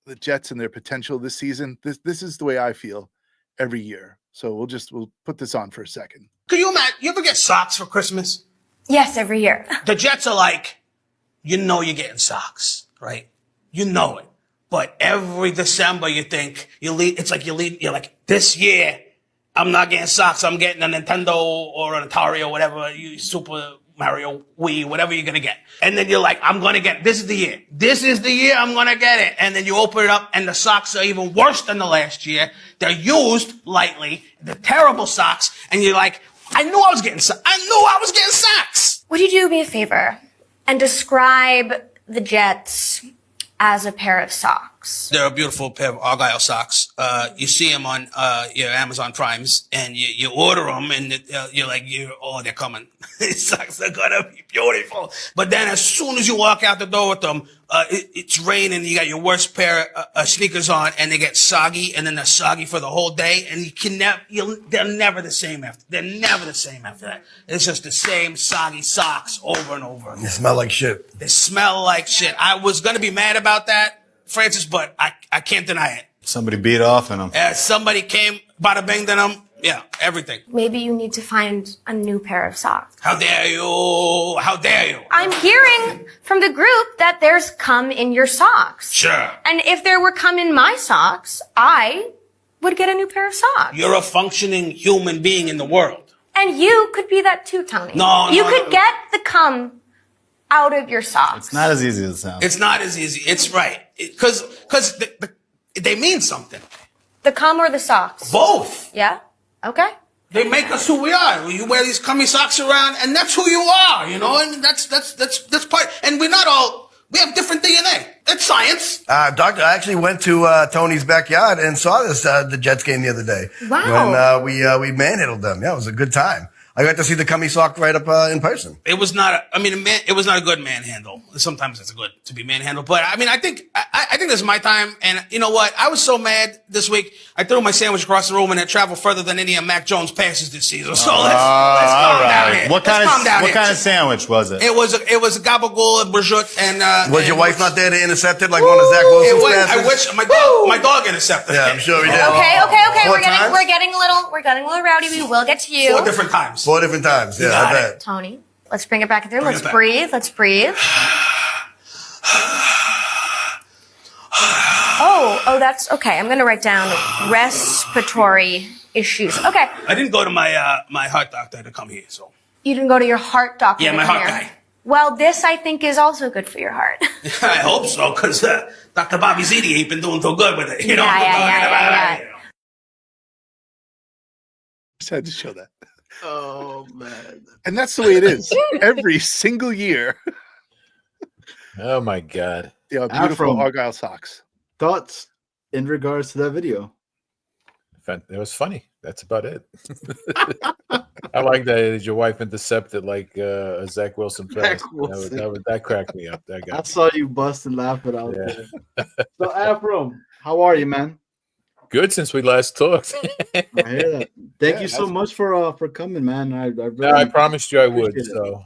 A: the Jets and their potential this season, this is the way I feel every year. So we'll put this on for a second.
L: Can you imagine? You ever get socks for Christmas?
M: Yes, every year.
L: The Jets are like, you know you're getting socks, right? You know it. But every December you think you're like, this year, I'm not getting socks. I'm getting a Nintendo or an Atari or whatever, Super Mario Wii, whatever you're going to get. And then you're like, I'm going to get, this is the year. This is the year I'm going to get it. And then you open it up and the socks are even worse than the last year. They're used lightly. They're terrible socks. And you're like, I knew I was getting socks.
M: Would you do me a favor and describe the Jets as a pair of socks?
L: They're a beautiful pair of Argyle socks. You see them on your Amazon Primes, and you order them, and you're like, they're coming. These socks are gonna be beautiful. But then as soon as you walk out the door with them, it's raining, you got your worst pair of sneakers on, and they get soggy, and then they're soggy for the whole day, and they're never the same after. They're never the same after that. It's just the same soggy socks over and over.
N: They smell like shit.
L: They smell like shit. I was gonna be mad about that, Francis, but I can't deny it.
N: Somebody beat off in them.
L: Somebody came, bada banged on them. Yeah, everything.
M: Maybe you need to find a new pair of socks.
L: How dare you? How dare you?
M: I'm hearing from the group that there's cum in your socks.
L: Sure.
M: And if there were cum in my socks, I would get a new pair of socks.
L: You're a functioning human being in the world.
M: And you could be that too, Tony.
L: No,
M: You
L: no,
M: could
L: no.
M: get the cum out of your socks.
N: It's not as easy as it sounds.
L: It's not as easy. It's right. Because they mean something.
M: The cum or the socks?
L: Both.
M: Yeah? Okay.
L: They make us who we are. You wear these cummy socks around, and that's who you are, you know? And that's part, and we have different DNA. It's science.
N: Doctor, I actually went to Tony's backyard and saw the Jets game the other day.
M: Wow.
N: When we manhandled them. Yeah, it was a good time. I got to see the cummy sock right up in person.
L: It was not. It was not a good manhandle. Sometimes it's good to be manhandled, but I mean, I think this is my time. And you know what? I was so mad this week. I threw my sandwich across the room, and it traveled further than any of Mac Jones' passes this season. So let's calm down here.
N: What kind of sandwich was it?
L: It was a gabagool and brajut, and
N: was your wife not there to intercept it like one of Zach Wilson's passes?
L: I wish my dog intercepted.
N: Yeah, I'm sure he did.
M: Okay. We're getting a little rowdy. We will get to you.
L: 4 different times.
N: 4 different times. Yeah, I bet.
M: Tony, let's bring it back in the room. Let's breathe. Oh, that's okay. I'm going to write down respiratory issues. Okay.
L: I didn't go to my my heart doctor to come here, so.
M: You didn't go to your heart doctor?
L: Yeah, my heart guy.
M: Well, this I think is also good for your heart.
L: I hope so, because Dr. Bobby Ziti ain't been doing too good with it. You know?
M: Yeah.
A: Just had to show that.
B: Oh man!
A: And that's the way it is every single year.
O: Oh my God!
A: Yeah, beautiful Argyle socks.
B: Thoughts in regards to that video?
O: It was funny. That's about it. I like that your wife intercepted like a Zach Wilson pass. That cracked me up.
B: I saw you bust and laugh it out there. So, Afram, how are you, man?
O: Good since we last talked.
B: I hear that. Thank you so much for coming, man.
O: I promised you I would. So,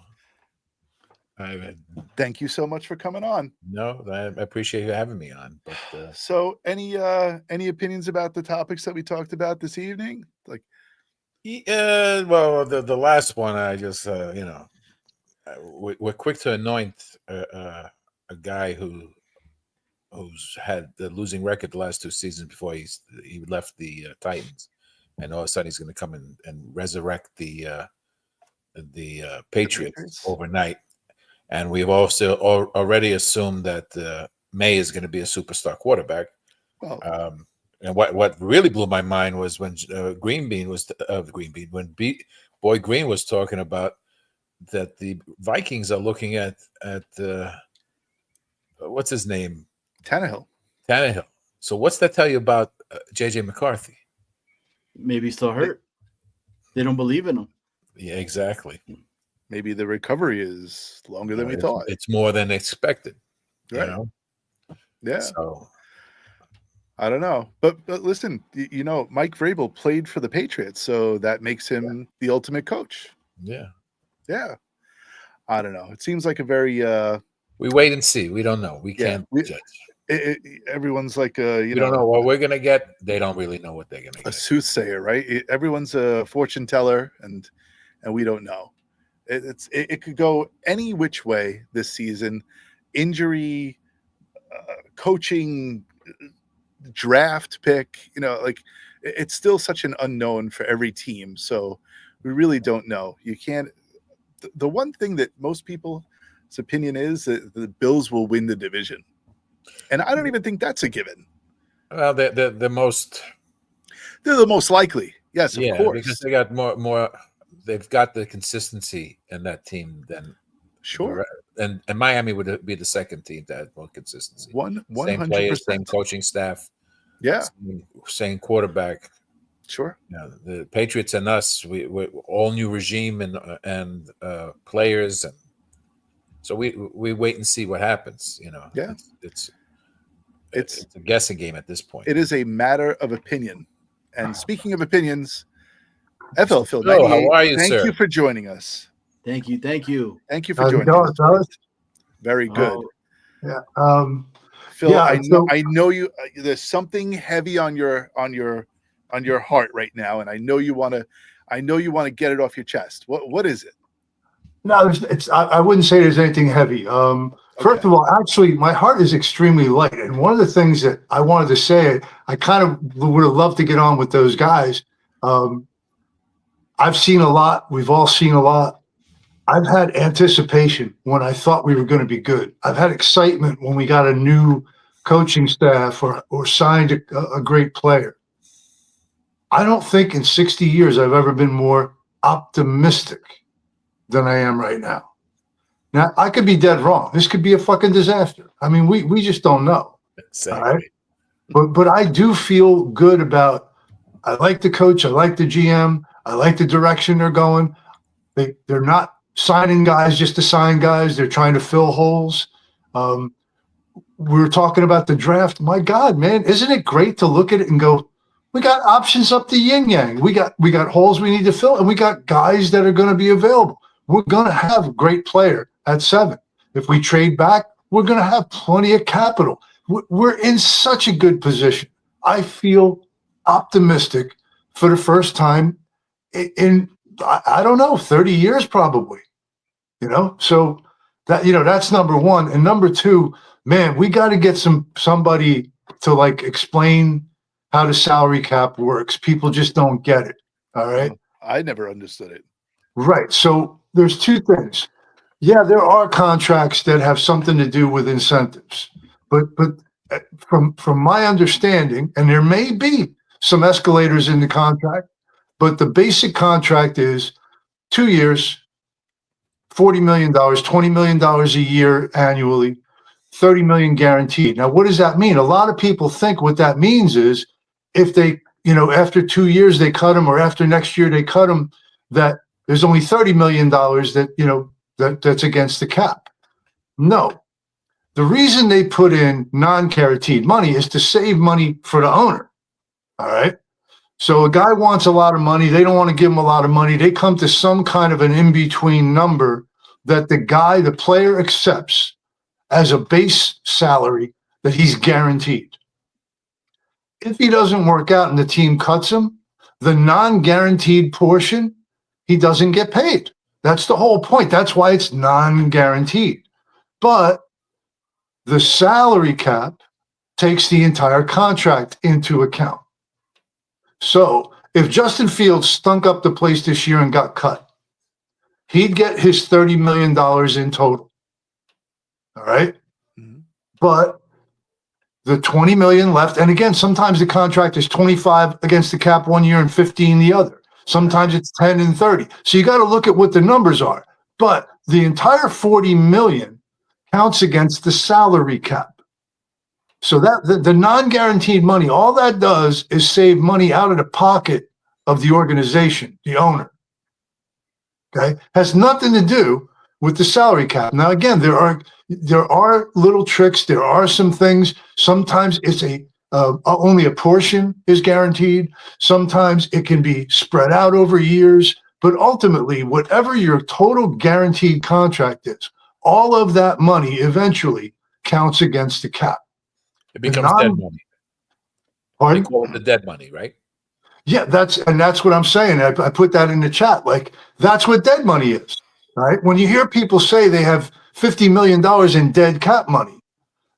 A: thank you so much for coming on.
O: No, I appreciate you having me on. But
A: so, any opinions about the topics that we talked about this evening? Like,
O: well, the last one, I just we're quick to anoint a guy who's had the losing record the last 2 seasons before he left the Titans, and all of a sudden he's going to come and resurrect the Patriots overnight. And we've also already assumed that May is going to be a superstar quarterback.
A: Well,
O: and what really blew my mind was when Boy Green was talking about that the Vikings are looking at what's his name?
A: Tannehill.
O: So what's that tell you about JJ McCarthy?
B: Maybe he's still hurt. They don't believe in him.
O: Yeah, exactly.
A: Maybe the recovery is longer than we thought.
O: It's more than expected.
A: Right.
O: You know?
A: Yeah.
O: So
A: I don't know. But listen, Mike Vrabel played for the Patriots, so that makes him the ultimate coach.
O: Yeah.
A: Yeah. I don't know. It seems like a very
O: we wait and see. We don't know. We can't judge.
A: Everyone's like
O: we don't know what we're gonna get. They don't really know what they're gonna get.
A: A soothsayer, right? Everyone's a fortune teller, and we don't know. It could go any which way this season. Injury, coaching, draft pick. It's still such an unknown for every team. So we really don't know. You can't. The one thing that most people's opinion is that the Bills will win the division. And I don't even think that's a given.
O: Well, they're the most
A: likely. Yes, of course.
O: Because they got more. They've got the consistency in that team than
A: sure.
O: And Miami would be the second team to have more consistency.
A: 100%.
O: Same players, same coaching staff.
A: Yeah.
O: Same quarterback.
A: Sure.
O: Yeah. The Patriots and us, we all new regime and players, and so we wait and see what happens.
A: Yeah.
O: It's a guessing game at this point.
A: It is a matter of opinion. And speaking of opinions, FL Phil,
O: how are you,
A: thank
O: sir?
A: you for joining us.
B: Thank you
A: for joining us. Very good. Phil, I know you. There's something heavy on your heart right now, and I know you want to get it off your chest. What is it?
P: No, I wouldn't say there's anything heavy. First of all, actually, my heart is extremely light, and one of the things that I wanted to say, I kind of would have loved to get on with those guys. I've seen a lot. We've all seen a lot. I've had anticipation when I thought we were going to be good. I've had excitement when we got a new coaching staff or signed a great player. I don't think in 60 years I've ever been more optimistic than I am right now. Now, I could be dead wrong. This could be a fucking disaster. I mean, we just don't know.
O: Exactly.
P: All right? But I do feel good about, I like the coach. I like the GM. I like the direction they're going. They're not signing guys just to sign guys. They're trying to fill holes. We were talking about the draft. My God, man, isn't it great to look at it and go, we got options up the yin yang. We got holes we need to fill, and we got guys that are going to be available. We're going to have a great player at 7. If we trade back, we're going to have plenty of capital. We're in such a good position. I feel optimistic for the first time in I don't know, 30 years probably. So that that's number one. And number two, man, we got to get somebody to like explain how the salary cap works. People just don't get it. All right.
A: I never understood it.
P: Right. So there's two things. Yeah, there are contracts that have something to do with incentives, but from my understanding, and there may be some escalators in the contract, but the basic contract is 2 years, $40 million, $20 million a year annually, $30 million guaranteed. Now, what does that mean? A lot of people think what that means is if they, after 2 years they cut them, or after next year they cut them, that there's only $30 million that's against the cap. No. The reason they put in non-guaranteed money is to save money for the owner. All right. So a guy wants a lot of money. They don't want to give him a lot of money. They come to some kind of an in-between number that the player accepts as a base salary that he's guaranteed. If he doesn't work out and the team cuts him, the non-guaranteed portion, he doesn't get paid. That's the whole point. That's why it's non-guaranteed. But the salary cap takes the entire contract into account. So if Justin Fields stunk up the place this year and got cut, he'd get his $30 million in total. All right. Mm-hmm. But the $20 million left, and again, sometimes the contract is 25 against the cap 1 year and 15 the other. Sometimes it's 10 and 30. So you got to look at what the numbers are. But the entire $40 million counts against the salary cap. So that the non-guaranteed money, all that does is save money out of the pocket of the organization, the owner. Okay, has nothing to do with the salary cap. Now, again, there are little tricks. There are some things. Sometimes it's only a portion is guaranteed. Sometimes it can be spread out over years. But ultimately, whatever your total guaranteed contract is, all of that money eventually counts against the cap.
O: It becomes dead money.
P: Pardon?
O: They call it the dead money, right?
P: Yeah, that's what I'm saying. I put that in the chat. Like, that's what dead money is, right? When you hear people say they have $50 million in dead cap money,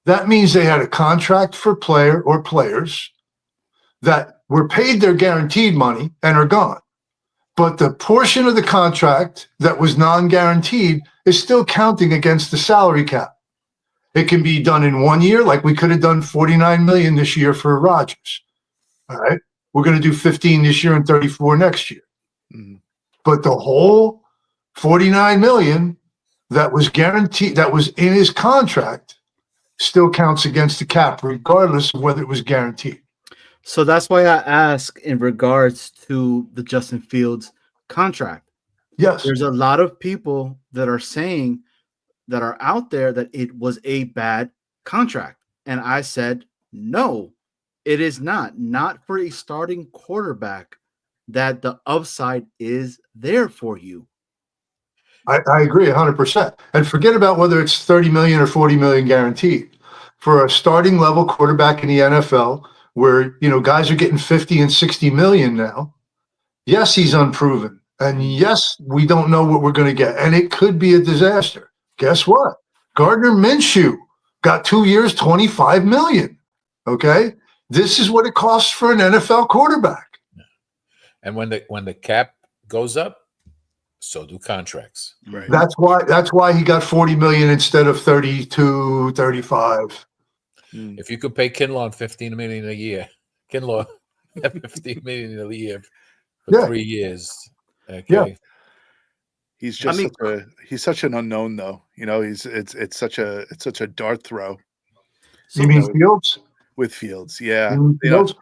P: that means they had a contract for player or players that were paid their guaranteed money and are gone. But the portion of the contract that was non-guaranteed is still counting against the salary cap. It can be done in 1 year, like we could have done $49 million this year for Rodgers. All right. We're going to do 15 this year and 34 next year. Mm-hmm. But the whole $49 million that was guaranteed, that was in his contract, still counts against the cap, regardless of whether it was guaranteed.
B: So that's why I ask in regards to the Justin Fields contract.
P: Yes.
B: There's a lot of people that are saying that are out there that it was a bad contract. And I said, no, it is not for a starting quarterback that the upside is there for you.
P: I agree 100%. And forget about whether it's 30 million or 40 million guaranteed. For a starting level quarterback in the NFL where, guys are getting 50 and 60 million now. Yes, he's unproven. And yes, we don't know what we're going to get. And it could be a disaster. Guess what? Gardner Minshew got 2 years, $25 million. Okay, this is what it costs for an NFL quarterback.
O: And when the cap goes up, so do contracts.
P: Right. That's why he got 40 million instead of 32, 35.
O: If you could pay Kinlaw $15 million a year, Kinlaw $15 million a year for 3 years. Okay.
P: Yeah.
A: He's just he's such an unknown though. It's such a dart throw.
P: You mean Fields?
A: With Fields, yeah.
P: Fields?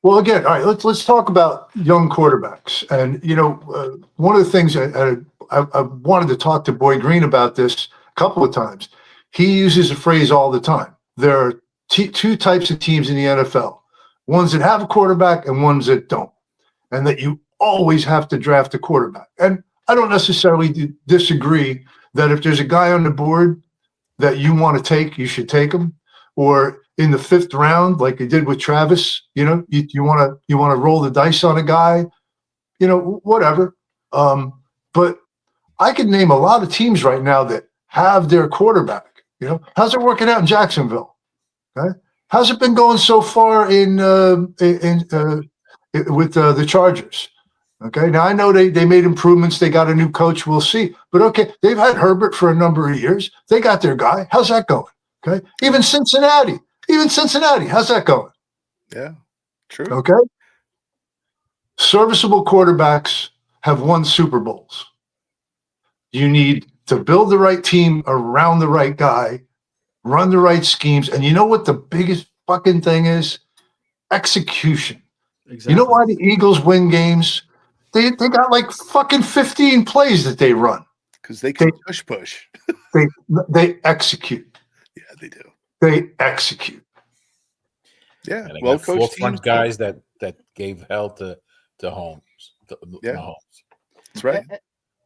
P: Well, again, all right. Let's talk about young quarterbacks. And one of the things at I wanted to talk to Boy Green about this a couple of times. He uses a phrase all the time. There are two types of teams in the NFL, ones that have a quarterback and ones that don't, and that you always have to draft a quarterback. And I don't necessarily disagree that if there's a guy on the board that you want to take, you should take him. Or in the 5th round, like they did with Travis, you want to roll the dice on a guy, whatever. But I could name a lot of teams right now that have their quarterback. How's it working out in Jacksonville? Okay, how's it been going so far with the Chargers? Okay, now I know they made improvements. They got a new coach. We'll see. But okay, they've had Herbert for a number of years. They got their guy. How's that going? Okay, even Cincinnati. How's that going?
A: Yeah, true.
P: Okay, serviceable quarterbacks have won Super Bowls. You need to build the right team around the right guy, run the right schemes. And you know what the biggest fucking thing is? Execution. Exactly. You know why the Eagles win games? They got like fucking 15 plays that they run.
A: Because they can push.
P: They execute.
A: Yeah, they do.
P: They execute.
A: Yeah.
O: And
A: Well,
O: four front guys that gave hell to Holmes.
A: Yeah. That's right.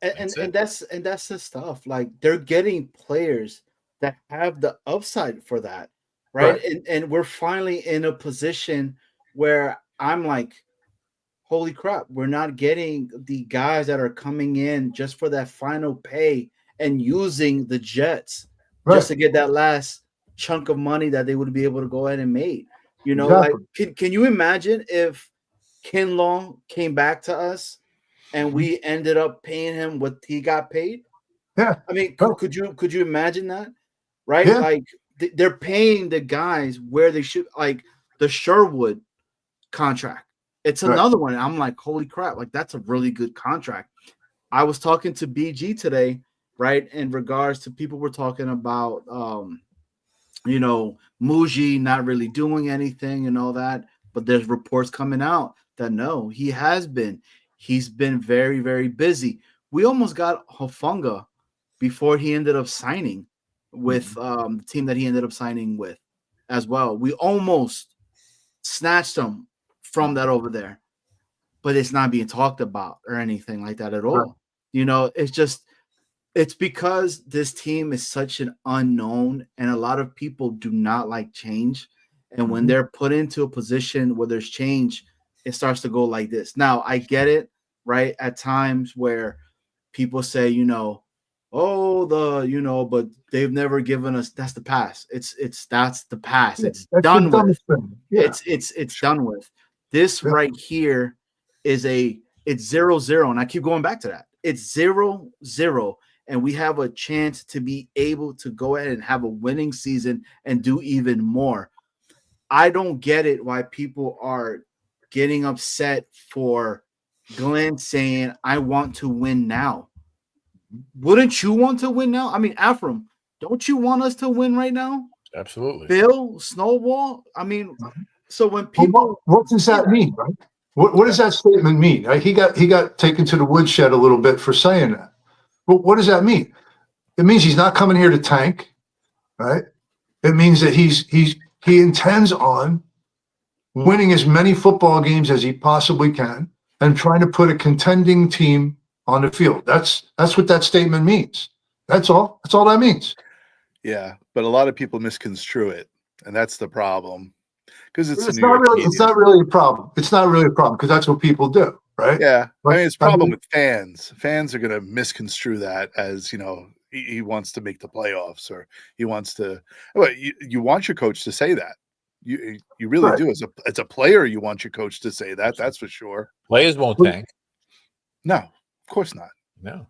B: And that's the stuff. Like, they're getting players that have the upside for that, right? And we're finally in a position where I'm like, holy crap, we're not getting the guys that are coming in just for that final pay and using the Jets just to get that last chunk of money that they would be able to go ahead and make. Like, can you imagine if Kinlaw came back to us and we ended up paying him what he got paid?
P: Yeah.
B: I mean, could you imagine that? Right?
P: Yeah.
B: Like, they're paying the guys where they should, like the Sherwood contract. It's another one. I'm like, holy crap, like that's a really good contract. I was talking to BG today, right? In regards to people were talking about Muji not really doing anything and all that, but there's reports coming out that no, he's been very, very busy. We almost got Hufanga before he ended up signing with the team that he ended up signing with as well. We almost snatched him from that over there, but it's not being talked about or anything like that at all. It's because this team is such an unknown, and a lot of people do not like change. And when they're put into a position where there's change, it starts to go like this. Now, I get it, right? At times where people say, but they've never given us, that's the past. That's the past. It's done with. Yeah. It's done with. This right here is it's 0-0. And I keep going back to that. It's 0-0. And we have a chance to be able to go ahead and have a winning season and do even more. I don't get it why people are getting upset for Glenn saying, I want to win now. Wouldn't you want to win now? I mean, Afram, don't you want us to win right now?
O: Absolutely.
B: Bill, Snowball. I mean, so when people,
P: what does that mean, right? What does that statement mean? He got taken to the woodshed a little bit for saying that. But what does that mean? It means he's not coming here to tank, right? It means that he intends on winning as many football games as he possibly can and trying to put a contending team on the field. That's what that statement means. That's all. That's all that means.
A: Yeah, but a lot of people misconstrue it, and that's the problem. Because
P: it's not really a problem. It's not really a problem because that's what people do, right?
A: Yeah, I mean, it's a problem with fans. Fans are going to misconstrue that as he wants to make the playoffs, or he wants to. Well, you want your coach to say that. You really do. As a player, you want your coach to say that. That's for sure.
O: Players won't tank.
A: No, of course not.
O: No,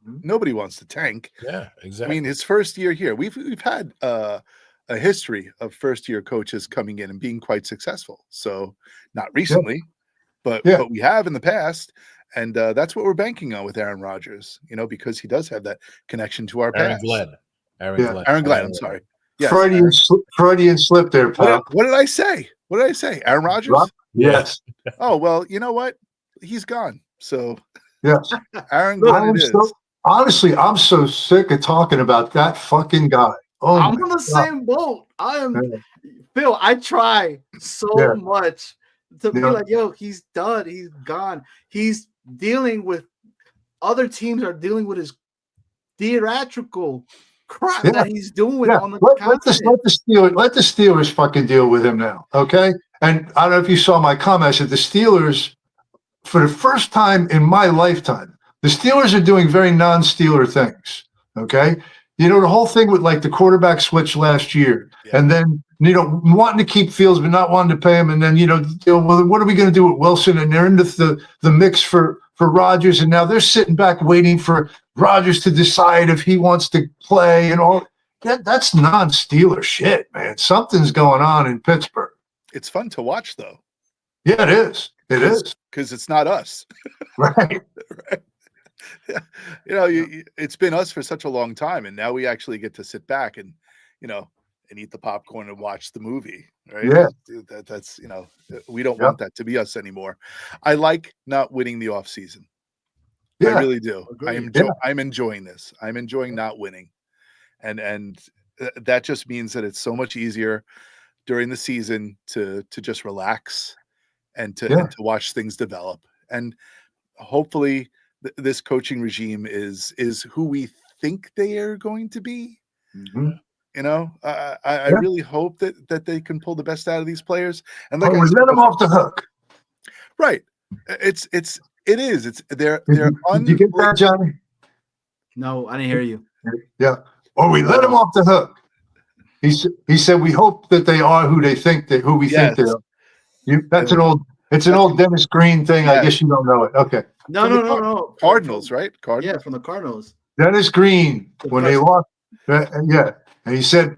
A: nobody wants to tank.
O: Yeah, exactly.
A: I mean, his first year here, we've had a history of first-year coaches coming in and being quite successful. So not recently, but we have in the past, and that's what we're banking on with Aaron Rodgers. Because he does have that connection to our past. Aaron Glenn. I'm sorry.
P: Yes, Freudian slip there, pal.
A: What did I say? What did I say? Aaron Rodgers?
P: Yes.
A: Oh well, you know what? He's gone. So
P: yes,
A: Aaron Glenn
P: honestly, I'm so sick of talking about that fucking guy. Oh,
B: I'm
P: my
B: on the
P: God.
B: same boat. I am,
P: Yeah.
B: Phil. I try so
P: Yeah.
B: much to be
P: Yeah.
B: like, yo, he's done. He's gone. He's dealing with other teams are dealing with his theatrical crap
P: Yeah.
B: that he's doing
P: Yeah.
B: on the
P: Let
B: continent.
P: the Steelers fucking deal with him now. Okay. And I don't know if you saw my comments that the Steelers, for the first time in my lifetime, the Steelers are doing very non-Steeler things. Okay. You know, the whole thing with like the quarterback switch last year, and then, you know, wanting to keep Fields, but not wanting to pay him. And then, well, what are we going to do with Wilson? And they're into the mix for Rodgers. And now they're sitting back waiting for Rodgers to decide if he wants to play and all. That's non-Steeler shit, man. Something's going on in Pittsburgh.
A: It's fun to watch, though.
P: Yeah, it is. It is.
A: Because it's not us.
P: Right.
A: Right. It's been us for such a long time, and now we actually get to sit back and eat the popcorn and watch the movie, right?
P: Yeah.
A: That's we don't want that to be us anymore. I like not winning the off season. I really do. I'm enjoying this. I'm enjoying not winning, and that just means that it's so much easier during the season to just relax and to watch things develop. And hopefully this coaching regime is who we think they are going to be.
P: Mm-hmm.
A: I really hope that they can pull the best out of these players. And like
P: we let them off the hook.
A: Right. It is. They're
P: Did you get that, Johnny?
B: No, I didn't hear you.
P: Yeah. Or we let them off the hook. He said we hope that they are who they think who we think they are. That's an old Dennis Green thing. I guess you don't know it. Okay.
B: No.
A: Cardinals, right? Cardinals.
B: Yeah, from the Cardinals.
P: Dennis Green, when they lost, and he said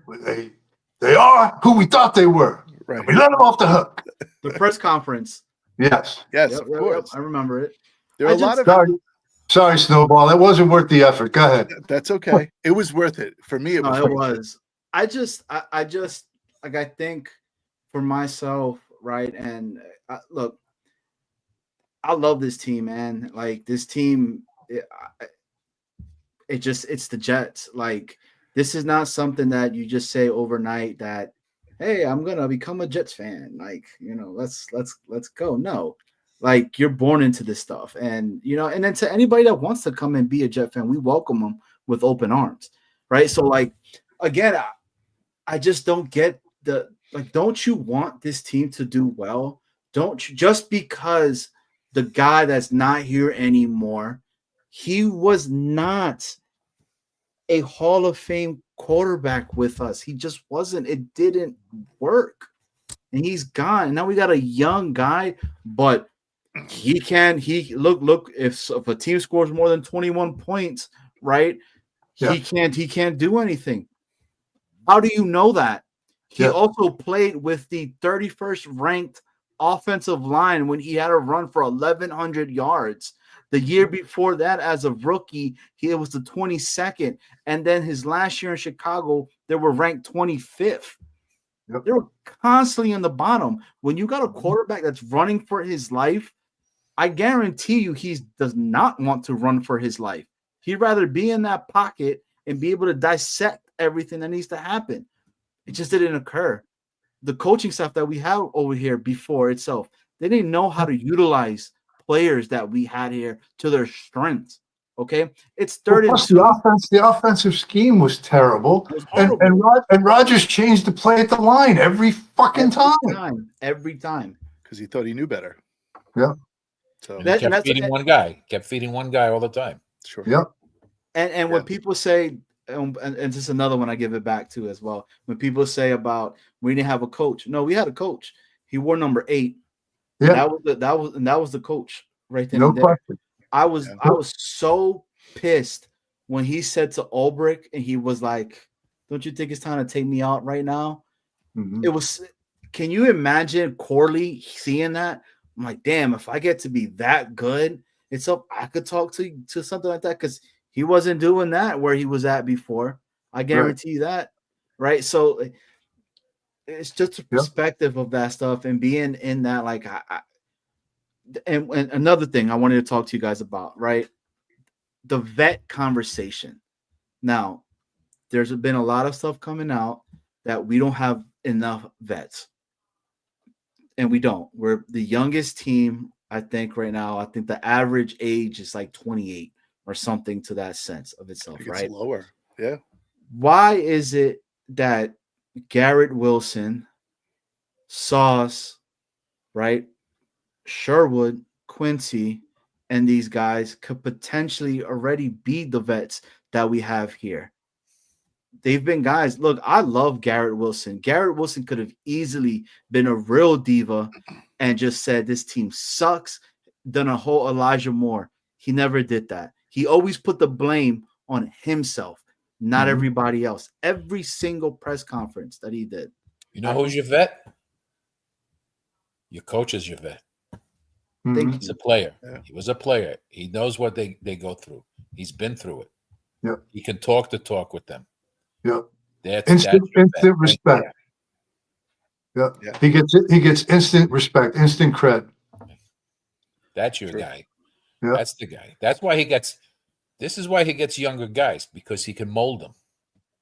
P: they are who we thought they were. Right. We let them off the hook.
B: The press conference.
P: Yes.
A: Yes, of course.
B: I remember it.
A: There are a lot of
P: Sorry, Snowball. That wasn't worth the effort. Go ahead.
A: That's okay. It was worth it. For me, it was.
B: It was. I just like, I think for myself, right? And look, I love this team, man. Like, this team, it's the Jets. Like, this is not something that you just say overnight that, hey, I'm gonna become a Jets fan. Like, let's go. No, like, you're born into this stuff, and and then to anybody that wants to come and be a Jet fan, we welcome them with open arms, right? So, like, again, I just don't get don't you want this team to do well? Don't you, just because the guy that's not here anymore, he was not a Hall of Fame quarterback with us. He just wasn't. It didn't work. And he's gone. And now we got a young guy, but look, if a team scores more than 21 points, right? Yeah. He can't do anything. How do you know that? He also played with the 31st ranked offensive line when he had a run for 1,100 yards. The year before that, as a rookie, it was the 22nd. And then his last year in Chicago, they were ranked 25th. Yep. They were constantly in the bottom. When you got a quarterback that's running for his life, I guarantee you he does not want to run for his life. He'd rather be in that pocket and be able to dissect everything that needs to happen. It just didn't occur. The coaching staff that we have over here before itself, they didn't know how to utilize players that we had here to their strengths. Okay, it's third and two.
P: The offensive scheme was terrible, and Rodgers changed the play at the line every fucking time.
B: Every time,
A: because he thought he knew better.
P: Yeah.
O: So he kept feeding one guy all the time.
A: Sure.
P: Yep.
B: And when people say, and this is another one I give it back to as well. When people say about we didn't have a coach, no, we had a coach. He wore number 8.
P: Yeah,
B: that was the coach right there.
P: No question.
B: I was so pissed when he said to Ulbrich, and he was like, "Don't you think it's time to take me out right now?"
P: Mm-hmm.
B: It was. Can you imagine Corley seeing that? I'm like, damn, if I get to be that good, it's up. I could talk to something like that, because he wasn't doing that where he was at before. I guarantee you that, right? So it's just a perspective of that stuff and being in that, like, and another thing I wanted to talk to you guys about, right? the vet conversation. Now, there's been a lot of stuff coming out that we don't have enough vets. And we don't. We're the youngest team, I think, right now. I think the average age is like 28 or something to that sense of itself, right?
A: It's lower. Yeah.
B: Why is it that Garrett Wilson, Sauce, right, Sherwood, Quincy, and these guys could potentially already be the vets that we have here? They've been guys. Look, I love Garrett Wilson. Garrett Wilson could have easily been a real diva and just said this team sucks, done a whole Elijah Moore. He never did that. He always put the blame on himself, not everybody else. Every single press conference that he did.
O: You know who's your vet? Your coach is your vet. He's a player. Yeah. He was a player. He knows what they go through. He's been through it.
P: Yep.
O: He can talk the talk with them.
P: Yep.
O: That's
P: instant respect. Yep. Yeah. He gets instant respect, instant cred.
O: That's your guy. Yep. That's the guy. That's why he gets. This is why he gets younger guys, because he can mold them.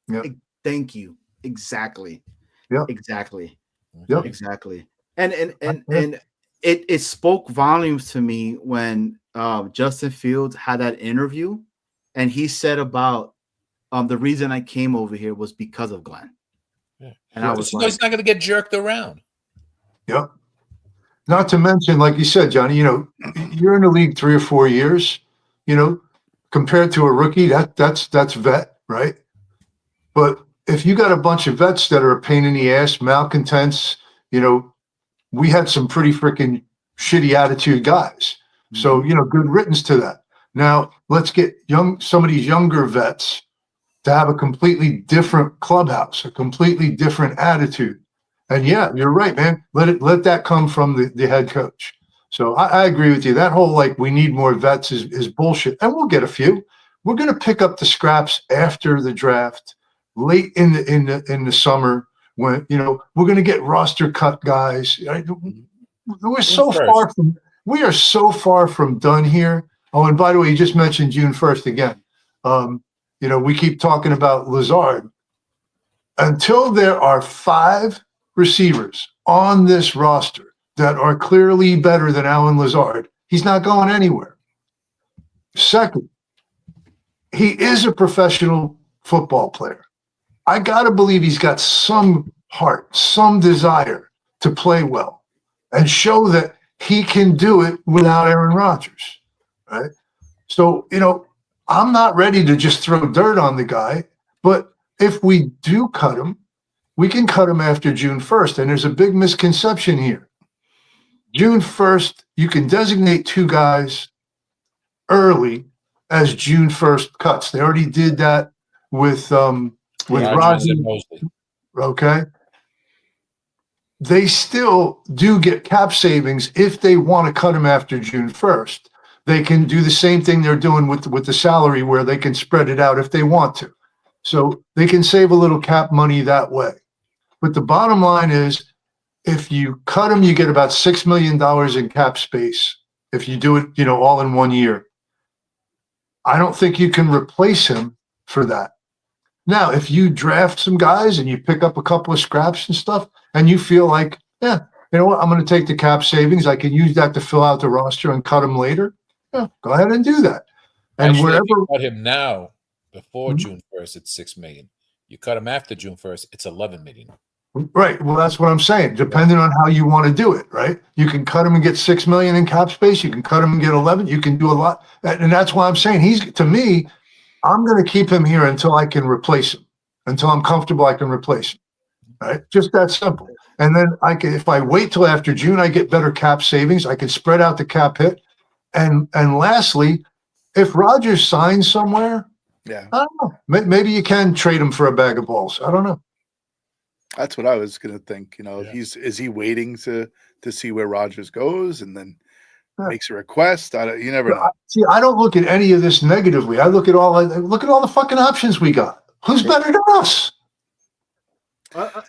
P: Yep.
B: Thank you. Exactly.
P: Yep.
B: Exactly.
P: Yep.
B: Exactly. And it spoke volumes to me when Justin Fields had that interview, and he said about the reason I came over here was because of Glenn.
O: Yeah.
B: And I was
O: he's not going to get jerked around.
P: Yep. Not to mention, like you said, Johnny, you're in the league 3 or 4 years, compared to a rookie, that's vet, right? But if you got a bunch of vets that are a pain in the ass, malcontents, we had some pretty freaking shitty attitude guys. So, good riddance to that. Now let's get some of these younger vets to have a completely different clubhouse, a completely different attitude. And yeah, you're right, man. Let that come from the head coach. So I agree with you. That whole we need more vets is bullshit. And we'll get a few. We're going to pick up the scraps after the draft, late in the summer, when we're going to get roster cut guys. We are so far from done here. Oh, and by the way, you just mentioned June 1st again. We keep talking about Lazard. Until there are 5 receivers on this roster that are clearly better than Alan Lazard, he's not going anywhere. Second, he is a professional football player. I got to believe he's got some heart, some desire to play well and show that he can do it without Aaron Rodgers, right? So, I'm not ready to just throw dirt on the guy, but if we do cut him, we can cut him after June 1st. And there's a big misconception here. June 1st, you can designate 2 guys early as June 1st cuts. They already did that with Rodgers. Okay. They still do get cap savings if they want to cut him after June 1st. They can do the same thing they're doing with the salary, where they can spread it out if they want to. So they can save a little cap money that way. But the bottom line is, if you cut him, you get about $6 million in cap space if you do it, all in 1 year. I don't think you can replace him for that. Now, if you draft some guys and you pick up a couple of scraps and stuff, and you feel like, yeah, you know what, I'm going to take the cap savings, I can use that to fill out the roster and cut him later, yeah, go ahead and do that. And
O: actually,
P: wherever
O: if you cut him now, before June 1st, it's $6 million. You cut him after June 1st, it's $11 million.
P: Right. Well, that's what I'm saying. Depending on how you want to do it, right? You can cut him and get $6 million in cap space. You can cut him and get 11. You can do a lot, and that's why I'm saying to me, I'm going to keep him here until I can replace him. Until I'm comfortable, I can replace him. Right? Just that simple. And then if I wait till after June, I get better cap savings. I can spread out the cap hit. And lastly, if Rodgers signs somewhere, I don't know. Maybe you can trade him for a bag of balls. I don't know.
A: That's what I was going to think. Is he waiting to see where Rodgers goes and then makes a request? You never know.
P: See, I don't look at any of this negatively. I look at all the fucking options we got. Who's better than us?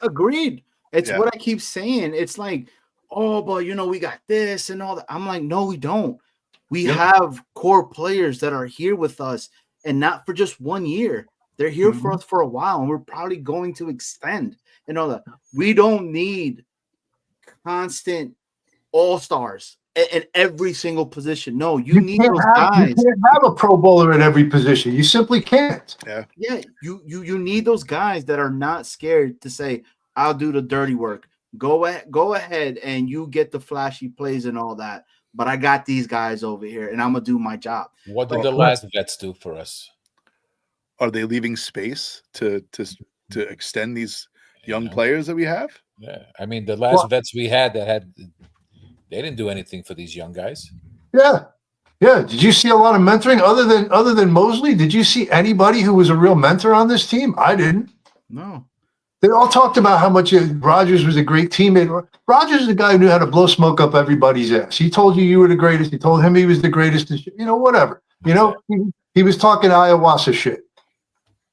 B: Agreed. It's what I keep saying. It's like, oh, but we got this and all that. I'm like, no, we don't. We have core players that are here with us, and not for just 1 year. They're here for us for a while, and we're probably going to extend and all that. We don't need constant all-stars in every single position. No, you need those guys.
P: You can't have a Pro Bowler at every position. You simply can't.
B: Yeah. You need those guys that are not scared to say, "I'll do the dirty work. Go ahead, and you get the flashy plays and all that. But I got these guys over here, and I'm gonna do my job."
O: What did the last vets do for us?
A: Are they leaving space to extend these young players that we have?
O: Yeah, I mean, the last vets we had they didn't do anything for these young guys.
P: Yeah. Did you see a lot of mentoring other than Mosley? Did you see anybody who was a real mentor on this team? I didn't.
B: No.
P: They all talked about how much Rodgers was a great teammate. Rodgers is the guy who knew how to blow smoke up everybody's ass. He told you were the greatest. He told him he was the greatest. Whatever. He was talking ayahuasca shit.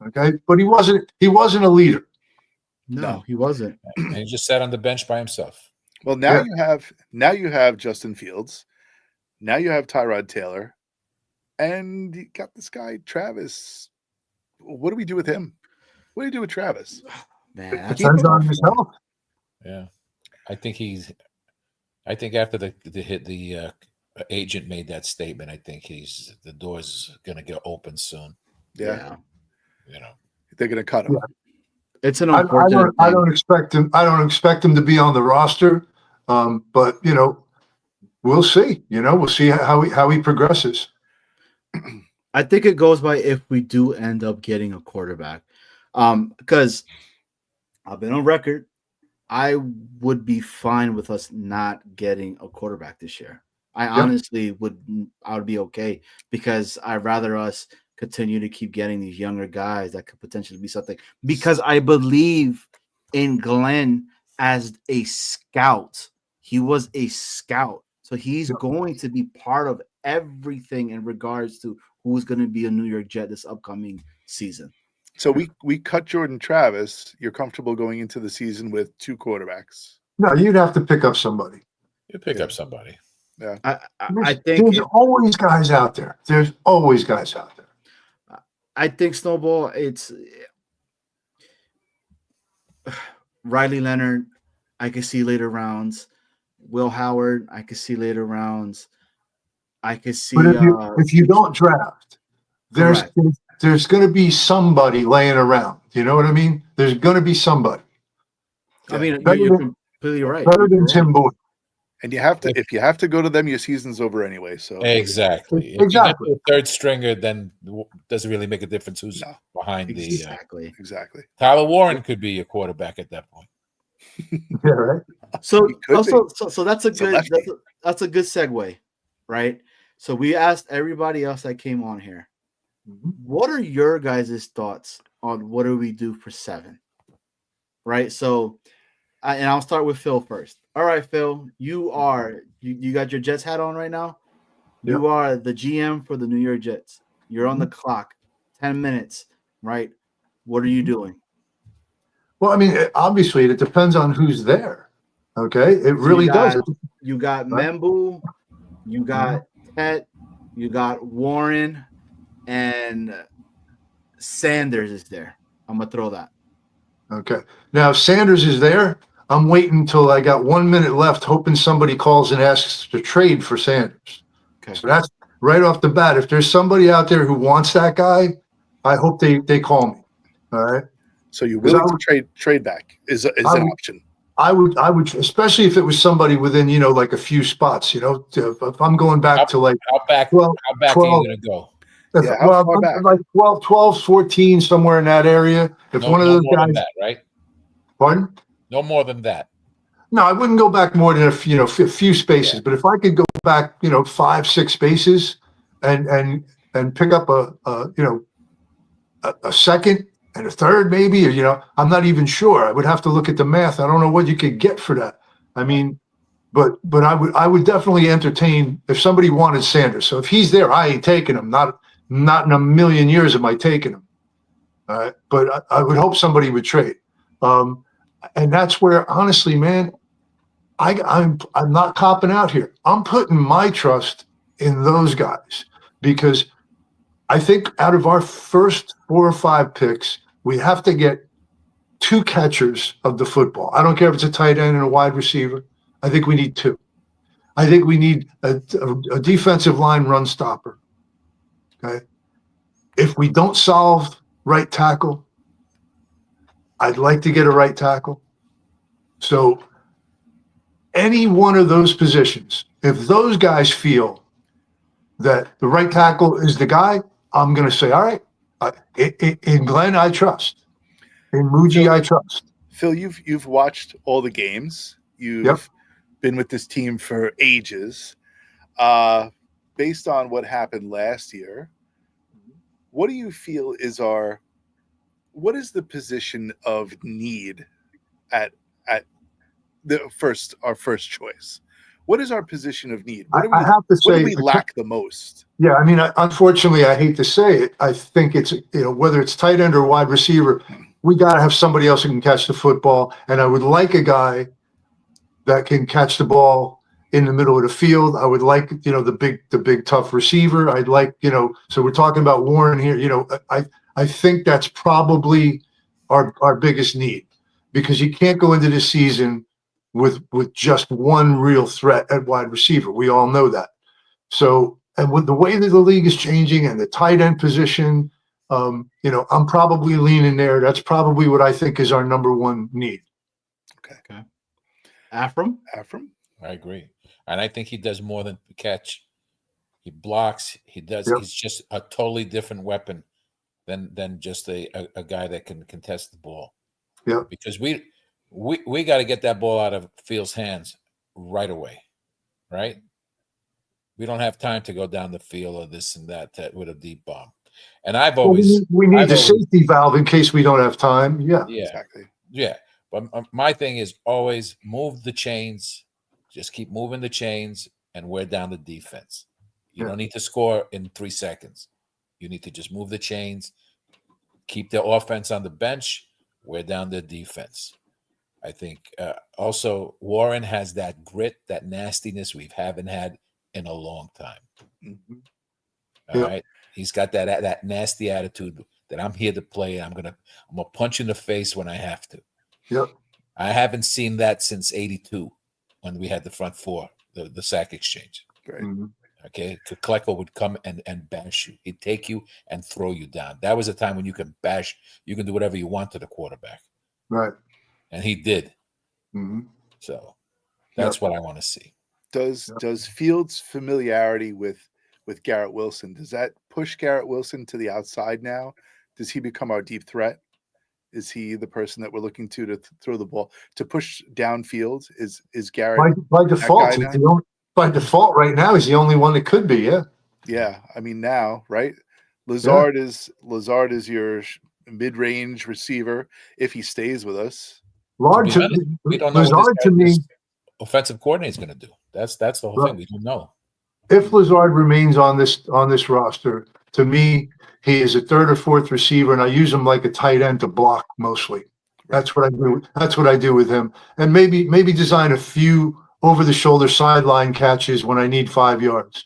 P: Okay, but he wasn't a leader.
B: No, he wasn't.
O: And he just sat on the bench by himself.
A: Well, now you have Justin Fields. Now you have Tyrod Taylor. And you got this guy, Travis. What do we do with him? What do you do with Travis?
B: Man,
P: depends on his health.
O: Yeah. I think after the agent made that statement, I think the door's gonna get open soon.
A: Yeah. They're gonna cut him.
P: Yeah.
B: It's an unfortunate
P: I don't expect him. I don't expect him to be on the roster. But we'll see. We'll see how he progresses.
B: I think it goes by if we do end up getting a quarterback. Because I've been on record, I would be fine with us not getting a quarterback this year. Honestly would be okay, because I'd rather us continue to keep getting these younger guys that could potentially be something, because I believe in Glenn as a scout. He was a scout, so he's going to be part of everything in regards to who's going to be a New York Jet this upcoming season.
A: So we cut Jordan Travis. You're comfortable going into the season with 2 quarterbacks?
P: No, you'd have to pick up somebody.
O: You pick up somebody.
A: Yeah,
B: I think
P: there's always guys out there. There's always guys out there.
B: I think Snowball, it's Riley Leonard. I could see later rounds. Will Howard, I could see later rounds. I could see.
P: But if you don't draft, there's going to be somebody laying around. You know what I mean? There's going to be somebody.
B: I mean, you're completely right.
P: Better than Tim Boyd.
A: And if you have to go to them, your season's over anyway. So
O: exactly. If you get to a third stringer, then it doesn't really make a difference who's behind
A: exactly.
O: Tyler Warren could be a quarterback at that point.
P: Yeah, right.
B: So that's a good that's a good segue, right? So we asked everybody else that came on here, what are your guys' thoughts on what do we do for 7? Right. So, and I'll start with Phil first. All right, Phil, you got your Jets hat on right now.
P: Yep.
B: You are the GM for the New York Jets. You're on the clock, 10 minutes, right? What are you doing?
P: Well, I mean, obviously, it depends on who's there. Okay, it really does.
B: You got Membu, you got Tet, you got Warren, and Sanders is there. I'm gonna throw that.
P: Okay. Now, if Sanders is there, I'm waiting until I got 1 minute left, hoping somebody calls and asks to trade for Sanders.
B: Okay.
P: So that's right off the bat. If there's somebody out there who wants that guy, I hope they call me. All right.
A: So you're willing to trade back is an option.
P: I would, especially if it was somebody within, like a few spots. If I'm going back to like
O: how back
P: 12,
O: are you going to go?
A: How far back?
P: Like 12, 14, somewhere in that area. If one of those guys,
O: right?
P: Pardon?
O: No more than that.
P: No, I wouldn't go back more than a few spaces. Yeah. But if I could go back, 5, 6 spaces, and pick up a second and a third, maybe, or I'm not even sure. I would have to look at the math. I don't know what you could get for that. I mean, but I would definitely entertain if somebody wanted Sanders. So if he's there, I ain't taking him. Not in a million years am I taking him. But I would hope somebody would trade. And that's where, honestly, man, I'm not copping out here. I'm putting my trust in those guys, because I think out of our first 4 or 5 picks, we have to get 2 catchers of the football. I don't care if it's a tight end and a wide receiver. I think we need 2. I think we need a defensive line run stopper. Okay. If we don't solve right tackle, I'd like to get a right tackle. So any one of those positions, if those guys feel that the right tackle is the guy, I'm going to say, all right, in Glenn, I trust. In Muji, I trust.
A: Phil, you've watched all the games. You've been with this team for ages. Based on what happened last year, what do you feel is what is the position of need at our first choice? What is our position of need? What do we lack the most?
P: Yeah, I mean, unfortunately, I hate to say it. I think it's, whether it's tight end or wide receiver, we got to have somebody else who can catch the football. And I would like a guy that can catch the ball in the middle of the field. I would like, the big tough receiver. I'd like, so we're talking about Warren here. I think that's probably our biggest need, because you can't go into this season with just one real threat at wide receiver. We all know that. So, and with the way that the league is changing and the tight end position, I'm probably leaning there. That's probably what I think is our number one need.
B: Okay. Afram?
O: I agree. And I think he does more than catch. He blocks. He does.
P: Yep.
O: He's just a totally different weapon than just a guy that can contest the ball.
P: Yeah.
O: Because we got to get that ball out of Fields' hands right away, right? We don't have time to go down the field or this and that with a deep bomb. And I've always
P: we need a safety valve in case we don't have time. Yeah,
A: exactly.
O: Yeah, but my thing is always move the chains. Just keep moving the chains and wear down the defense. You don't need to score in 3 seconds. You need to just move the chains, keep the offense on the bench, wear down the defense. I think also Warren has that grit, that nastiness we haven't had in a long time.
A: Mm-hmm.
O: All right. He's got that nasty attitude that I'm here to play. I'm gonna punch in the face when I have to.
P: Yep.
O: I haven't seen that since '82 when we had the front four, the sack exchange.
A: Right.
P: Mm-hmm.
O: Okay. Klecko would come and bash you. He'd take you and throw you down. That was a time when you can bash, you can do whatever you want to the quarterback.
P: Right.
O: And he did.
P: Mm-hmm.
O: So that's what I want to see.
A: Does Fields' familiarity with Garrett Wilson, does that push Garrett Wilson to the outside now? Does he become our deep threat? Is he the person that we're looking to throw the ball, to push downfield? Is Garrett
P: by default? By default, right now he's the only one that could be. Yeah.
A: Yeah, I mean now, right? Lazard is your mid-range receiver if he stays with us.
O: We don't know what this offensive coordinator is going to do. That's the whole thing. We don't know.
P: If Lazard remains on this roster, to me, he is a third or fourth receiver, and I use him like a tight end to block mostly. That's what I do. That's what I do with him, and maybe design a few over-the-shoulder sideline catches when I need 5 yards.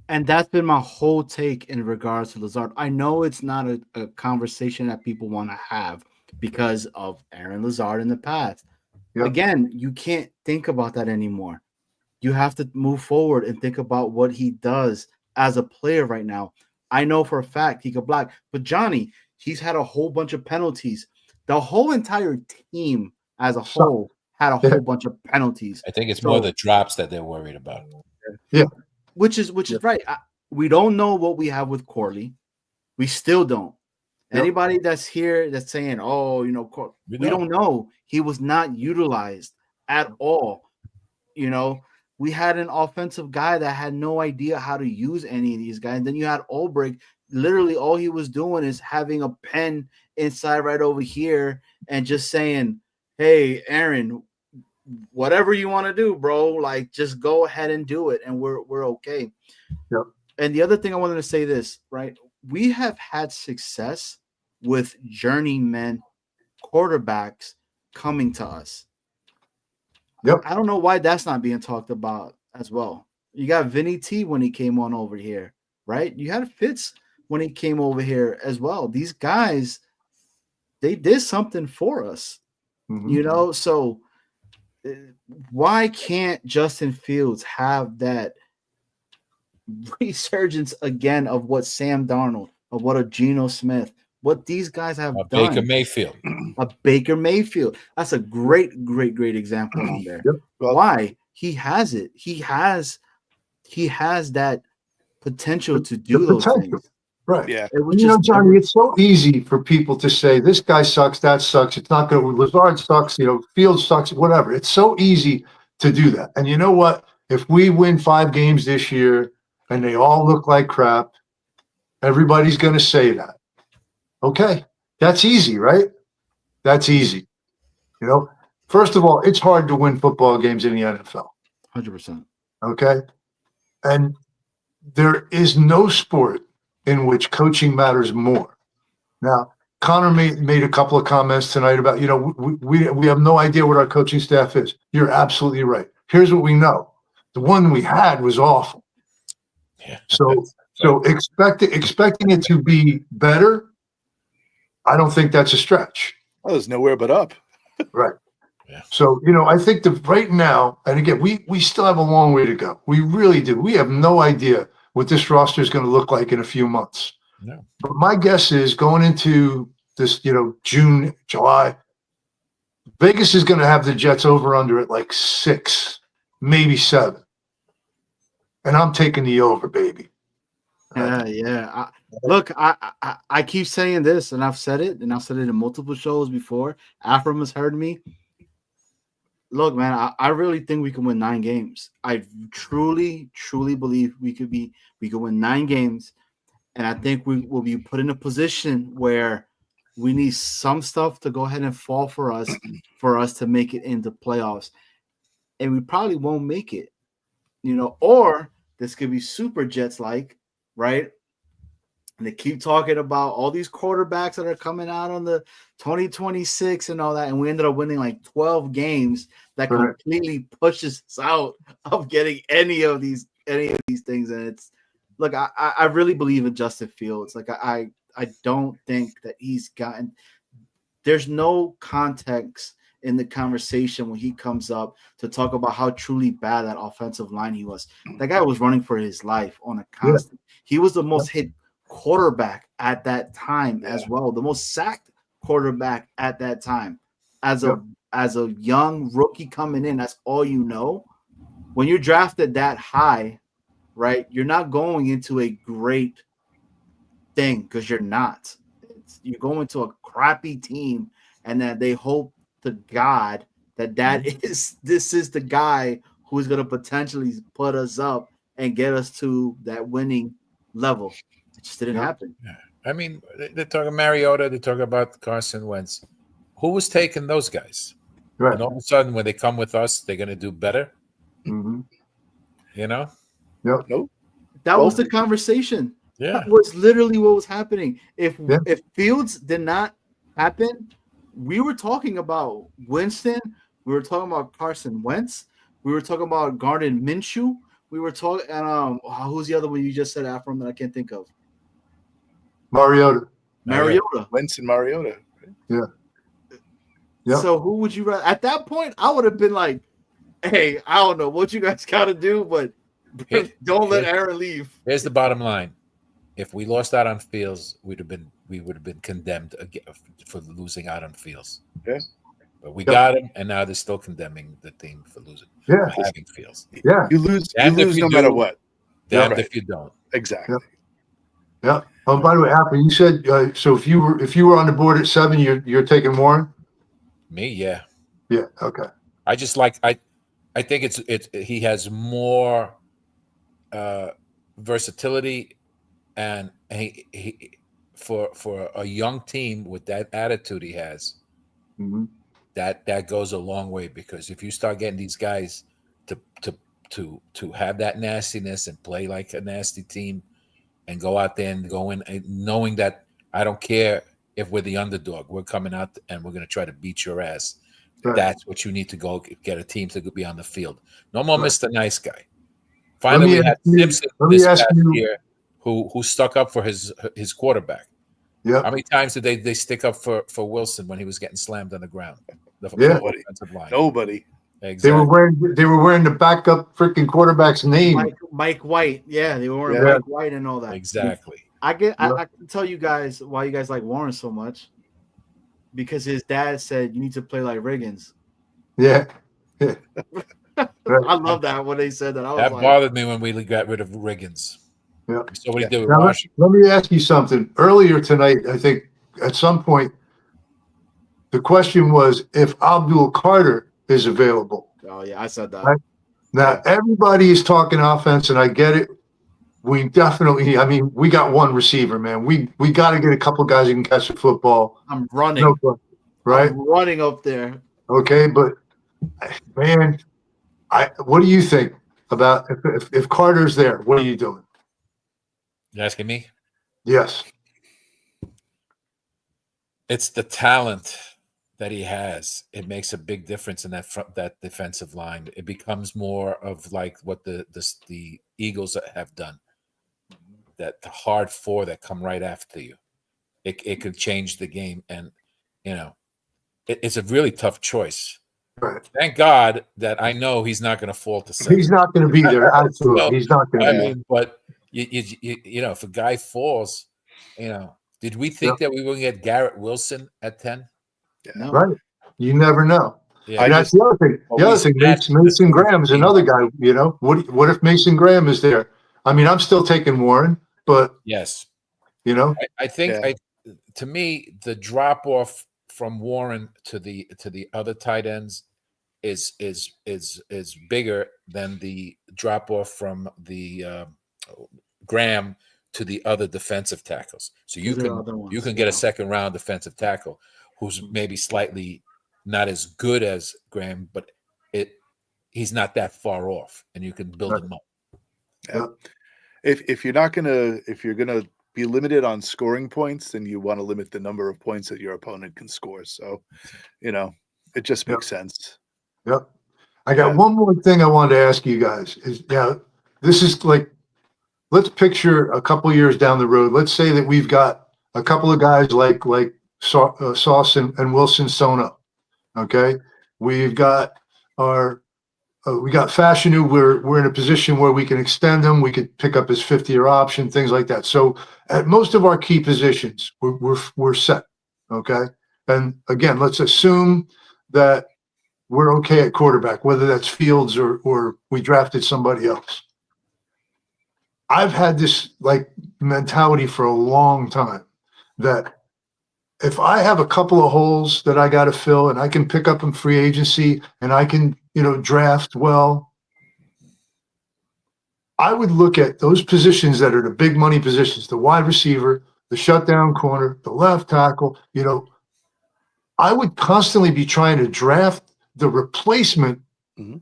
B: And that's been my whole take in regards to Lazard. I know it's not a conversation that people want to have because of Aaron Lazard in the past. Yep. Again, you can't think about that anymore. You have to move forward and think about what he does as a player right now. I know for a fact he could block, but Johnny, he's had a whole bunch of penalties. The whole entire team as a whole had a whole bunch of penalties.
O: I think it's more the drops that they're worried about.
P: Yeah.
B: Which is right. We don't know what we have with Corley. We still don't. Yep. Anybody that's here that's saying, "Oh, we don't know." He was not utilized at all. We had an offensive guy that had no idea how to use any of these guys. And then you had Ulbrich. Literally, all he was doing is having a pen inside right over here and just saying, "Hey, Aaron, whatever you want to do, bro, like just go ahead and do it, and we're okay."
P: Yep.
B: And the other thing I wanted to say this, right? We have had success with journeyman quarterbacks coming to us.
P: Yep.
B: I don't know why that's not being talked about as well. You got Vinny T when he came on over here, right? You had Fitz when he came over here as well. These guys, they did something for us, you know? So why can't Justin Fields have that resurgence again of what Sam Darnold, of what a Geno Smith, what these guys have done?
O: Baker Mayfield.
B: A Baker Mayfield. That's a great example on there. Why? He has it. He has that potential to do those things.
P: Right.
A: Yeah.
P: Johnny, it's so easy for people to say this guy sucks, that sucks. It's not going to. Lazard sucks. Fields sucks. Whatever. It's so easy to do that. And you know what? If we win 5 games this year and they all look like crap, everybody's going to say that. Okay, that's easy, right? That's easy. First of all, it's hard to win football games in the NFL.
B: 100%.
P: Okay, and there is no sport in which coaching matters more. Now, Connor made a couple of comments tonight about, we have no idea what our coaching staff is. You're absolutely right. Here's what we know. The one we had was awful.
O: Yeah.
P: So expecting it to be better, I don't think that's a stretch.
A: Oh, there's nowhere but up.
P: Right. Yeah. So, I think that right now, and again, we still have a long way to go. We really do. We have no idea what this roster is going to look like in a few months.
O: No.
P: But my guess is going into this, June, July, Vegas is going to have the Jets over under at like 6, maybe 7. And I'm taking the over, baby.
B: Yeah. Look, I keep saying this, and I've said it in multiple shows before. Afram has heard me. Look, man, I really think we can win 9 games. I truly believe we could win 9 games, and I think we will be put in a position where we need some stuff to go ahead and fall for us to make it into playoffs, and we probably won't make it, or this could be super Jets like, right? And they keep talking about all these quarterbacks that are coming out on the 2026 and all that. And we ended up winning like 12 games that completely pushes us out of getting any of these things. And it's look, I really believe in Justin Fields. Like I don't think that he's gotten, there's no context in the conversation when he comes up to talk about how truly bad that offensive line he was. That guy was running for his life on a constant. He was the most hit quarterback at that time as well, the most sacked quarterback at that time. As a young rookie coming in, that's all you know. When you're drafted that high, right, you're not going into a great thing because you're not. You're going to a crappy team, and that they hope to God that this is the guy who's going to potentially put us up and get us to that winning level. It just didn't happen.
O: Yeah. I mean, they're talking Mariota. They're talking about Carson Wentz. Who was taking those guys? Right. And all of a sudden, when they come with us, they're going to do better.
P: Mm-hmm.
O: Yep.
P: Nope.
B: That was the conversation.
O: Yeah.
B: That was literally what was happening. If Fields did not happen, we were talking about Winston. We were talking about Carson Wentz. We were talking about Gardner Minshew. We were talking, and who's the other one you just said, Afram, that I can't think of?
P: Mariota.
A: Wentz and Mariota.
P: Yeah.
B: So who would you rather? At that point, I would have been like, hey, I don't know what you guys got to do, but don't let Aaron leave.
O: Here's the bottom line. If we lost out on Fields, we would have been condemned for losing out on Fields.
A: Yeah.
O: But we got him, and now they're still condemning the team for losing.
P: Yeah.
O: For having Fields.
P: Yeah.
A: You lose no matter what.
O: Damned if you don't.
A: Exactly.
P: Yeah. Oh, by the way, Apple, you said so. If you were on the board at 7, you're taking Warren.
O: Me, yeah.
P: Yeah. Okay.
O: I just like I think he has more versatility, and he for a young team with that attitude he has, that goes a long way, because if you start getting these guys to have that nastiness and play like a nasty team and go out there and go in knowing that I don't care if we're the underdog, we're coming out and we're going to try to beat your ass. Right. That's what you need to go get a team to be on the field. No more Mr. Nice Guy. Finally, we had Simpson this past
P: you.
O: year who stuck up for his quarterback.
P: Yeah.
O: How many times did they stick up for Wilson when he was getting slammed on the ground? Offensive line.
A: Nobody.
O: Exactly.
P: They were wearing the backup freaking quarterback's name.
B: Mike White. Yeah, they were wearing
P: Yeah.
B: Mike White and all that.
O: Exactly.
B: I can tell you guys why you guys like Warren so much. Because his dad said you need to play like Riggins.
P: Yeah.
B: I love that when they said that. I was
O: That
B: like,
O: bothered me when we got rid of Riggins.
P: Yeah.
O: So what he did with
P: Now,
O: Washington.
P: let me ask you something. Earlier tonight, I think at some point, the question was if Abdul Carter is available.
B: Oh, yeah, I said that.
P: Right? Now, everybody is talking offense, and I get it. We definitely, I mean, we got one receiver, man. We got to get a couple guys who can catch the football.
B: I'm running.
P: No question, right?
B: I'm running up there.
P: Okay, but, man, what do you think about if Carter's there? What are you doing?
O: You asking me?
P: Yes.
O: It's the talent that he has. It makes a big difference in that defensive line. It becomes more of like what the Eagles have done. That the hard four that come right after you. It could change the game, and it's a really tough choice.
P: Right.
O: Thank God that I know he's not going to fall to seven.
P: He's not going to be there. Absolutely, he's not going to be there.
O: But if a guy falls, did we think that we were going to get Garrett Wilson at 10?
B: No.
P: Right. You never know.
O: Yeah,
P: and that's the other thing. The other thing, Mason Graham is another guy. What if Mason Graham is there? I mean, I'm still taking Warren, but
O: yes,
P: I
O: think to me the drop off from Warren to the other tight ends is bigger than the drop off from the Graham to the other defensive tackles. So you can get a second round defensive tackle who's maybe slightly not as good as Graham, but he's not that far off, and you can build him up.
A: Yeah. If you're gonna be limited on scoring points, then you want to limit the number of points that your opponent can score. So, it just makes sense.
P: Yep. I got one more thing I wanted to ask you guys. This is like, let's picture a couple years down the road. Let's say that we've got a couple of guys like Sauce and Wilson sewn up. Okay, we've got we got Fashanu. We're in a position where we can extend him. We could pick up his 5th-year option, things like that. So at most of our key positions, we're set. Okay, and again, let's assume that we're okay at quarterback, whether that's Fields or we drafted somebody else. I've had this mentality for a long time that if I have a couple of holes that I got to fill and I can pick up in free agency and I can, draft well, I would look at those positions that are the big money positions, the wide receiver, the shutdown corner, the left tackle, I would constantly be trying to draft the replacement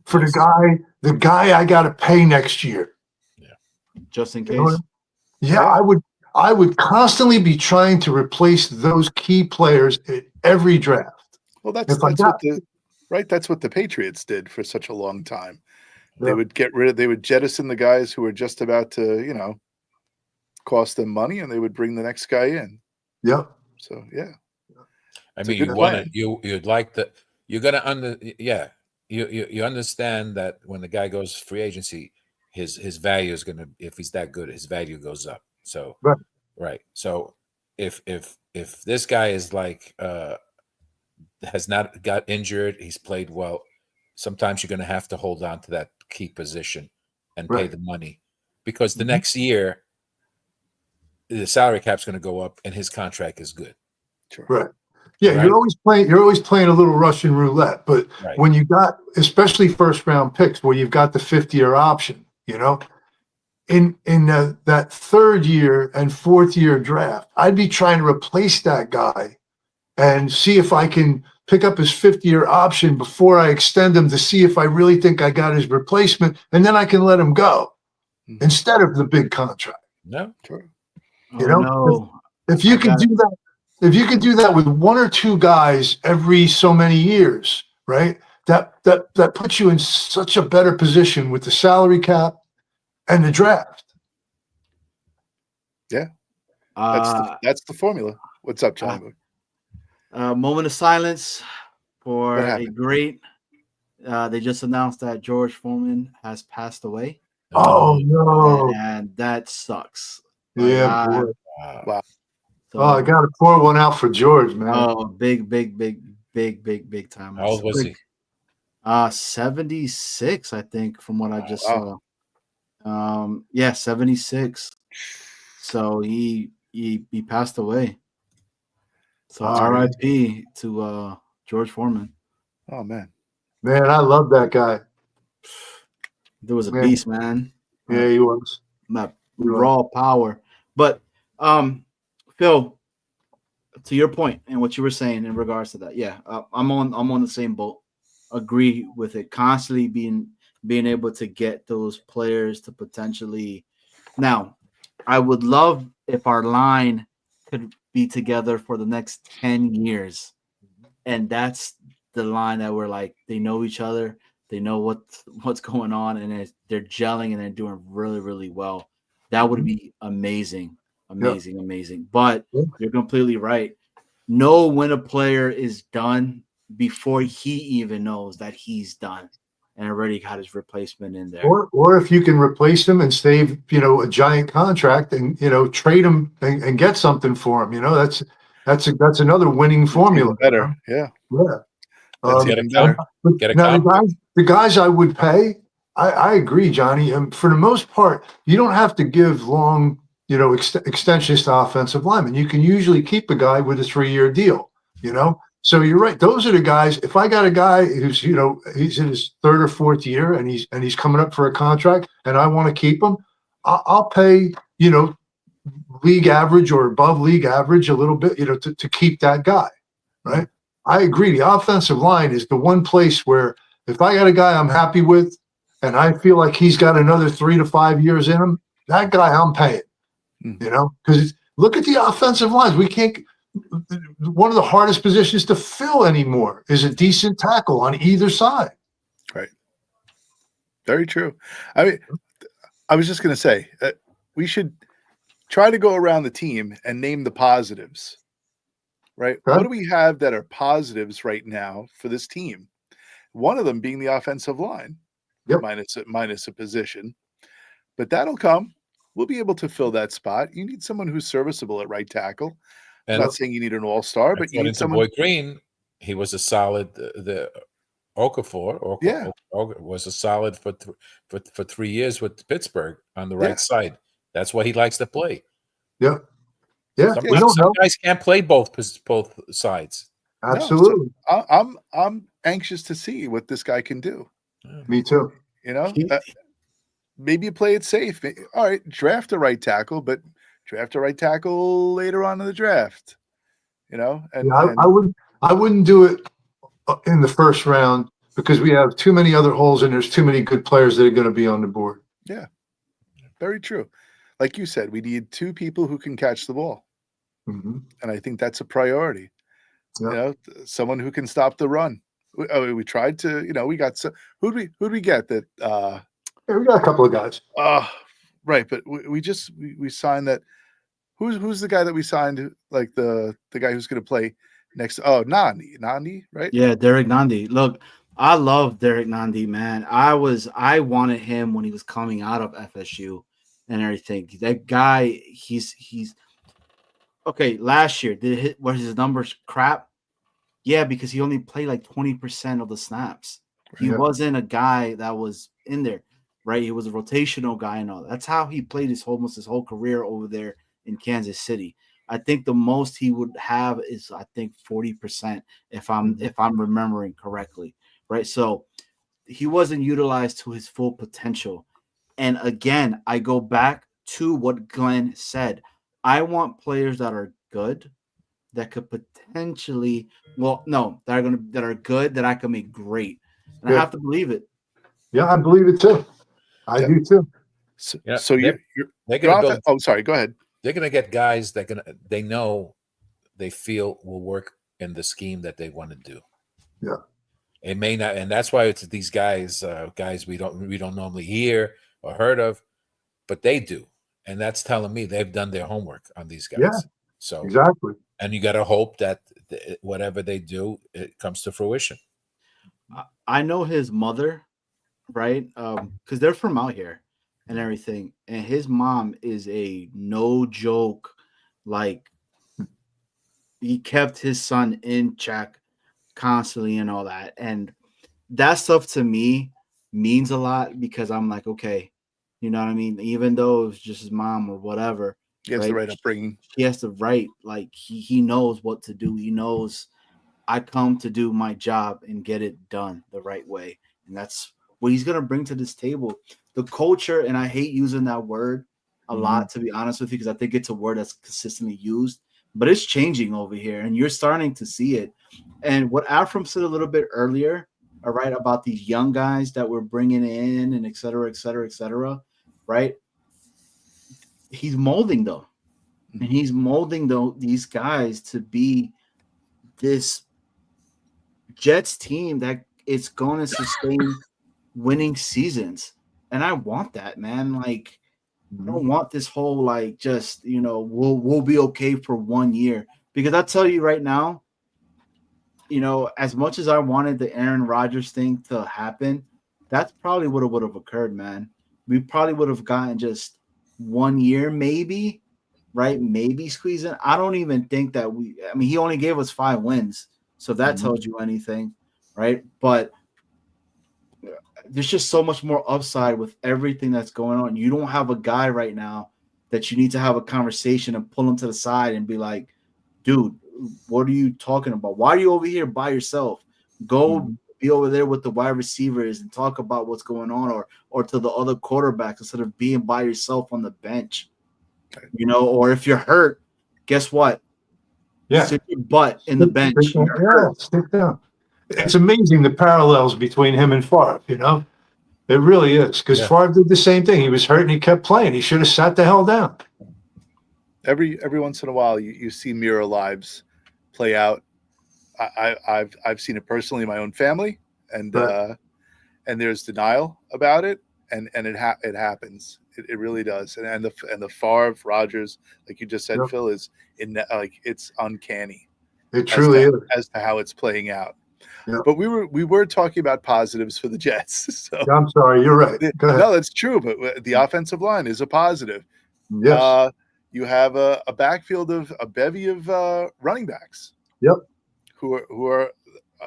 P: for the guy I got to pay next year.
B: Yeah. Just in case.
P: I would constantly be trying to replace those key players at every draft.
A: Well, that's what the Patriots did for such a long time. They would they would jettison the guys who were just about to, cost them money, and they would bring the next guy in.
P: Yep.
A: So yeah.
O: I mean, you understand that when the guy goes free agency, his value is gonna, if he's that good, his value goes up. So right. So if this guy is has not got injured, he's played well, sometimes you're going to have to hold on to that key position and pay the money, because the next year the salary cap's going to go up and his contract is good.
P: Sure. Right. Yeah, right? You're always playing a little Russian roulette, but when you got, especially first round picks where you've got the 5th-year option, in that 3rd year and 4th year draft, I'd be trying to replace that guy and see if I can pick up his 5th-year option before I extend him, to see if I really think I got his replacement, and then I can let him go instead of the big contract.
O: No, sure.
P: If you can do that with 1 or 2 guys every so many years, right? That puts you in such a better position with the salary cap and the draft.
A: Yeah, that's the formula. What's up, Johnny?
B: Moment of silence
A: What
B: for a
A: happened?
B: great. They just announced that George Foreman has passed away.
P: Oh no!
B: And that sucks.
P: Yeah, boy.
A: Wow.
B: So,
P: I got to pour one out for George, man.
B: Oh, big time.
O: How old was he?
B: 76, I think, from what I just saw. Yeah, 76. So he passed away. So R.I.P. to George Foreman.
A: Oh man,
P: I love that guy.
B: There was a beast, man.
P: Yeah, he was.
B: Raw power. But Phil, to your point and what you were saying in regards to that, yeah, I'm on the same boat. Agree with it. Constantly being able to get those players to potentially. Now, I would love if our line could be together for the next 10 years, and that's the line that we're like, they know each other, they know what's going on, and they're gelling and they're doing really, really well. That would be amazing. But you're completely right. Know when a player is done before he even knows that he's done and already got his replacement in there.
P: Or if you can replace him and save, a giant contract and, trade him and get something for him, that's another winning formula.
A: Better. Yeah.
P: Yeah. The guys I would pay, I agree, Johnny. For the most part, you don't have to give long, extensions to offensive linemen. You can usually keep a guy with a 3-year deal, So you're right. Those are the guys. If I got a guy who's, he's in his 3rd or 4th year and he's coming up for a contract and I want to keep him, I'll pay, league average or above league average a little bit, to keep that guy, right? I agree. The offensive line is the one place where if I got a guy I'm happy with and I feel like he's got another 3 to 5 years in him, that guy I'm paying, because look at the offensive lines. We can't. One of the hardest positions to fill anymore is a decent tackle on either side.
A: Right. Very true. I mean, I was just going to say we should try to go around the team and name the positives, right?
P: Okay.
A: What do we have that are positives right now for this team? One of them being the offensive line, minus a position, but that'll come. We'll be able to fill that spot. You need someone who's serviceable at right tackle. I'm not saying you need an all-star, but you need someone.
O: Boyd Green, he was a solid. The Okafor was a solid for 3 years with Pittsburgh on the right side. That's what he likes to play.
P: Yeah.
O: Some guys can't play both sides.
P: Absolutely.
A: No, so I'm anxious to see what this guy can do.
P: Me too.
A: Maybe you play it safe. All right, draft a right tackle, but draft a right tackle later on in the draft.
P: I wouldn't do it in the first round because we have too many other holes and there's too many good players that are going to be on the board.
A: Yeah, very true. Like you said, we need 2 people who can catch the ball, and I think that's a priority. Someone who can stop the run. We tried to, we got who'd we get that?
P: We got a couple of guys.
A: Right, but we signed that. Who's the guy that we signed? Like the guy who's going to play next? Oh, Nandi, right?
B: Yeah, Derek Nandi. Look, I love Derek Nandi, man. I wanted him when he was coming out of FSU and everything. That guy, he's okay. Last year, were his numbers crap? Yeah, because he only played like 20% of the snaps. He wasn't a guy that was in there, right? He was a rotational guy and all. That's how he played almost his whole career over there in Kansas City. I think the most he would have is 40% if I'm remembering correctly, right? So he wasn't utilized to his full potential. And again, I go back to what Glenn said. I want players that are good, that could potentially, that are good, that I can make great. And I have to believe it.
P: Yeah, I believe it too. I do too.
A: So they're going to go. Oh, sorry. Go ahead.
O: They're going to get guys that they feel will work in the scheme that they want to do.
P: Yeah.
O: It may not, and that's why it's these guys we don't normally hear or heard of, but they do, and that's telling me they've done their homework on these guys.
P: Yeah,
O: so
P: exactly.
O: And you got to hope that whatever they do, it comes to fruition.
B: I know his mother, right? Because they're from out here and everything, and his mom is a no joke. Like, he kept his son in check constantly and all that, and that stuff to me means a lot, because I'm like, okay, you know what I mean? Even though it's just his mom or whatever,
A: he has the right upbringing.
B: He has the right, like, he knows what to do. He knows I come to do my job and get it done the right way. And that's what he's going to bring to this table. The culture, and I hate using that word a lot, to be honest with you, because I think it's a word that's consistently used, but it's changing over here, and you're starting to see it. And what Afram said a little bit earlier, all right, about these young guys that we're bringing in and et cetera, right? He's molding them. And he's molding these guys to be this Jets team that is going to sustain winning seasons. And I want that, man. Like, I don't want this whole, like, just, you know, we'll be okay for 1 year. Because I tell you right now, you know, as much as I wanted the Aaron Rodgers thing to happen, that's probably what would have occurred, man. We probably would have gotten just 1 year, maybe, right? Maybe squeezing. I don't even think that he only gave us 5 wins. So if that tells you anything, right? But there's just so much more upside with everything that's going on. You don't have a guy right now that you need to have a conversation and pull him to the side and be like, dude, what are you talking about? Why are you over here by yourself? Go be over there with the wide receivers and talk about what's going on, or to the other quarterbacks, instead of being by yourself on the bench. You know, or if you're hurt, guess what?
P: Yeah.
B: Sit your butt in the bench.
P: Stick down. It's amazing the parallels between him and Favre, you know? It really is, because Favre did the same thing. He was hurt and he kept playing. He should have sat the hell down.
A: Every once in a while, you see mirror lives play out. I've seen it personally in my own family, and there's denial about it, and it happens. It really does. And the Favre Rodgers, like you just said, Phil, is it's uncanny.
P: It truly is,
A: as to how it's playing out.
P: Yep.
A: But we were talking about positives for the Jets. So
P: I'm sorry, you're right. Go ahead.
A: No, that's true. But the offensive line is a positive.
P: Yes.
A: You have a backfield of a bevy of running backs.
P: Yep.
A: Who are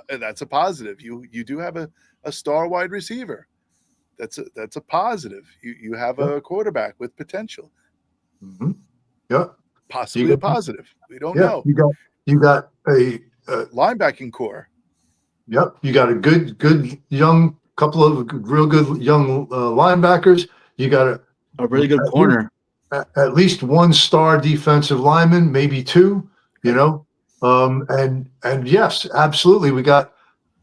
A: that's a positive. You do have a star wide receiver. That's a positive. You have a quarterback with potential.
P: Yeah.
A: Possibly a positive. We don't know.
P: You got a
A: linebacking core.
P: Yep. You got a good young couple of real good young linebackers. You got
B: a really good corner.
P: At least 1 star defensive lineman, maybe 2, you know. And yes, absolutely. We got,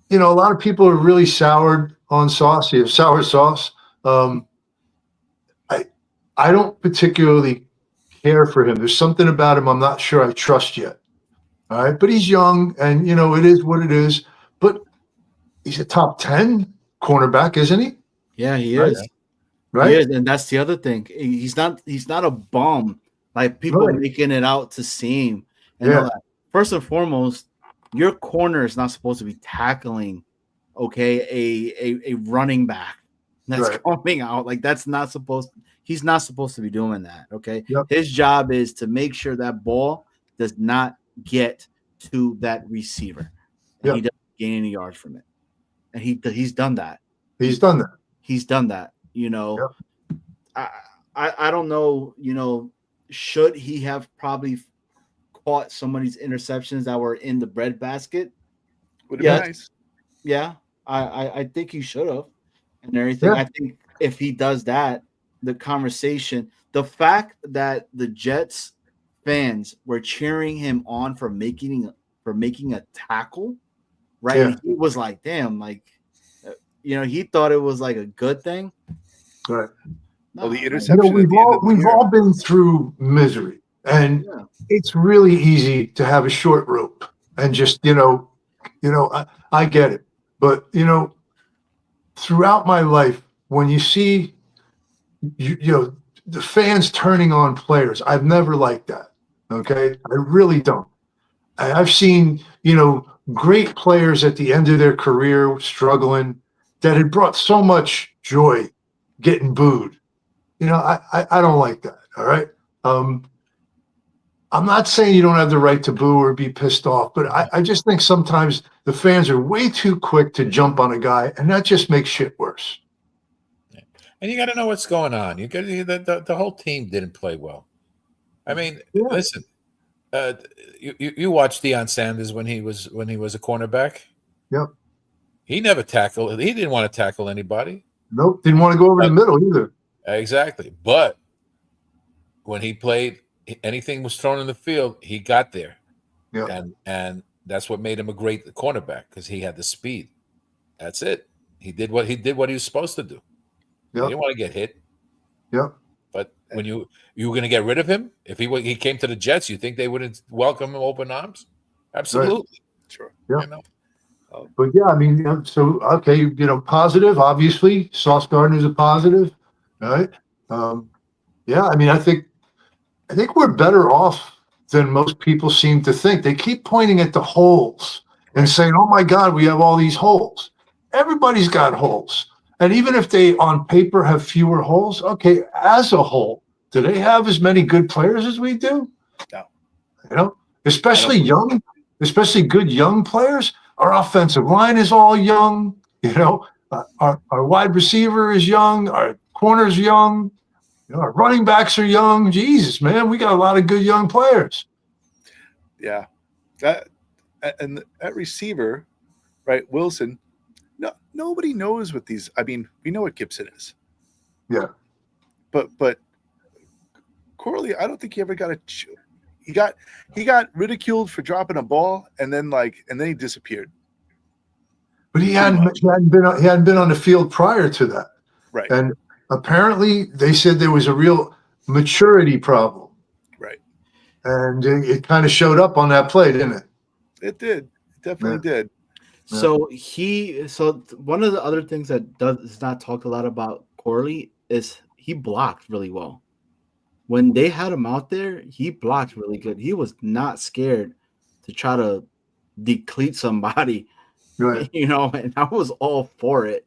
P: you know, a lot of people are really soured on sauce. You have sour sauce. I don't particularly care for him. There's something about him I'm not sure I trust yet. All right. But he's young, and, you know, it is what it is. But he's a top 10 cornerback, isn't he?
B: Yeah, he is.
P: Right.
B: He is, and that's the other thing. He's not a bum like people making it out to seem. And all that. First and foremost, your corner is not supposed to be tackling, a running back that's coming out. Like, that's not supposed. He's not supposed to be doing that. Okay.
P: Yep.
B: His job is to make sure that ball does not get to that receiver. And he doesn't gain any yards from it. And he's done that.
P: He's done that.
B: He's done that. You know, I don't know, you know, should he have probably caught some of these interceptions that were in the breadbasket?
A: Would have been nice.
B: Yeah, I think he should have, and everything. I think if he does that, the conversation, the fact that the Jets fans were cheering him on for making a tackle, right?
P: Yeah.
B: And he was like, damn, like, you know, he thought it was like a good thing.
P: Right.
A: Well, the interception.
P: You know, we've all been through misery, and it's really easy to have a short rope and just, you know, I get it, but, you know, throughout my life, when you see, you know, the fans turning on players. I've never liked that. Okay, I really don't. I've seen, great players at the end of their career struggling that had brought so much joy getting booed. I don't like that. All right. I'm not saying you don't have the right to boo or be pissed off, but I just think sometimes the fans are way too quick to jump on a guy, and that just makes shit worse.
O: And you got to know what's going on. You got the whole team didn't play well. I mean, listen, you watched Deion Sanders when he was a cornerback.
P: Yep.
O: He never tackled. He didn't want to tackle anybody.
P: Nope. Didn't want to go over the middle either.
O: Exactly. But when he played, anything was thrown in the field, he got there.
P: Yeah.
O: And that's what made him a great cornerback, because he had the speed. That's it. He did what he was supposed to do. Yep. He didn't want to get hit.
P: Yep.
O: But when you were going to get rid of him, if he came to the Jets, you think they wouldn't welcome him open arms? Absolutely.
P: Right.
A: Sure.
P: Yeah. But yeah, I mean, okay, positive. Obviously, Sauce Gardner's a positive, right? Yeah, I mean, I think we're better off than most people seem to think. They keep pointing at the holes and saying, "Oh my God, we have all these holes." Everybody's got holes. And even if they on paper have fewer holes, okay, as a whole, do they have as many good players as we do?
A: No.
P: Especially good young players. Our offensive line is all young. Our wide receiver is young. Our corner's young. Our running backs are young. Jesus, man, we got a lot of good young players.
A: Yeah. That receiver, right, Wilson. No, nobody knows what these. I mean, we know what Gibson is.
P: Yeah.
A: But Corley, I don't think he ever got a. He got ridiculed for dropping a ball, and then he disappeared.
P: But he hadn't been on the field prior to that.
A: Right.
P: And apparently, they said there was a real maturity problem.
A: Right.
P: And it kind of showed up on that play, didn't it?
A: It did. It definitely did.
B: So one of the other things that is not talked a lot about Corley is he blocked really well. When they had him out there, he blocked really good. He was not scared to try to decleat somebody,
P: right.
B: And I was all for it.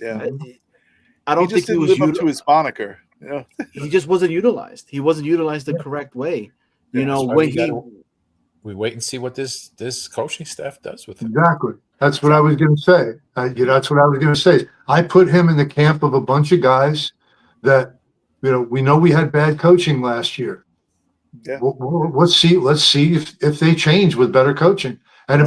A: Yeah.
B: I don't think he was
A: live up to his moniker.
B: He just wasn't utilized. He wasn't utilized the correct way.
O: We wait and see what this coaching staff does with him.
P: Exactly. That's what I was going to say. That's what I was going to say. I put him in the camp of a bunch of guys that, we know we had bad coaching last year.
A: Yeah.
P: Let's see if they change with better coaching and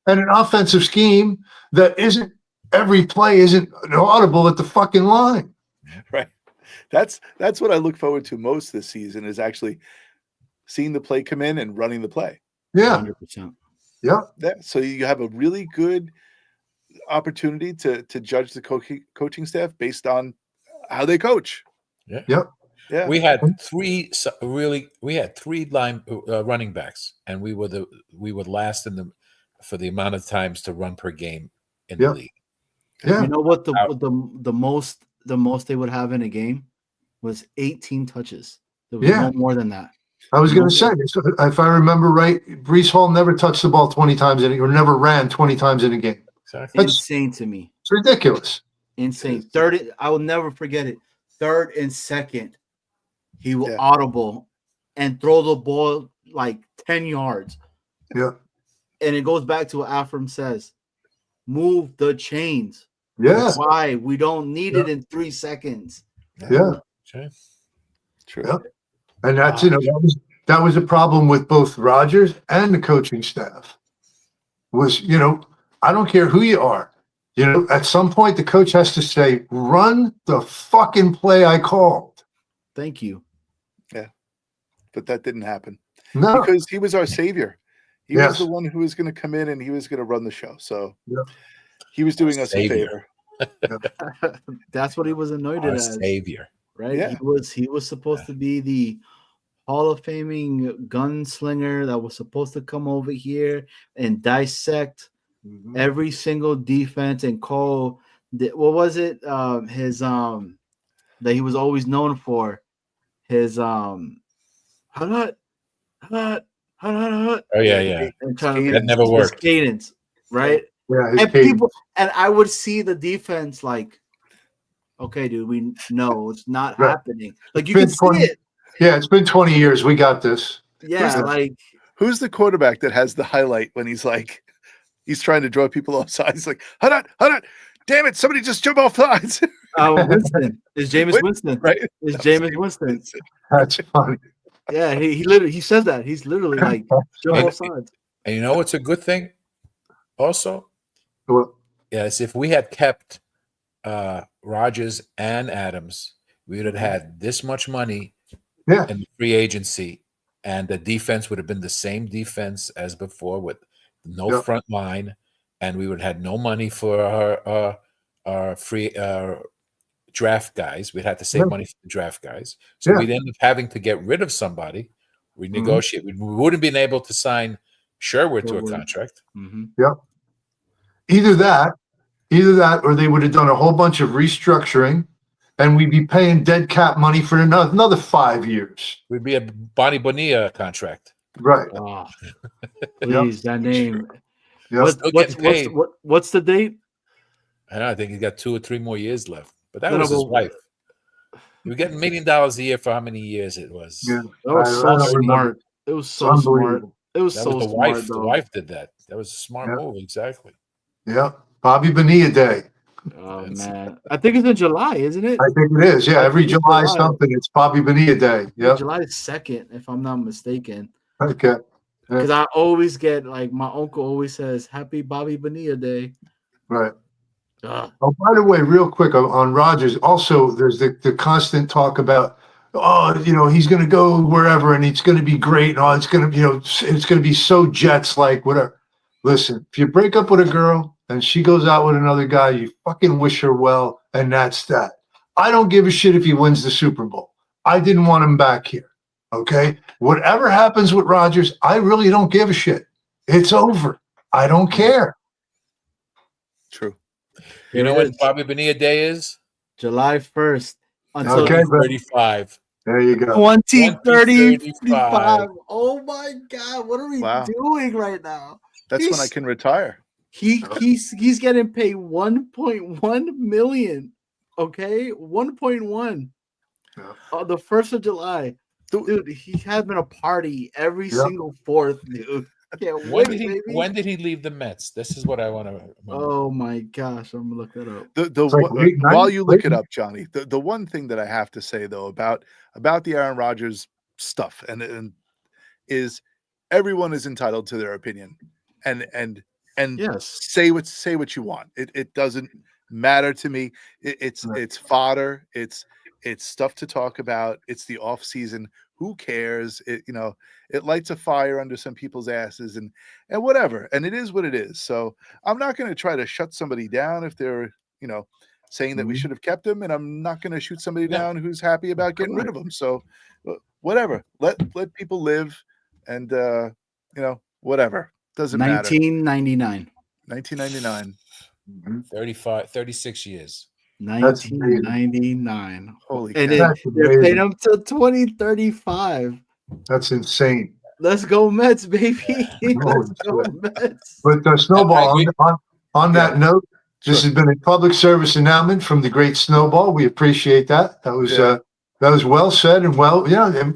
P: an offensive scheme that isn't every play isn't audible at the fucking line.
A: Right. That's what I look forward to most this season, is actually seeing the play come in and running the play.
P: Yeah.
B: 100%.
P: Yeah.
A: So you have a really good opportunity to judge the coaching staff based on how they coach.
O: Yeah.
P: Yep.
A: Yeah.
O: We had three line running backs, and we were last for the amount of times to run per game in the league.
P: Yeah.
B: You know what the most they would have in a game was 18 touches. There was no more than that.
P: I was going to say, if I remember right, Breece Hall never touched the ball 20 times or never ran 20 times in a game.
O: Exactly.
B: Insane to me.
P: It's ridiculous.
B: Insane. I will never forget it. Third and second, he will audible and throw the ball like 10 yards.
P: Yeah.
B: And it goes back to what Afram says. Move the chains.
P: Yeah.
B: Why? We don't need it in 3 seconds.
P: Yeah.
O: Okay.
A: True.
P: Yeah. And that's that was a problem with both Rodgers and the coaching staff. Was I don't care who you are. At some point the coach has to say, "Run the fucking play I called."
B: Thank you.
A: Yeah, but that didn't happen.
P: No,
A: because he was our savior. He was the one who was going to come in and he was going to run the show. So he was doing us a favor.
B: That's what he was anointed as.
O: Savior.
B: Right?
A: Yeah.
B: He was supposed to be the Hall of Faming gunslinger that was supposed to come over here and dissect every single defense and call what was it? His that he was always known for. his hut.
O: Oh yeah.
B: And trying to
O: That never
B: his
O: worked.
B: cadence, right?
P: Yeah,
B: And people, and I would see the defense like, okay, dude, we know it's not happening. Like you can see it.
P: Yeah, it's been 20 years. We got this.
B: Yeah,
A: who's the quarterback that has the highlight when he's like, he's trying to draw people off sides, like, hold on, damn it, somebody just jump off sides.
B: Winston is Jameis Winston,
A: right?
B: Is Jameis Winston?
P: That's funny.
B: Yeah, he literally says that. He's literally like jump off sides.
O: And you know what's a good thing? Also, yes, if we had kept Rodgers and Adams, we would have had this much money in the free agency, and the defense would have been the same defense as before with no front line, and we would have had no money for our free draft guys. We'd have to save money for the draft guys. So we'd end up having to get rid of somebody, renegotiate. We wouldn't have been able to sign Sherwood to a contract.
P: Yep. Either that, or they would have done a whole bunch of restructuring, and we'd be paying dead cap money for another 5 years.
O: We'd be a Bonnie Bonilla contract.
P: Right.
B: Oh, please, that name.
P: Yep.
B: What's the date?
O: I think he's got 2 or 3 more years left. But that was his wife. You were getting $1 million a year for how many years it was?
P: Yeah.
B: That was so smart. It was so smart. It was so
O: the
B: smart.
O: Wife. The wife did that. That was a smart move. Exactly.
P: Yeah. Bobby Bonilla Day.
B: Oh man, I think it's in July, isn't it?
P: I think it is. Yeah, every July something. It's Bobby Bonilla Day. Yeah.
B: July 2nd, if I'm not mistaken.
P: Okay.
B: Because I always get like my uncle always says Happy Bobby Bonilla Day.
P: Right. Oh, by the way, real quick on Rodgers, also there's the constant talk about, he's going to go wherever and it's going to be great. And it's going to, it's going to be so Jets like whatever. Listen, if you break up with a girl and she goes out with another guy, you fucking wish her well, and that's that. I don't give a shit if he wins the Super Bowl. I didn't want him back here. Okay, whatever happens with Rodgers, I really don't give a shit. It's over. I don't care.
A: True.
O: You know what Bobby Bonilla Day is?
B: July 1st until
O: 2035.
P: There you go.
B: 2035. Oh my God, what are we doing right now?
A: That's when I can retire.
B: He's getting paid 1.1 million. Okay, 1.1 on the 1st of July. Dude, he's having a party every single 4th, dude.
O: When did he leave the Mets? This is what I want to remember.
B: Oh my gosh, I'm gonna look that up.
A: While you look it up, Johnny, the one thing that I have to say though about the Aaron Rodgers stuff and is everyone is entitled to their opinion and say what you want. It doesn't matter to me. It's fodder. It's stuff to talk about. It's the off season. Who cares? It lights a fire under some people's asses and whatever. And it is what it is. So I'm not going to try to shut somebody down if they're, saying that we should have kept him. And I'm not going to shoot somebody down who's happy about getting rid of him. So whatever, let people live and, whatever. Doesn't matter. 1999.
O: 36 years.
B: 1999.
A: Holy
B: and they're paying him till 2035.
P: That's insane.
B: Let's go Mets, baby. Let's go Mets.
P: But Snowball, on that note, this has been a public service announcement from the great Snowball. We appreciate that. That was well said and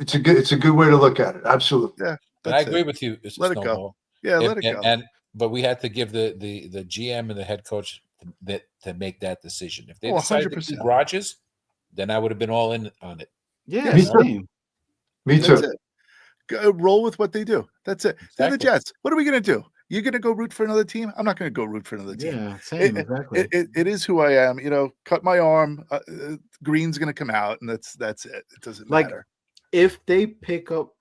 P: it's a good way to look at it. Absolutely.
A: Yeah.
O: I agree with you.
A: Let it go. Yeah, let it go.
O: But we had to give the GM and the head coach to make that decision. If they decided to keep Rodgers, then I would have been all in on it.
B: Yeah,
P: me too.
A: Go, roll with what they do. That's it. Exactly. They're the Jets. What are we going to do? You're going to go root for another team? I'm not going to go root for another team.
B: Yeah, same. Exactly.
A: It is who I am. Cut my arm. Green's going to come out, and that's it. It doesn't matter.
B: If they pick up,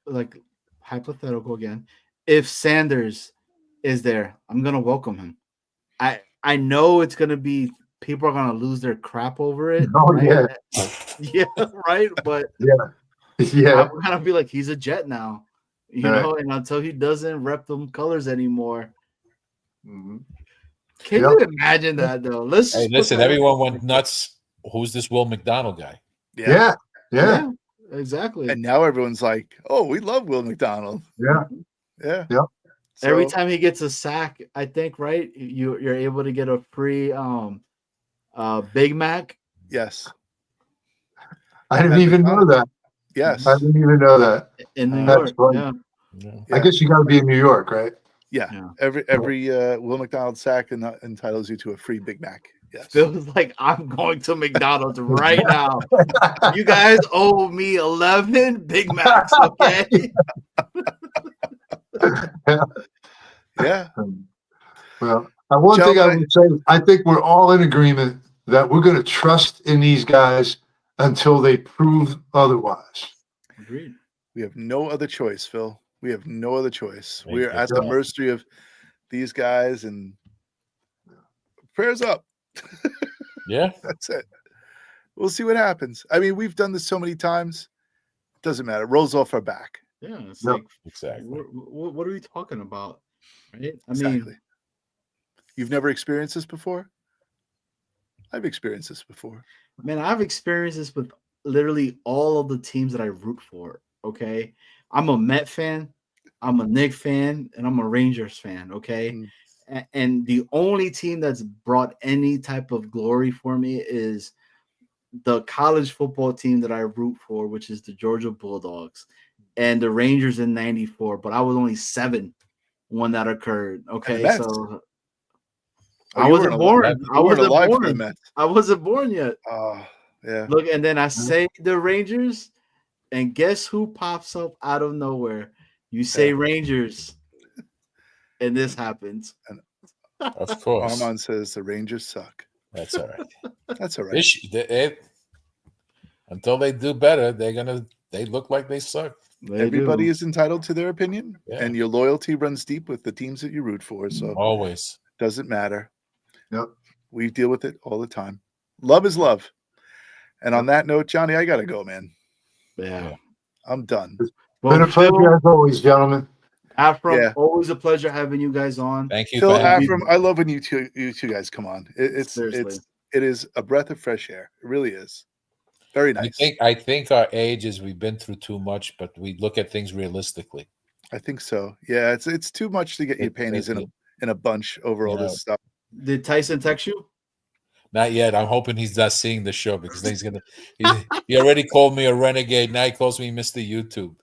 B: hypothetical again, if Sanders is there, I'm going to welcome him. I know it's going to be, people are going to lose their crap over it.
P: Oh,
B: right? Yeah, right? But
P: yeah.
B: I'm going to be like, he's a Jet now. And until he doesn't rep them colors anymore.
P: Mm-hmm.
B: Can you imagine that, though?
O: Listen, everyone went nuts. Who's this Will McDonald guy?
P: Yeah.
B: exactly.
A: And now everyone's like, "Oh, we love Will McDonald."
P: Yeah.
A: Yeah.
P: Yep.
B: Every
A: So-
B: time he gets a sack, I think, right? You're able to get a free Big Mac.
A: Yes.
P: I didn't even know that.
A: Yes.
P: I didn't even know that.
B: In New
P: That's
B: York.
P: funny.
B: Yeah.
P: I guess you got to be in New York, right?
A: Yeah. Every Will McDonald sack entitles you to a free Big Mac. Yes.
B: Feels like I'm going to McDonald's right now. You guys owe me 11 Big Macs, okay?
A: Yeah.
P: Well, one thing I would say, I think we're all in agreement that we're going to trust in these guys until they prove otherwise.
B: Agreed.
A: We have no other choice, Phil. We have no other choice.
O: Thank
A: We are
O: you.
A: at the mercy of these guys, and prayers up.
O: Yeah.
A: That's it. We'll see what happens. I mean, we've done this so many times. It doesn't matter. It rolls off our back.
B: Yeah, it's
P: Yep.
B: like
O: Exactly.
B: what are we talking about? Right? I
A: Exactly.
B: mean,
A: You've never experienced this before? I've experienced this before.
B: man, I've experienced this with literally all of the teams that I root for. Okay. I'm a Met fan, I'm a Knicks fan, and I'm a Rangers fan. Okay. And the only team that's brought any type of glory for me is the college football team that I root for, which is the Georgia Bulldogs and the Rangers in '94. But I was only 7 when that occurred. Okay. So I wasn't born. I wasn't born. I wasn't born yet.
A: Oh, yeah.
B: Look, and then I say the Rangers, and guess who pops up out of nowhere? You say Rangers, and this happens.
O: Of course.
A: Armand says the Rangers suck.
O: That's all right.
A: That's all right.
O: Until they do better, they look like they suck.
A: Everybody is entitled to their opinion,
O: Yeah.
A: and your loyalty runs deep with the teams that you root for. So
O: Always.
A: doesn't matter.
P: Yep.
A: We deal with it all the time. Love is love. And on that note, Johnny, I gotta go, man.
B: Yeah.
A: I'm done.
P: Been a pleasure as always, gentlemen.
B: Afram, always a pleasure having you guys on.
O: Thank you.
A: Phil, Afram, I love when you two guys come on. It
B: Seriously.
A: is a breath of fresh air. It really is. Very nice.
O: I think our age is we've been through too much, but we look at things realistically.
A: I think so. Yeah, it's too much to get your panties in a bunch over all this stuff.
B: Did Tyson text you?
O: Not yet. I'm hoping he's not seeing the show because then he's gonna. He already called me a renegade. Now he calls me Mr. YouTube.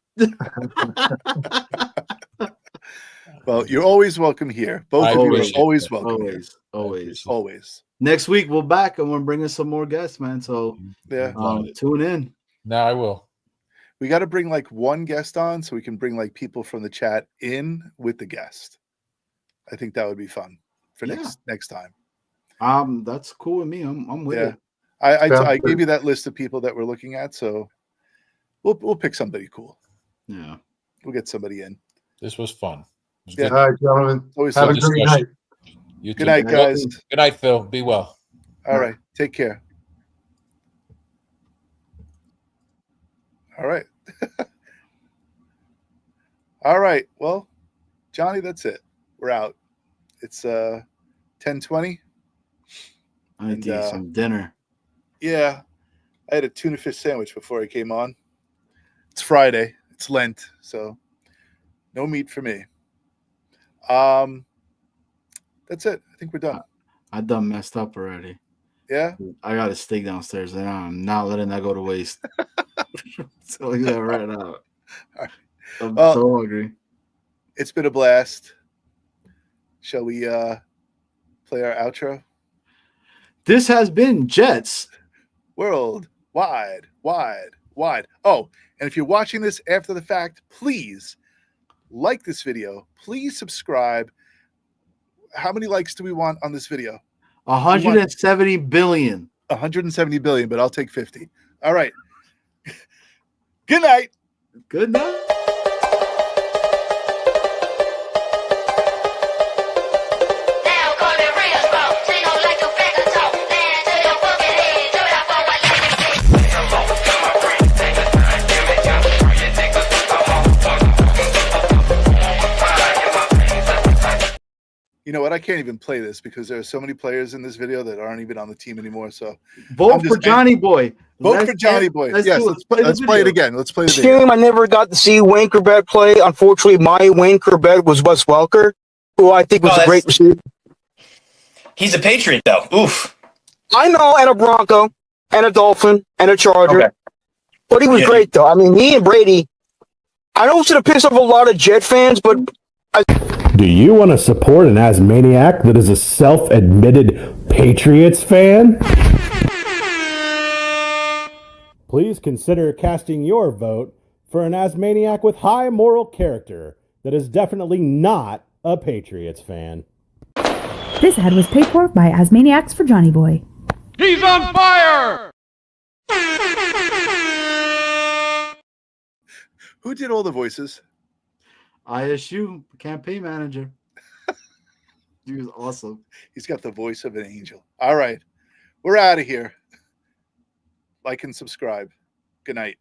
A: Well, you're always welcome here. Both of you are always welcome. Always.
B: Next week we're back and we're bringing some more guests, man. So
A: yeah,
B: tune in.
O: No, I will.
A: We got to bring like one guest on so we can bring like people from the chat in with the guest. I think that would be fun for next time.
B: That's cool with me. I'm with it.
A: I gave you that list of people that we're looking at, so we'll pick somebody cool.
B: Yeah,
A: we'll get somebody in.
O: This was fun. It was
A: Yeah.
O: good.
P: All right, gentlemen.
A: Always
P: Have a
A: fun
P: great
A: discussion.
P: night.
O: You
A: Good
O: too.
A: night, guys.
O: Good night, Phil. Be well.
A: All right. Take care. All right. All right. Well, Johnny, that's it. We're out. It's 10:20.
B: I need to eat some dinner.
A: Yeah. I had a tuna fish sandwich before I came on. It's Friday. It's Lent, so no meat for me. That's it. I think we're done.
B: I done messed up already.
A: Yeah?
B: I got a steak downstairs and I'm not letting that go to waste. So yeah, right now. I'm so hungry.
A: It's been a blast. Shall we play our outro?
B: This has been Jets
A: Worldwide, wide. Oh, and if you're watching this after the fact, please like this video. Please subscribe. How many likes do we want on this video?
B: 170 billion.
A: 170 billion, but I'll take 50. All right. Good night.
B: Good night.
A: You know what? I can't even play this because there are so many players in this video that aren't even on the team anymore. So
B: vote for Johnny Boy.
A: Vote for Johnny Boy. Yes, let's play it again. Let's play the
G: This
A: video.
G: game I never got to see Winkerbet play. Unfortunately, my Winkerbet was Wes Welker, who I think was a great receiver.
H: He's a Patriot, though. Oof.
G: I know, and a Bronco, and a Dolphin, and a Charger.
H: Okay.
G: But he was great, though. I mean, he and Brady. I know it's going to piss off a lot of Jet fans, but
I: Do you want to support an Asmaniac that is a self-admitted Patriots fan? Please consider casting your vote for an Asmaniac with high moral character that is definitely not a Patriots fan.
J: This ad was paid for by Asmaniacs for Johnny Boy.
K: He's on fire!
A: Who did all the voices?
B: ISU campaign manager. He was awesome.
A: He's got the voice of an angel. All right. We're out of here. Like and subscribe. Good night.